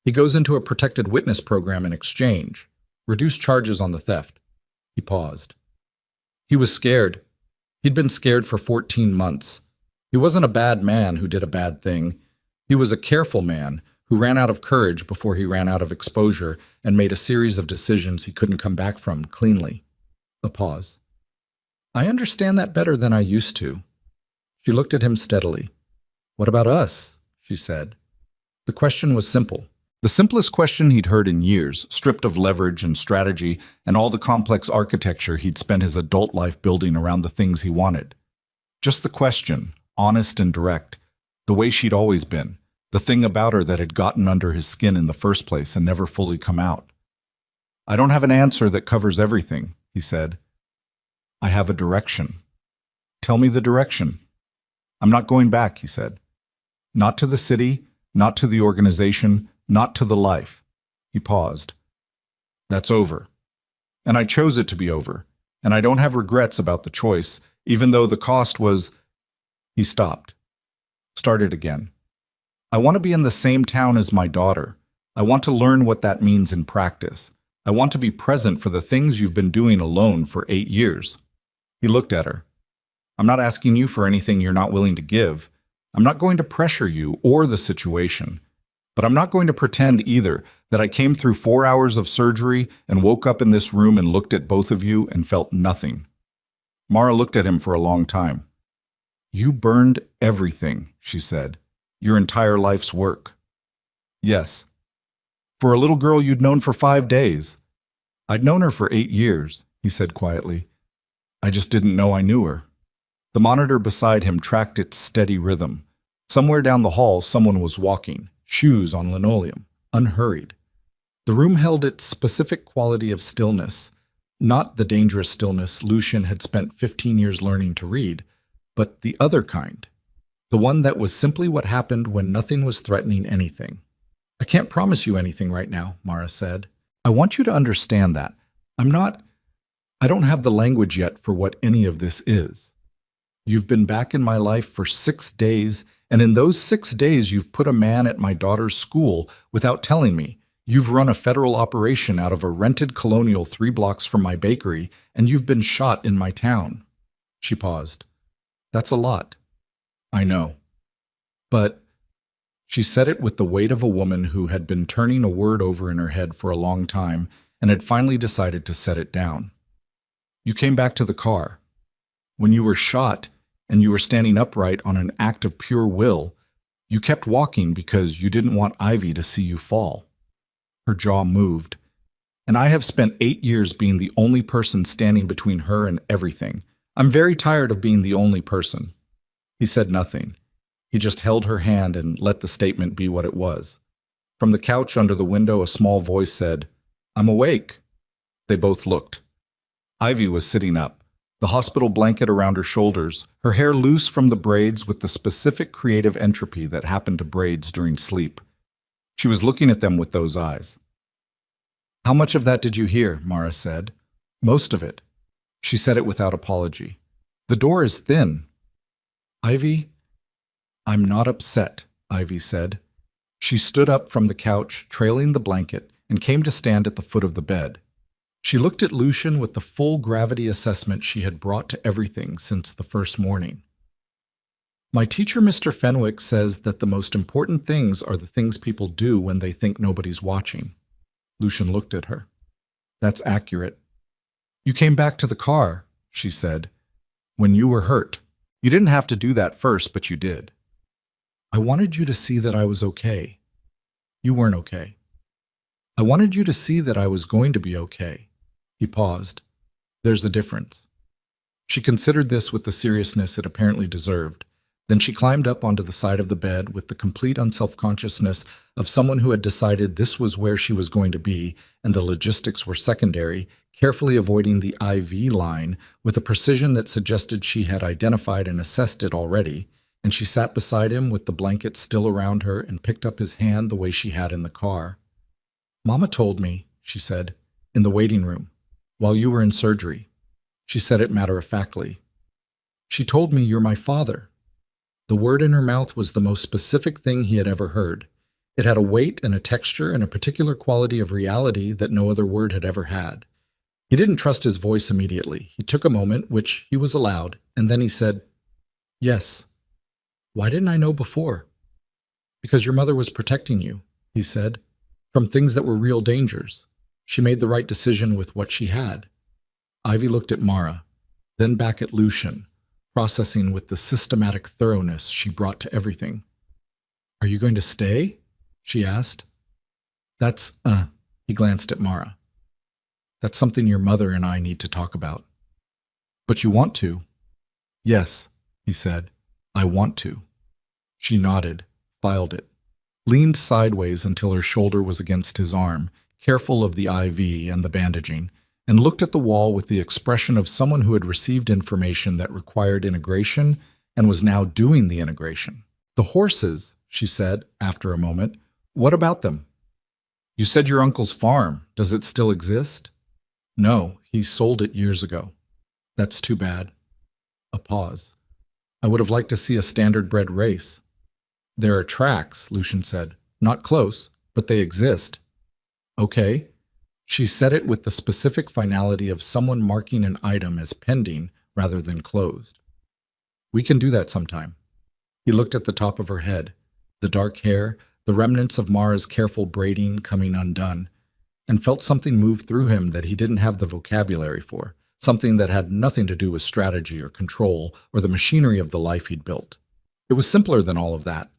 He goes into a protected witness program in exchange. Reduced charges on the theft. He paused. He was scared. He'd been scared for 14 months. He wasn't a bad man who did a bad thing. He was a careful man who ran out of courage before he ran out of exposure and made a series of decisions he couldn't come back from cleanly. A pause. I understand that better than I used to. She looked at him steadily. What about us? She said. The question was simple. The simplest question he'd heard in years, stripped of leverage and strategy and all the complex architecture he'd spent his adult life building around the things he wanted. Just the question, honest and direct, the way she'd always been, the thing about her that had gotten under his skin in the first place and never fully come out. I don't have an answer that covers everything, he said. I have a direction. Tell me the direction. I'm not going back, he said. Not to the city, not to the organization, not to the life. He paused. That's over. And I chose it to be over. And I don't have regrets about the choice, even though the cost was... He stopped. Started again. I want to be in the same town as my daughter. I want to learn what that means in practice. I want to be present for the things you've been doing alone for 8 years. He looked at her. I'm not asking you for anything you're not willing to give. I'm not going to pressure you or the situation. But I'm not going to pretend either that I came through 4 hours of surgery and woke up in this room and looked at both of you and felt nothing. Mara looked at him for a long time. You burned everything, she said. Your entire life's work. Yes. For a little girl you'd known for 5 days. I'd known her for 8 years, he said quietly. I just didn't know I knew her. The monitor beside him tracked its steady rhythm. Somewhere down the hall, someone was walking. Shoes on linoleum, unhurried. The room held its specific quality of stillness, not the dangerous stillness Lucian had spent 15 years learning to read, but the other kind, the one that was simply what happened when nothing was threatening anything. I can't promise you anything right now, Mara said. I want you to understand that. I don't have the language yet for what any of this is. You've been back in my life for 6 days, and in those 6 days you've put a man at my daughter's school without telling me. You've run a federal operation out of a rented colonial 3 blocks from my bakery, and you've been shot in my town. She paused. That's a lot. I know. But she said it with the weight of a woman who had been turning a word over in her head for a long time and had finally decided to set it down. You came back to the car. When you were shot, and you were standing upright on an act of pure will, you kept walking because you didn't want Ivy to see you fall. Her jaw moved. And I have spent 8 years being the only person standing between her and everything. I'm very tired of being the only person. He said nothing. He just held her hand and let the statement be what it was. From the couch under the window, a small voice said, I'm awake. They both looked. Ivy was sitting up. The hospital blanket around her shoulders, her hair loose from the braids with the specific creative entropy that happened to braids during sleep. She was looking at them with those eyes. How much of that did you hear? Mara said. Most of it. She said it without apology. The door is thin. Ivy, I'm not upset, Ivy said. She stood up from the couch, trailing the blanket, and came to stand at the foot of the bed. She looked at Lucian with the full gravity assessment she had brought to everything since the first morning. My teacher, Mr. Fenwick, says that the most important things are the things people do when they think nobody's watching. Lucian looked at her. That's accurate. You came back to the car, she said, when you were hurt. You didn't have to do that first, but you did. I wanted you to see that I was okay. You weren't okay. I wanted you to see that I was going to be okay. He paused. There's a difference. She considered this with the seriousness it apparently deserved. Then she climbed up onto the side of the bed with the complete unselfconsciousness of someone who had decided this was where she was going to be and the logistics were secondary, carefully avoiding the IV line with a precision that suggested she had identified and assessed it already, and she sat beside him with the blanket still around her and picked up his hand the way she had in the car. Mama told me, she said, in the waiting room, while you were in surgery. She said it matter-of-factly. She told me you're my father. The word in her mouth was the most specific thing he had ever heard. It had a weight and a texture and a particular quality of reality that no other word had ever had. He didn't trust his voice immediately. He took a moment, which he was allowed, and then he said, "Yes." "Why didn't I know before?" "Because your mother was protecting you," he said, "from things that were real dangers. She made the right decision with what she had." Ivy looked at Mara, then back at Lucian, processing with the systematic thoroughness she brought to everything. "Are you going to stay?" she asked. That's, he glanced at Mara. "That's something your mother and I need to talk about." "But you want to?" "Yes," he said, "I want to." She nodded, filed it, leaned sideways until her shoulder was against his arm, careful of the IV and the bandaging, and looked at the wall with the expression of someone who had received information that required integration and was now doing the integration. "The horses," she said after a moment. "What about them?" "You said your uncle's farm. Does it still exist?" "No, he sold it years ago." "That's too bad." A pause. "I would have liked to see a standard-bred race." "There are tracks," Lucian said. "Not close, but they exist." "Okay." She said it with the specific finality of someone marking an item as pending rather than closed. "We can do that sometime." He looked at the top of her head, the dark hair, the remnants of Mara's careful braiding coming undone, and felt something move through him that he didn't have the vocabulary for, something that had nothing to do with strategy or control or the machinery of the life he'd built. It was simpler than all of that.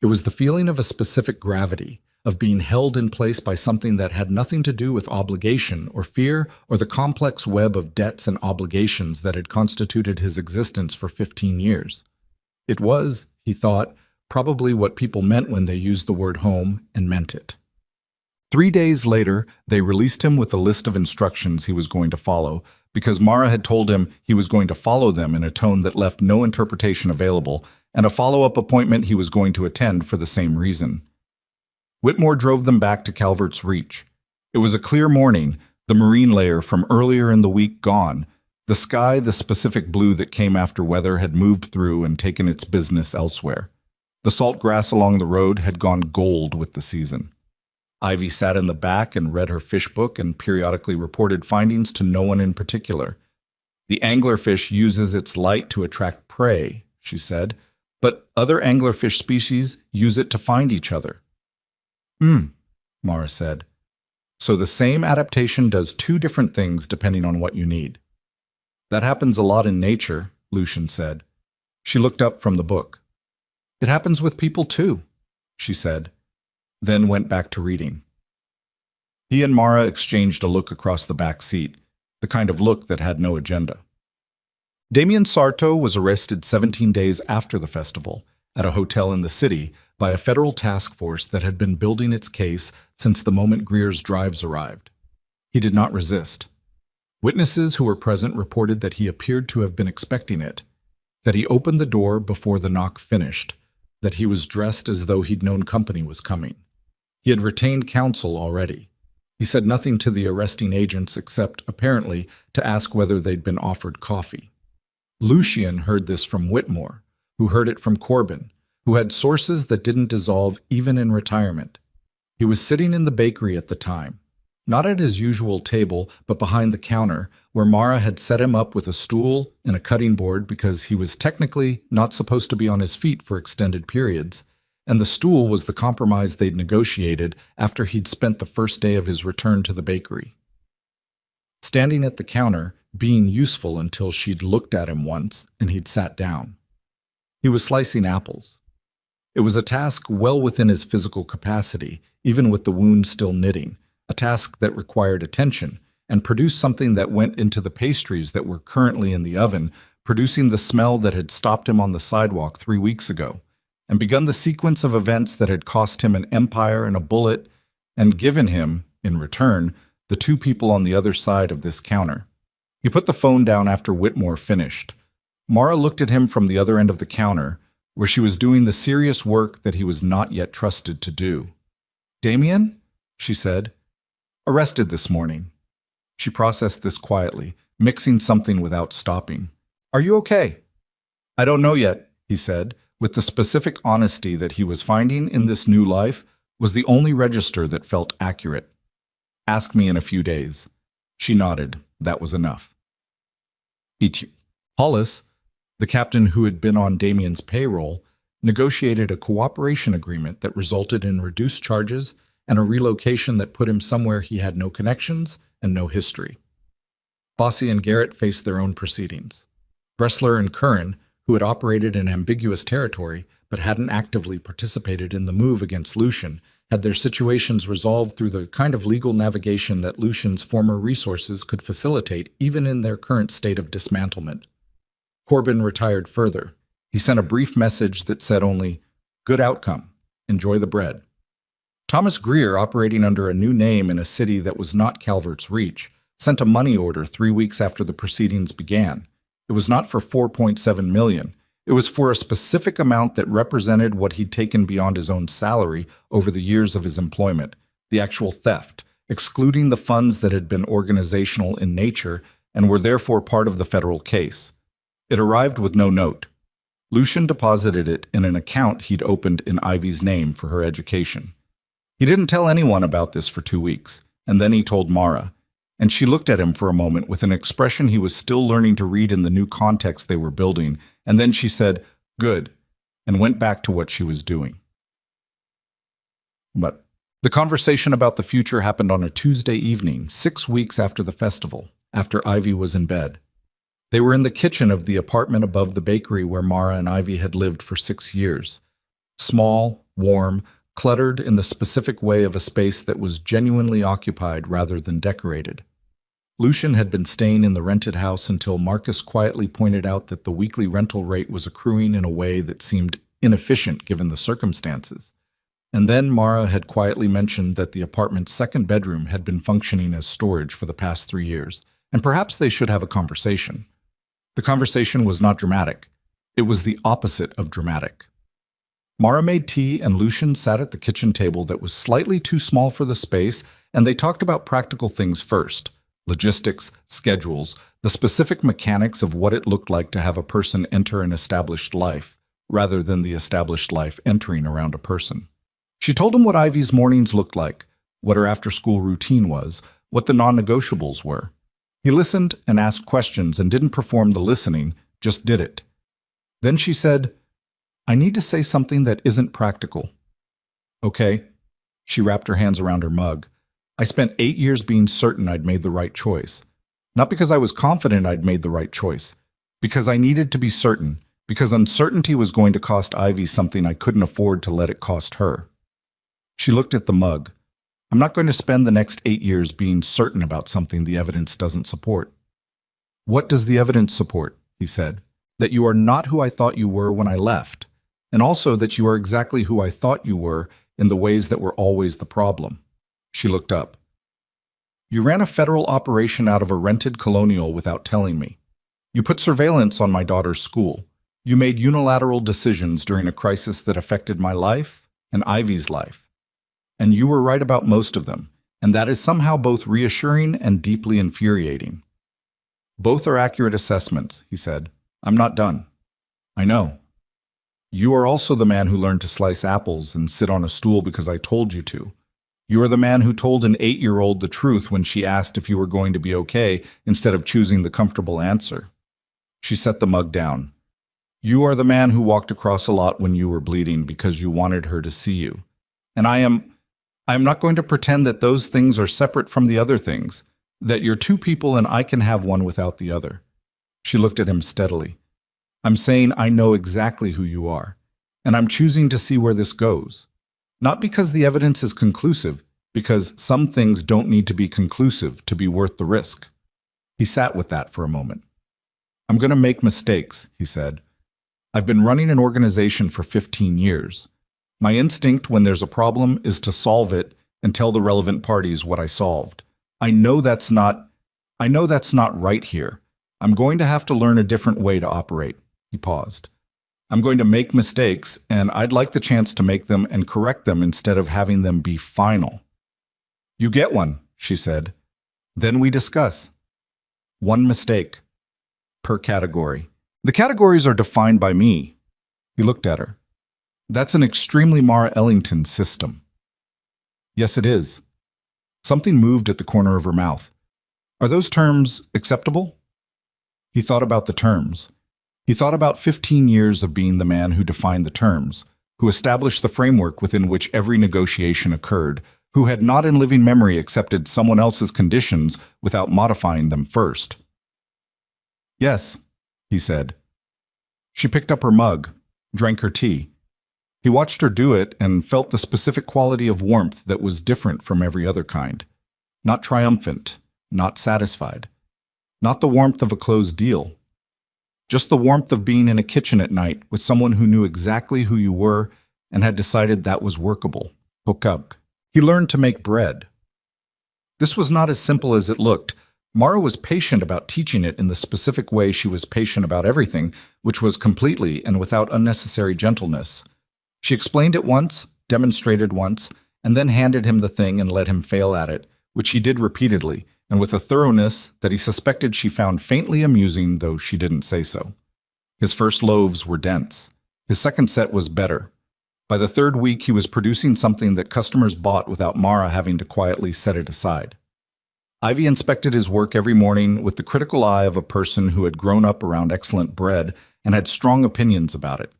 It was the feeling of a specific gravity, of being held in place by something that had nothing to do with obligation or fear or the complex web of debts and obligations that had constituted his existence for 15 years. It was, he thought, probably what people meant when they used the word home and meant it. 3 days later, they released him with a list of instructions he was going to follow, because Mara had told him he was going to follow them in a tone that left no interpretation available, and a follow-up appointment he was going to attend for the same reason. Whitmore drove them back to Calvert's Reach. It was a clear morning, the marine layer from earlier in the week gone. The sky, the specific blue that came after weather, had moved through and taken its business elsewhere. The salt grass along the road had gone gold with the season. Ivy sat in the back and read her fish book and periodically reported findings to no one in particular. "The anglerfish uses its light to attract prey," she said, "but other anglerfish species use it to find each other." Mara said. "So the same adaptation does two different things depending on what you need." "That happens a lot in nature," Lucian said. She looked up from the book. "It happens with people too," she said, then went back to reading. He and Mara exchanged a look across the back seat, the kind of look that had no agenda. Damien Sarto was arrested 17 days after the festival, at a hotel in the city, by a federal task force that had been building its case since the moment Greer's drives arrived. He did not resist. Witnesses who were present reported that he appeared to have been expecting it, that he opened the door before the knock finished, that he was dressed as though he'd known company was coming. He had retained counsel already. He said nothing to the arresting agents except, apparently, to ask whether they'd been offered coffee. Lucian heard this from Whitmore, who heard it from Corbin, who had sources that didn't dissolve even in retirement. He was sitting in the bakery at the time, not at his usual table, but behind the counter, where Mara had set him up with a stool and a cutting board because he was technically not supposed to be on his feet for extended periods, and the stool was the compromise they'd negotiated after he'd spent the first day of his return to the bakery. Standing at the counter, being useful until she'd looked at him once and he'd sat down. He was slicing apples. It was a task well within his physical capacity, even with the wound still knitting, a task that required attention and produced something that went into the pastries that were currently in the oven, producing the smell that had stopped him on the sidewalk 3 weeks ago, and begun the sequence of events that had cost him an empire and a bullet, and given him, in return, the two people on the other side of this counter. He put the phone down after Whitmore finished. Mara looked at him from the other end of the counter, where she was doing the serious work that he was not yet trusted to do. "Damien?" she said. "Arrested this morning." She processed this quietly, mixing something without stopping. "Are you okay?" "I don't know yet," he said, with the specific honesty that he was finding in this new life was the only register that felt accurate. Ask me in a few days. She nodded. That was enough. Hollis, the captain who had been on Damien's payroll, negotiated a cooperation agreement that resulted in reduced charges and a relocation that put him somewhere he had no connections and no history. Bossy and Garrett faced their own proceedings. Bressler and Curran, who had operated in ambiguous territory but hadn't actively participated in the move against Lucian, had their situations resolved through the kind of legal navigation that Lucian's former resources could facilitate even in their current state of dismantlement. Corbin retired further. He sent a brief message that said only, "Good outcome. Enjoy the bread." Thomas Greer, operating under a new name in a city that was not Calvert's Reach, sent a money order 3 weeks after the proceedings began. It was not for $4.7 million. It was for a specific amount that represented what he'd taken beyond his own salary over the years of his employment, the actual theft, excluding the funds that had been organizational in nature and were therefore part of the federal case. It arrived with no note. Lucian deposited it in an account he'd opened in Ivy's name for her education. He didn't tell anyone about this for 2 weeks, and then he told Mara, and she looked at him for a moment with an expression he was still learning to read in the new context they were building, and then she said, "Good," and went back to what she was doing. But the conversation about the future happened on a Tuesday evening, 6 weeks after the festival, after Ivy was in bed. They were in the kitchen of the apartment above the bakery where Mara and Ivy had lived for 6 years. Small, warm, cluttered in the specific way of a space that was genuinely occupied rather than decorated. Lucian had been staying in the rented house until Marcus quietly pointed out that the weekly rental rate was accruing in a way that seemed inefficient given the circumstances. And then Mara had quietly mentioned that the apartment's second bedroom had been functioning as storage for the past 3 years, and perhaps they should have a conversation. The conversation was not dramatic. It was the opposite of dramatic. Mara made tea and Lucian sat at the kitchen table that was slightly too small for the space, and they talked about practical things first. Logistics, schedules, the specific mechanics of what it looked like to have a person enter an established life, rather than the established life entering around a person. She told him what Ivy's mornings looked like, what her after-school routine was, what the non-negotiables were. He listened and asked questions and didn't perform the listening, just did it. Then she said, "I need to say something that isn't practical." "Okay." She wrapped her hands around her mug. "I spent 8 years being certain I'd made the right choice. Not because I was confident I'd made the right choice. Because I needed to be certain. Because uncertainty was going to cost Ivy something I couldn't afford to let it cost her." She looked at the mug. "I'm not going to spend the next 8 years being certain about something the evidence doesn't support." "What does the evidence support?" he said. "That you are not who I thought you were when I left. And also that you are exactly who I thought you were in the ways that were always the problem." She looked up. "You ran a federal operation out of a rented colonial without telling me. You put surveillance on my daughter's school. You made unilateral decisions during a crisis that affected my life and Ivy's life. And you were right about most of them, and that is somehow both reassuring and deeply infuriating." "Both are accurate assessments," he said. "I'm not done." "I know. You are also the man who learned to slice apples and sit on a stool because I told you to. You are the man who told an 8-year-old the truth when she asked if you were going to be okay instead of choosing the comfortable answer." She set the mug down. "You are the man who walked across a lot when you were bleeding because you wanted her to see you. And I am not going to pretend that those things are separate from the other things, that you're two people and I can have one without the other." She looked at him steadily. "I'm saying I know exactly who you are, and I'm choosing to see where this goes. Not because the evidence is conclusive, because some things don't need to be conclusive to be worth the risk." He sat with that for a moment. "I'm going to make mistakes," he said. "I've been running an organization for 15 years. My instinct when there's a problem is to solve it and tell the relevant parties what I solved. I know that's not right here. I'm going to have to learn a different way to operate." He paused. "I'm going to make mistakes, and I'd like the chance to make them and correct them instead of having them be final." "You get one," she said. "Then we discuss." "One mistake. Per category. The categories are defined by me." He looked at her. "That's an extremely Mara Ellington system." Yes, it is. Something moved at the corner of her mouth. Are those terms acceptable? He thought about the terms. He thought about 15 years of being the man who defined the terms, who established the framework within which every negotiation occurred, who had not in living memory accepted someone else's conditions without modifying them first. Yes, he said. She picked up her mug, drank her tea. He watched her do it and felt the specific quality of warmth that was different from every other kind. Not triumphant, not satisfied. Not the warmth of a closed deal. Just the warmth of being in a kitchen at night with someone who knew exactly who you were and had decided that was workable. Hook up. He learned to make bread. This was not as simple as it looked. Mara was patient about teaching it in the specific way she was patient about everything, which was completely and without unnecessary gentleness. She explained it once, demonstrated once, and then handed him the thing and let him fail at it, which he did repeatedly, and with a thoroughness that he suspected she found faintly amusing, though she didn't say so. His first loaves were dense. His second set was better. By the third week, he was producing something that customers bought without Mara having to quietly set it aside. Ivy inspected his work every morning with the critical eye of a person who had grown up around excellent bread and had strong opinions about it.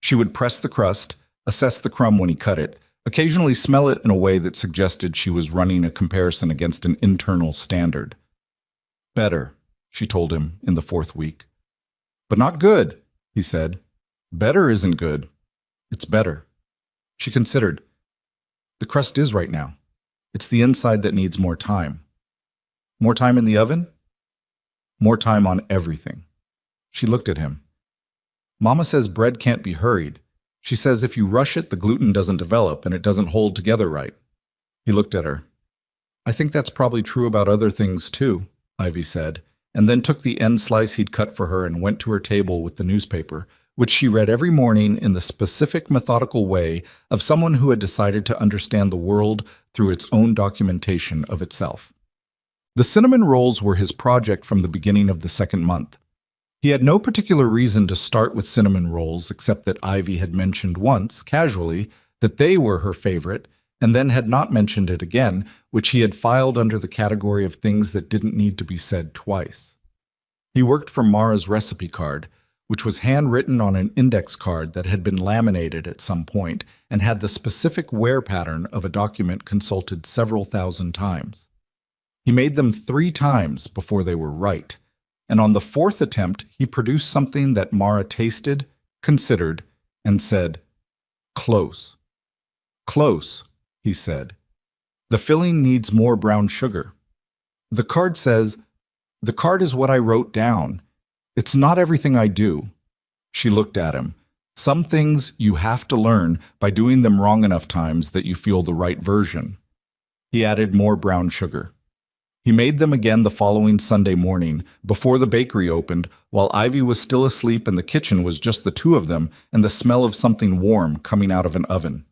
She would press the crust, assess the crumb when he cut it, occasionally smell it in a way that suggested she was running a comparison against an internal standard. Better, she told him in the fourth week. But not good, he said. Better isn't good. It's better. She considered. The crust is right now. It's the inside that needs more time. More time in the oven? More time on everything. She looked at him. Mama says bread can't be hurried. She says if you rush it, the gluten doesn't develop and it doesn't hold together right. He looked at her. I think that's probably true about other things too, Ivy said, and then took the end slice he'd cut for her and went to her table with the newspaper, which she read every morning in the specific methodical way of someone who had decided to understand the world through its own documentation of itself. The cinnamon rolls were his project from the beginning of the second month. He had no particular reason to start with cinnamon rolls except that Ivy had mentioned once, casually, that they were her favorite, and then had not mentioned it again, which he had filed under the category of things that didn't need to be said twice. He worked from Mara's recipe card, which was handwritten on an index card that had been laminated at some point and had the specific wear pattern of a document consulted several thousand times. He made them 3 times before they were right, and on the 4th attempt, he produced something that Mara tasted, considered, and said, "Close. Close," he said. "The filling needs more brown sugar." The card says, "The card is what I wrote down. It's not everything I do." She looked at him. Some things you have to learn by doing them wrong enough times that you feel the right version. He added more brown sugar. He made them again the following Sunday morning, before the bakery opened, while Ivy was still asleep and the kitchen was just the two of them and the smell of something warm coming out of an oven.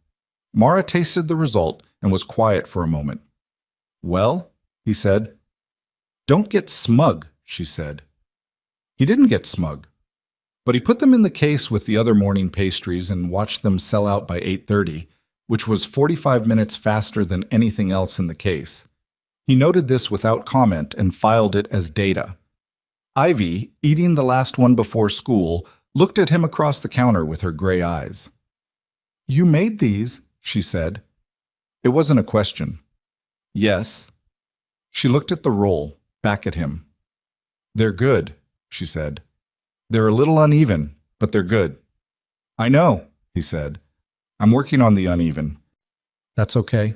Mara tasted the result and was quiet for a moment. "Well," he said. "Don't get smug," she said. He didn't get smug, but he put them in the case with the other morning pastries and watched them sell out by 8:30, which was 45 minutes faster than anything else in the case. He noted this without comment and filed it as data. Ivy, eating the last one before school, looked at him across the counter with her gray eyes. "You made these," she said. It wasn't a question. "Yes." She looked at the roll, back at him. "They're good," she said. "They're a little uneven, but they're good." "I know," he said. "I'm working on the uneven." "That's okay."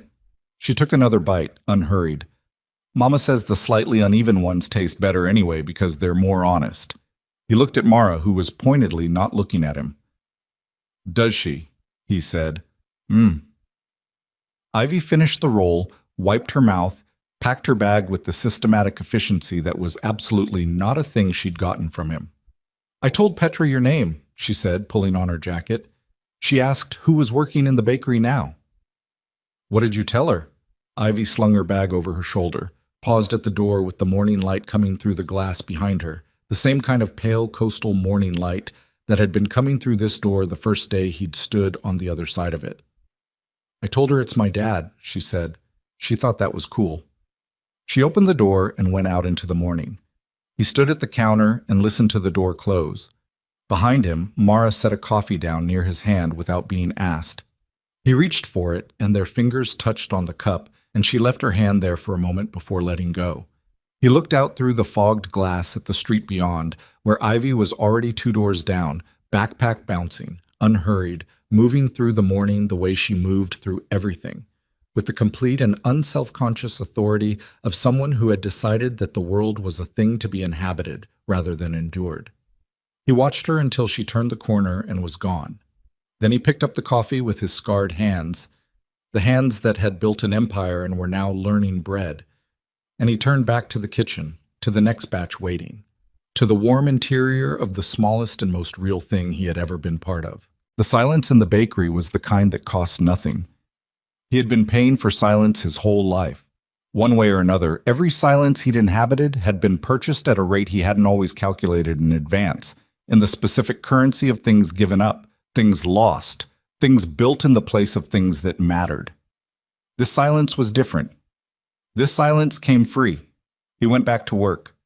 She took another bite, unhurried. Mama says the slightly uneven ones taste better anyway because they're more honest. He looked at Mara, who was pointedly not looking at him. "Does she?" he said. Ivy finished the roll, wiped her mouth, packed her bag with the systematic efficiency that was absolutely not a thing she'd gotten from him. "I told Petra your name," she said, pulling on her jacket. She asked who was working in the bakery now. "What did you tell her?" Ivy slung her bag over her shoulder, paused at the door with the morning light coming through the glass behind her, the same kind of pale coastal morning light that had been coming through this door the first day he'd stood on the other side of it. I told her it's my dad, she said. She thought that was cool. She opened the door and went out into the morning. He stood at the counter and listened to the door close. Behind him, Mara set a coffee down near his hand without being asked. He reached for it, and their fingers touched on the cup, and she left her hand there for a moment before letting go. He looked out through the fogged glass at the street beyond, where Ivy was already 2 doors down, backpack bouncing, unhurried, moving through the morning the way she moved through everything, with the complete and unself-conscious authority of someone who had decided that the world was a thing to be inhabited rather than endured. He watched her until she turned the corner and was gone. Then he picked up the coffee with his scarred hands, the hands that had built an empire and were now learning bread, and he turned back to the kitchen, to the next batch waiting, to the warm interior of the smallest and most real thing he had ever been part of. The silence in the bakery was the kind that cost nothing. He had been paying for silence his whole life. One way or another, every silence he'd inhabited had been purchased at a rate he hadn't always calculated in advance, in the specific currency of things given up, things lost, things built in the place of things that mattered. This silence was different. This silence came free. He went back to work.